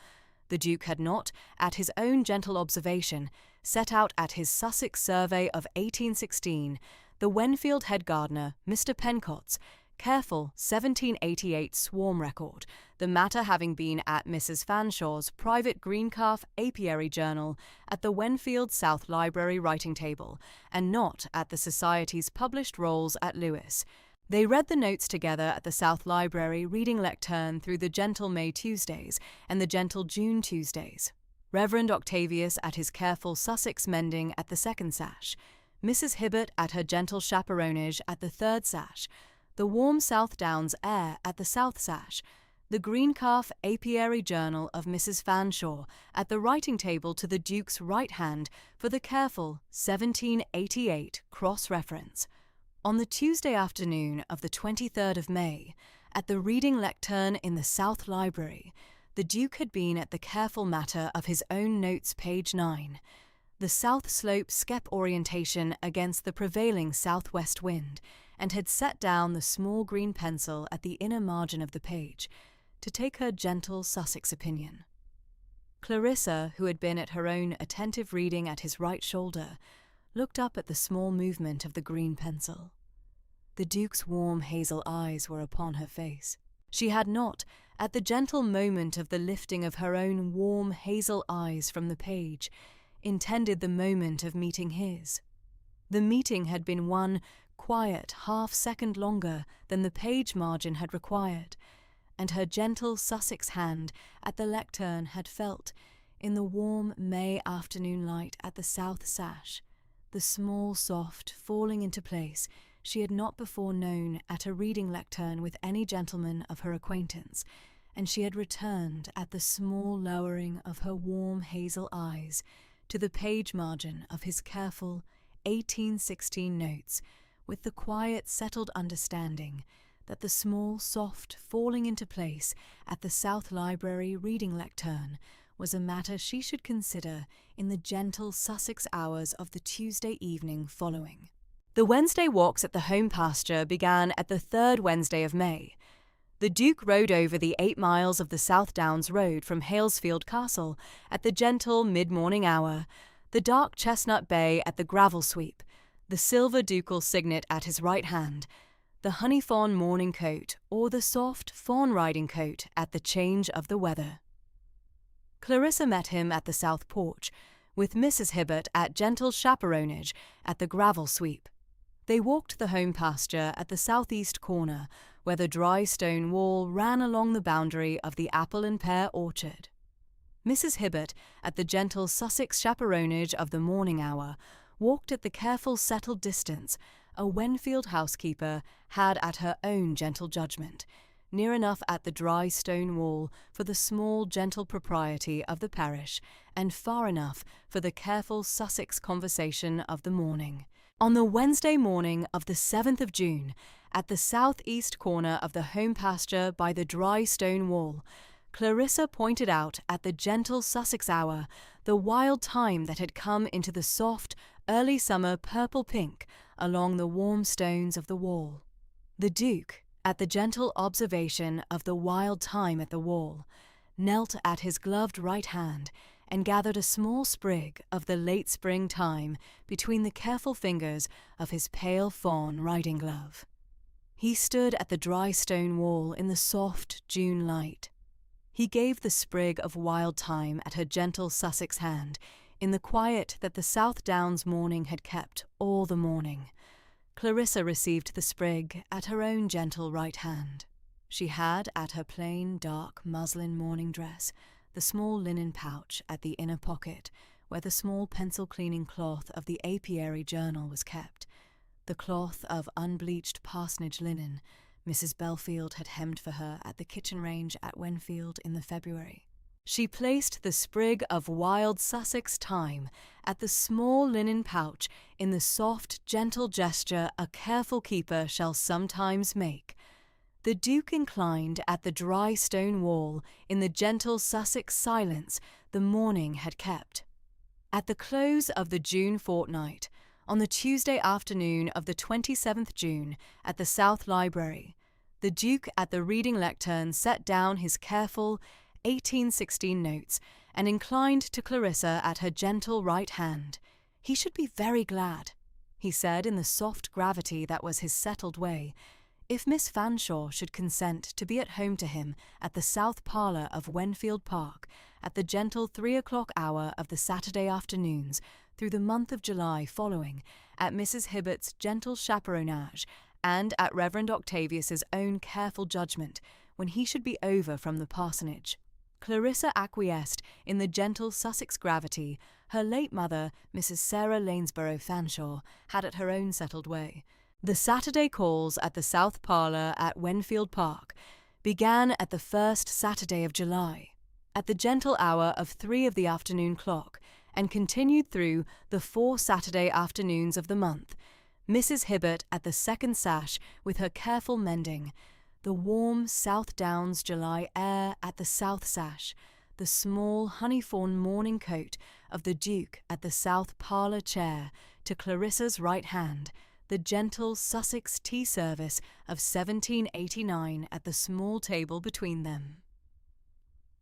The Duke had not, at his own gentle observation, set out at his Sussex survey of 1816, the Wenfield head gardener, Mr. Pencott's, careful 1788 swarm record, the matter having been at Mrs. Fanshaw's private Greencalf apiary journal at the Wenfield South Library writing table, and not at the Society's published rolls at Lewes. They read the notes together at the South Library reading lectern through the gentle May Tuesdays and the gentle June Tuesdays. Reverend Octavius at his careful Sussex mending at the second sash, Mrs. Hibbert at her gentle chaperonage at the third sash, the warm South Downs air at the south sash, the Greencalf apiary journal of Mrs. Fanshawe at the writing table to the Duke's right hand for the careful 1788 cross-reference. On the Tuesday afternoon of the 23rd of May, at the reading lectern in the South Library, the Duke had been at the careful matter of his own notes page 9, the south slope skep orientation against the prevailing southwest wind, and had set down the small green pencil at the inner margin of the page, to take her gentle Sussex opinion. Clarissa, who had been at her own attentive reading at his right shoulder, looked up at the small movement of the green pencil. The Duke's warm hazel eyes were upon her face. She had not, at the gentle moment of the lifting of her own warm hazel eyes from the page, intended the moment of meeting his. The meeting had been one quiet half-second longer than the page margin had required, and her gentle Sussex hand at the lectern had felt, in the warm May afternoon light at the south sash, the small soft falling into place she had not before known at a reading lectern with any gentleman of her acquaintance, and she had returned at the small lowering of her warm hazel eyes to the page margin of his careful 1816 notes, with the quiet settled understanding that the small soft falling into place at the South Library reading lectern was a matter she should consider in the gentle Sussex hours of the Tuesday evening following. The Wednesday walks at the home pasture began at the third Wednesday of May. The Duke rode over the 8 miles of the South Downs road from Halesfield Castle at the gentle mid-morning hour, the dark chestnut bay at the gravel sweep, the silver ducal signet at his right hand, the honey fawn morning coat or the soft fawn riding coat at the change of the weather. Clarissa met him at the south porch, with Mrs. Hibbert at gentle chaperonage at the gravel sweep. They walked the home pasture at the southeast corner, where the dry stone wall ran along the boundary of the apple and pear orchard. Mrs. Hibbert, at the gentle Sussex chaperonage of the morning hour, walked at the careful settled distance a Wenfield housekeeper had at her own gentle judgment, near enough at the dry stone wall for the small gentle propriety of the parish, and far enough for the careful Sussex conversation of the morning. On the Wednesday morning of the 7th of June, at the south-east corner of the home pasture by the dry stone wall, Clarissa pointed out at the gentle Sussex hour the wild thyme that had come into the soft, early summer purple-pink along the warm stones of the wall. The Duke, at the gentle observation of the wild thyme at the wall, knelt at his gloved right hand and gathered a small sprig of the late spring thyme between the careful fingers of his pale fawn riding glove. He stood at the dry stone wall in the soft June light. He gave the sprig of wild thyme at her gentle Sussex hand in the quiet that the South Downs morning had kept all the morning. Clarissa received the sprig at her own gentle right hand. She had at her plain, dark muslin morning dress the small linen pouch at the inner pocket where the small pencil-cleaning cloth of the apiary journal was kept, the cloth of unbleached parsonage linen Mrs. Belfield had hemmed for her at the kitchen range at Wenfield in the February. She placed the sprig of wild Sussex thyme at the small linen pouch in the soft, gentle gesture a careful keeper shall sometimes make. The Duke inclined at the dry stone wall in the gentle Sussex silence the morning had kept. At the close of the June fortnight, on the Tuesday afternoon of the 27th June, at the South Library, the Duke at the reading lectern set down his careful 1816 notes and inclined to Clarissa at her gentle right hand. He should be very glad, he said in the soft gravity that was his settled way, if Miss Fanshawe should consent to be at home to him at the south parlour of Wenfield Park at the gentle 3 o'clock hour of the Saturday afternoons through the month of July following, at Mrs. Hibbert's gentle chaperonage and at Reverend Octavius's own careful judgment, when he should be over from the parsonage. Clarissa acquiesced in the gentle Sussex gravity her late mother, Mrs. Sarah Lanesborough Fanshawe, had at her own settled way. The Saturday calls at the south parlour at Wenfield Park began at the first Saturday of July, at the gentle hour of 3 of the afternoon clock, and continued through the 4 Saturday afternoons of the month, Mrs. Hibbert at the second sash with her careful mending, the warm South Downs July air at the south sash, the small honey-fawn morning coat of the Duke at the south parlour chair, to Clarissa's right hand, the gentle Sussex tea service of 1789 at the small table between them.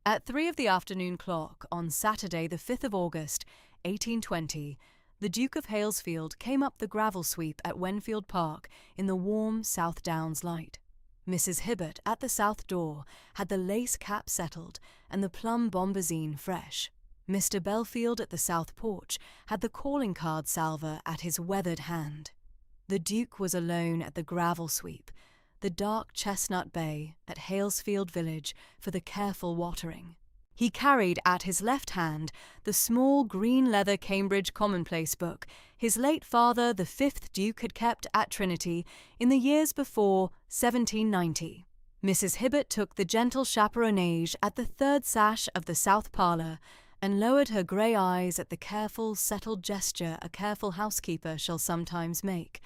At 3 of the afternoon clock on Saturday the 5th of August, 1820, the Duke of Halesfield came up the gravel sweep at Wenfield Park in the warm South Downs light. Mrs. Hibbert at the south door had the lace cap settled and the plum bombazine fresh. Mr. Belfield at the south porch had the calling card salver at his weathered hand. The Duke was alone at the gravel sweep. the dark chestnut bay at Halesfield Village for the careful watering. He carried at his left hand the small green leather Cambridge Commonplace book his late father, the 5th Duke, had kept at Trinity in the years before 1790. Mrs. Hibbert took the gentle chaperonage at the 3rd sash of the south parlour and lowered her grey eyes at the careful, settled gesture a careful housekeeper shall sometimes make.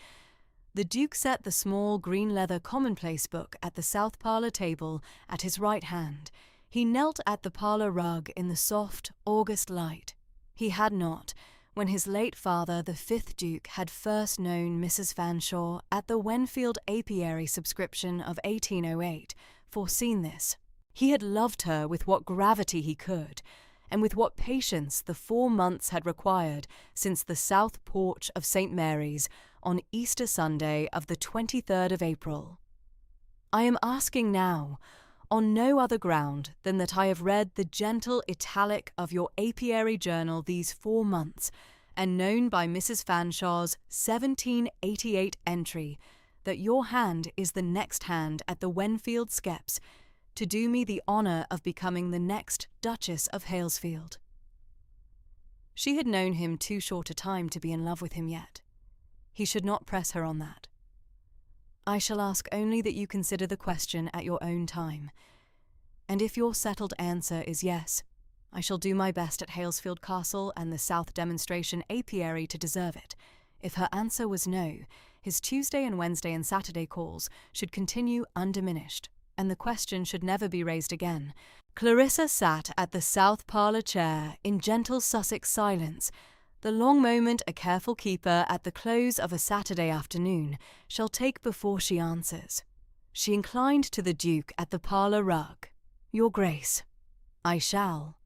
The Duke set the small green leather commonplace book at the south parlour table at his right hand. He knelt at the parlour rug in the soft August light. He had not, when his late father, the 5th Duke, had first known Mrs. Fanshawe at the Wenfield Apiary subscription of 1808, foreseen this. He had loved her with what gravity he could, and with what patience the 4 months had required since the south porch of St. Mary's on Easter Sunday of the 23rd of April. I am asking now, on no other ground than that I have read the gentle italic of your apiary journal these 4 months, and known by Mrs. Fanshawe's 1788 entry that your hand is the next hand at the Bee-Skeps, to do me the honour of becoming the next Duchess of Halesfield. She had known him too short a time to be in love with him yet. He should not press her on that. I shall ask only that you consider the question at your own time, and if your settled answer is yes, I shall do my best at Halesfield Castle and the South Demonstration Apiary to deserve it. If her answer was no, his Tuesday and Wednesday and Saturday calls should continue undiminished, and the question should never be raised again. Clarissa sat at the south parlour chair in gentle Sussex silence. The long moment a careful keeper at the close of a Saturday afternoon shall take before she answers. She inclined to the Duke at the parlour rug. Your Grace, I shall.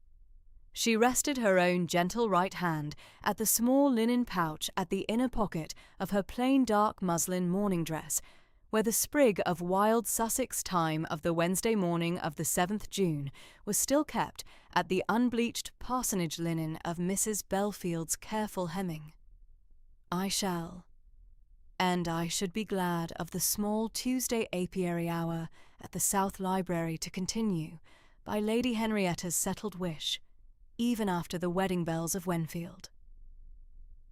She rested her own gentle right hand at the small linen pouch at the inner pocket of her plain dark muslin morning dress, where the sprig of wild Sussex thyme of the Wednesday morning of the 7th June was still kept at the unbleached parsonage linen of Mrs. Belfield's careful hemming. I shall. And I should be glad of the small Tuesday apiary hour at the South Library to continue, by Lady Henrietta's settled wish, even after the wedding bells of Wenfield.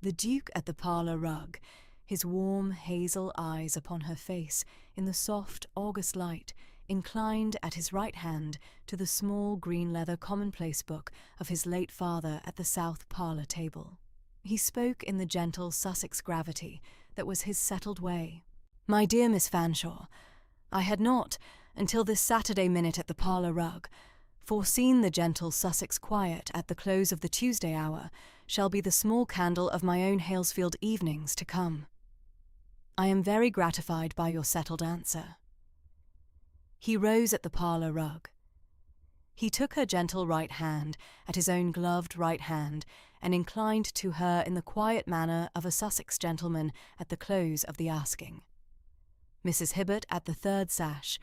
The Duke at the parlour rug, his warm hazel eyes upon her face in the soft August light, inclined at his right hand to the small green leather commonplace book of his late father at the south parlour table. He spoke in the gentle Sussex gravity that was his settled way. My dear Miss Fanshawe, I had not, until this Saturday minute at the parlour rug, foreseen the gentle Sussex quiet at the close of the Tuesday hour shall be the small candle of my own Halesfield evenings to come. I am very gratified by your settled answer. He rose at the parlour rug. He took her gentle right hand at his own gloved right hand and inclined to her in the quiet manner of a Sussex gentleman at the close of the asking. Mrs. Hibbert at the 3rd sash,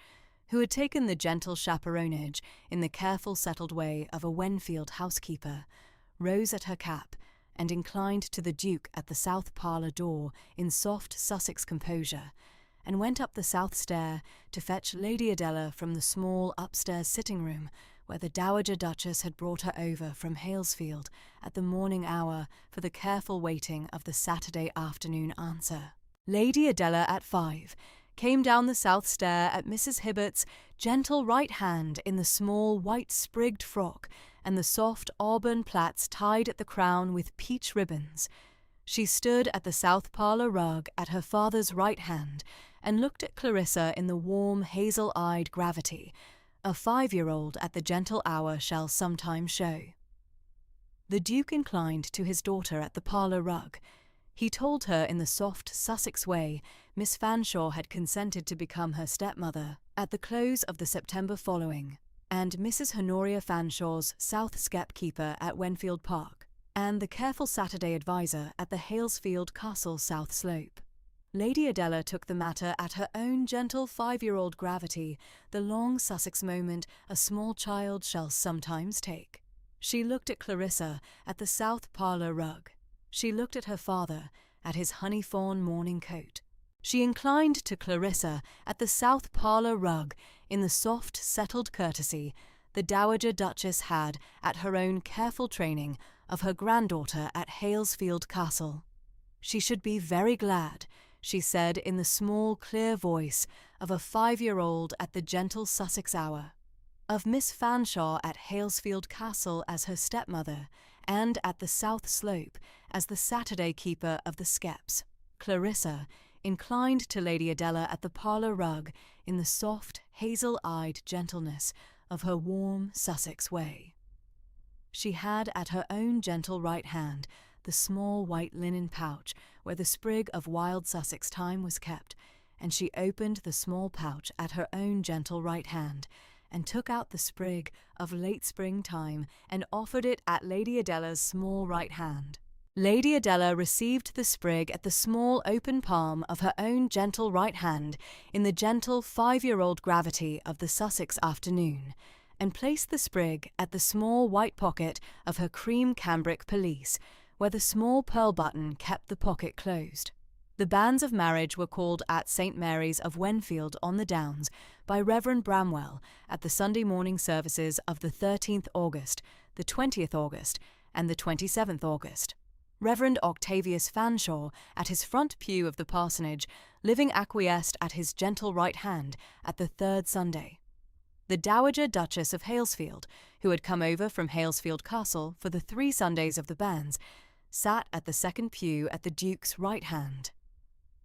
who had taken the gentle chaperonage in the careful settled way of a Wenfield housekeeper, rose at her cap and inclined to the Duke at the south parlour door in soft Sussex composure, and went up the south stair to fetch Lady Adela from the small upstairs sitting-room where the Dowager Duchess had brought her over from Halesfield at the morning hour for the careful waiting of the Saturday afternoon answer. Lady Adela at 5 came down the south stair at Mrs. Hibbert's gentle right hand in the small white-sprigged frock and the soft auburn plaits tied at the crown with peach ribbons. She stood at the south parlour rug at her father's right hand and looked at Clarissa in the warm hazel-eyed gravity a 5-year-old at the gentle hour shall sometime show. The Duke inclined to his daughter at the parlour rug. He told her in the soft Sussex way Miss Fanshawe had consented to become her stepmother at the close of the September following, and Mrs. Honoria Fanshawe's South Skep keeper at Wenfield Park, and the careful Saturday adviser at the Halesfield Castle South Slope. Lady Adela took the matter at her own gentle 5-year-old gravity, the long Sussex moment a small child shall sometimes take. She looked at Clarissa at the south parlour rug. She looked at her father, at his honey-fawn morning coat. She inclined to Clarissa at the south parlour rug in the soft, settled courtesy the Dowager Duchess had at her own careful training of her granddaughter at Halesfield Castle. She should be very glad, she said in the small, clear voice of a 5-year-old at the gentle Sussex hour, of Miss Fanshawe at Halesfield Castle as her stepmother, and at the South Slope as the Saturday keeper of the Skeps. Clarissa inclined to Lady Adela at the parlour rug in the soft, hazel-eyed gentleness of her warm Sussex way. She had at her own gentle right hand the small white linen pouch where the sprig of wild Sussex thyme was kept, and she opened the small pouch at her own gentle right hand, and took out the sprig of late spring thyme and offered it at Lady Adela's small right hand. Lady Adela received the sprig at the small open palm of her own gentle right hand in the gentle 5-year-old gravity of the Sussex afternoon, and placed the sprig at the small white pocket of her cream cambric pelisse, where the small pearl button kept the pocket closed. The banns of marriage were called at St. Mary's of Wenfield on the Downs by Reverend Bramwell at the Sunday morning services of the 13th August, the 20th August, and the 27th August. Reverend Octavius Fanshawe, at his front pew of the parsonage, living acquiesced at his gentle right hand at the third Sunday. The Dowager Duchess of Halesfield, who had come over from Halesfield Castle for the 3 Sundays of the banns, sat at the second pew at the Duke's right hand.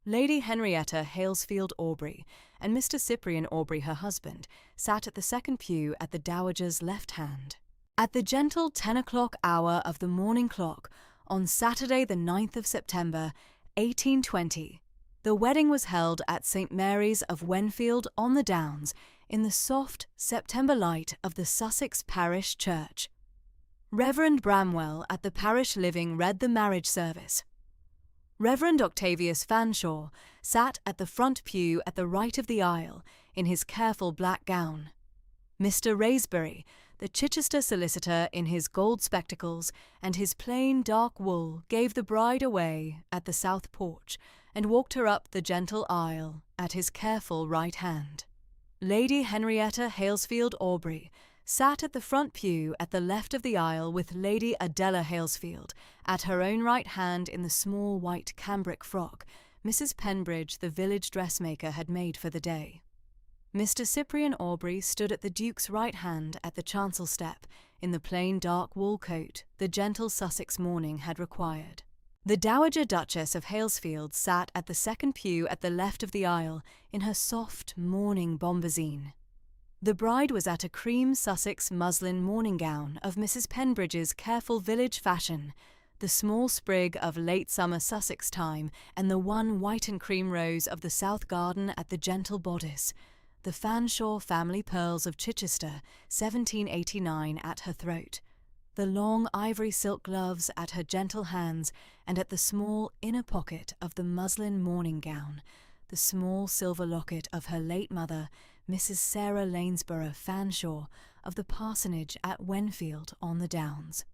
Lady Henrietta Halesfield Aubrey and Mr. Cyprian Aubrey, her husband, sat at the second pew at the Dowager's left hand. At the gentle 10 o'clock hour of the morning clock, on Saturday the 9th of September, 1820, the wedding was held at St. Mary's of Wenfield on the Downs in the soft September light of the Sussex Parish Church. Reverend Bramwell at the parish living read the marriage service. Reverend Octavius Fanshawe sat at the front pew at the right of the aisle in his careful black gown. Mr. Raisbury, the Chichester solicitor, in his gold spectacles and his plain dark wool, gave the bride away at the south porch and walked her up the gentle aisle at his careful right hand. Lady Henrietta Halesfield Aubrey sat at the front pew at the left of the aisle with Lady Adela Halesfield at her own right hand in the small white cambric frock Mrs. Penbridge, the village dressmaker, had made for the day. Mr. Cyprian Aubrey stood at the Duke's right hand at the chancel step in the plain dark wool coat the gentle Sussex morning had required. The Dowager Duchess of Halesfield sat at the second pew at the left of the aisle in her soft mourning bombazine. The bride was at a cream Sussex muslin morning gown of Mrs. Penbridge's careful village fashion, the small sprig of late summer Sussex thyme and the one white and cream rose of the south garden at the gentle bodice, the Fanshawe family pearls of Chichester, 1789, at her throat, the long ivory silk gloves at her gentle hands, and at the small inner pocket of the muslin morning gown, the small silver locket of her late mother, Mrs. Sarah Lanesborough Fanshawe, of the parsonage at Wenfield on the Downs.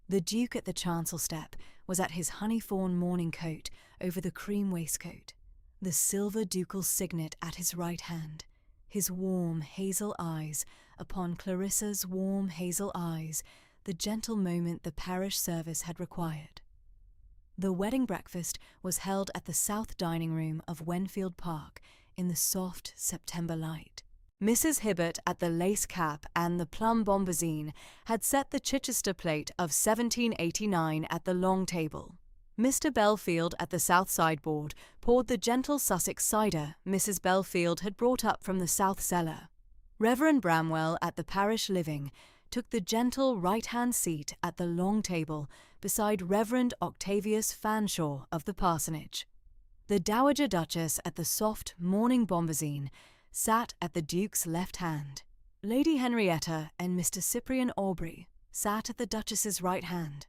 The Duke at the chancel step was at his honey-fawn morning coat over the cream waistcoat, the silver ducal signet at his right hand, his warm hazel eyes upon Clarissa's warm hazel eyes, the gentle moment the parish service had required. The wedding breakfast was held at the south dining room of Wenfield Park in the soft September light. Mrs. Hibbert at the lace cap and the plum bombazine had set the Chichester plate of 1789 at the long table. Mr. Belfield at the south sideboard poured the gentle Sussex cider Mrs. Belfield had brought up from the south cellar. Reverend Bramwell at the parish living took the gentle right-hand seat at the long table beside Reverend Octavius Fanshawe of the parsonage. The Dowager Duchess at the soft morning bombazine sat at the Duke's left hand. Lady Henrietta and Mr. Cyprian Aubrey sat at the Duchess's right hand.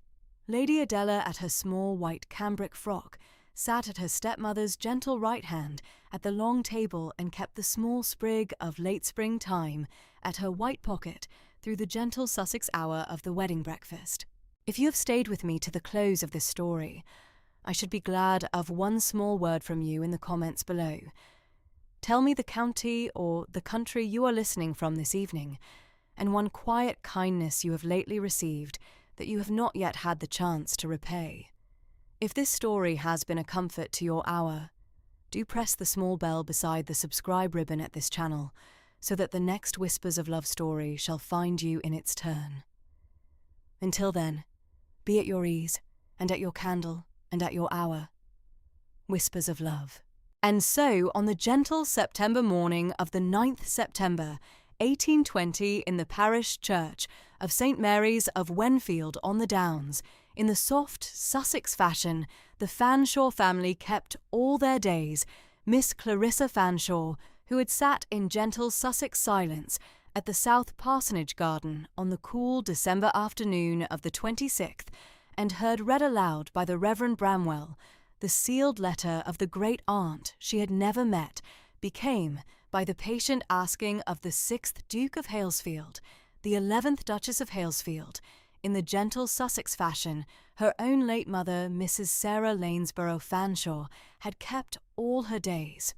Lady Adela at her small white cambric frock sat at her stepmother's gentle right hand at the long table and kept the small sprig of late spring thyme at her white pocket through the gentle Sussex hour of the wedding breakfast. If you have stayed with me to the close of this story, I should be glad of one small word from you in the comments below. Tell me the county or the country you are listening from this evening, and one quiet kindness you have lately received that you have not yet had the chance to repay. If this story has been a comfort to your hour, do press the small bell beside the subscribe ribbon at this channel so that the next Whispers of Love story shall find you in its turn. Until then, be at your ease, and at your candle, and at your hour. Whispers of Love. And so, on the gentle September morning of the 9th September, 1820, in the parish church of St. Mary's of Wenfield on the Downs, in the soft Sussex fashion the Fanshawe family kept all their days, Miss Clarissa Fanshawe, who had sat in gentle Sussex silence at the South Parsonage garden on the cool December afternoon of the 26th, and heard read aloud by the Reverend Bramwell the sealed letter of the great aunt she had never met, became, by the patient asking of the 6th Duke of Halesfield, the 11th Duchess of Halesfield, in the gentle Sussex fashion her own late mother, Mrs. Sarah Lanesborough Fanshawe, had kept all her days.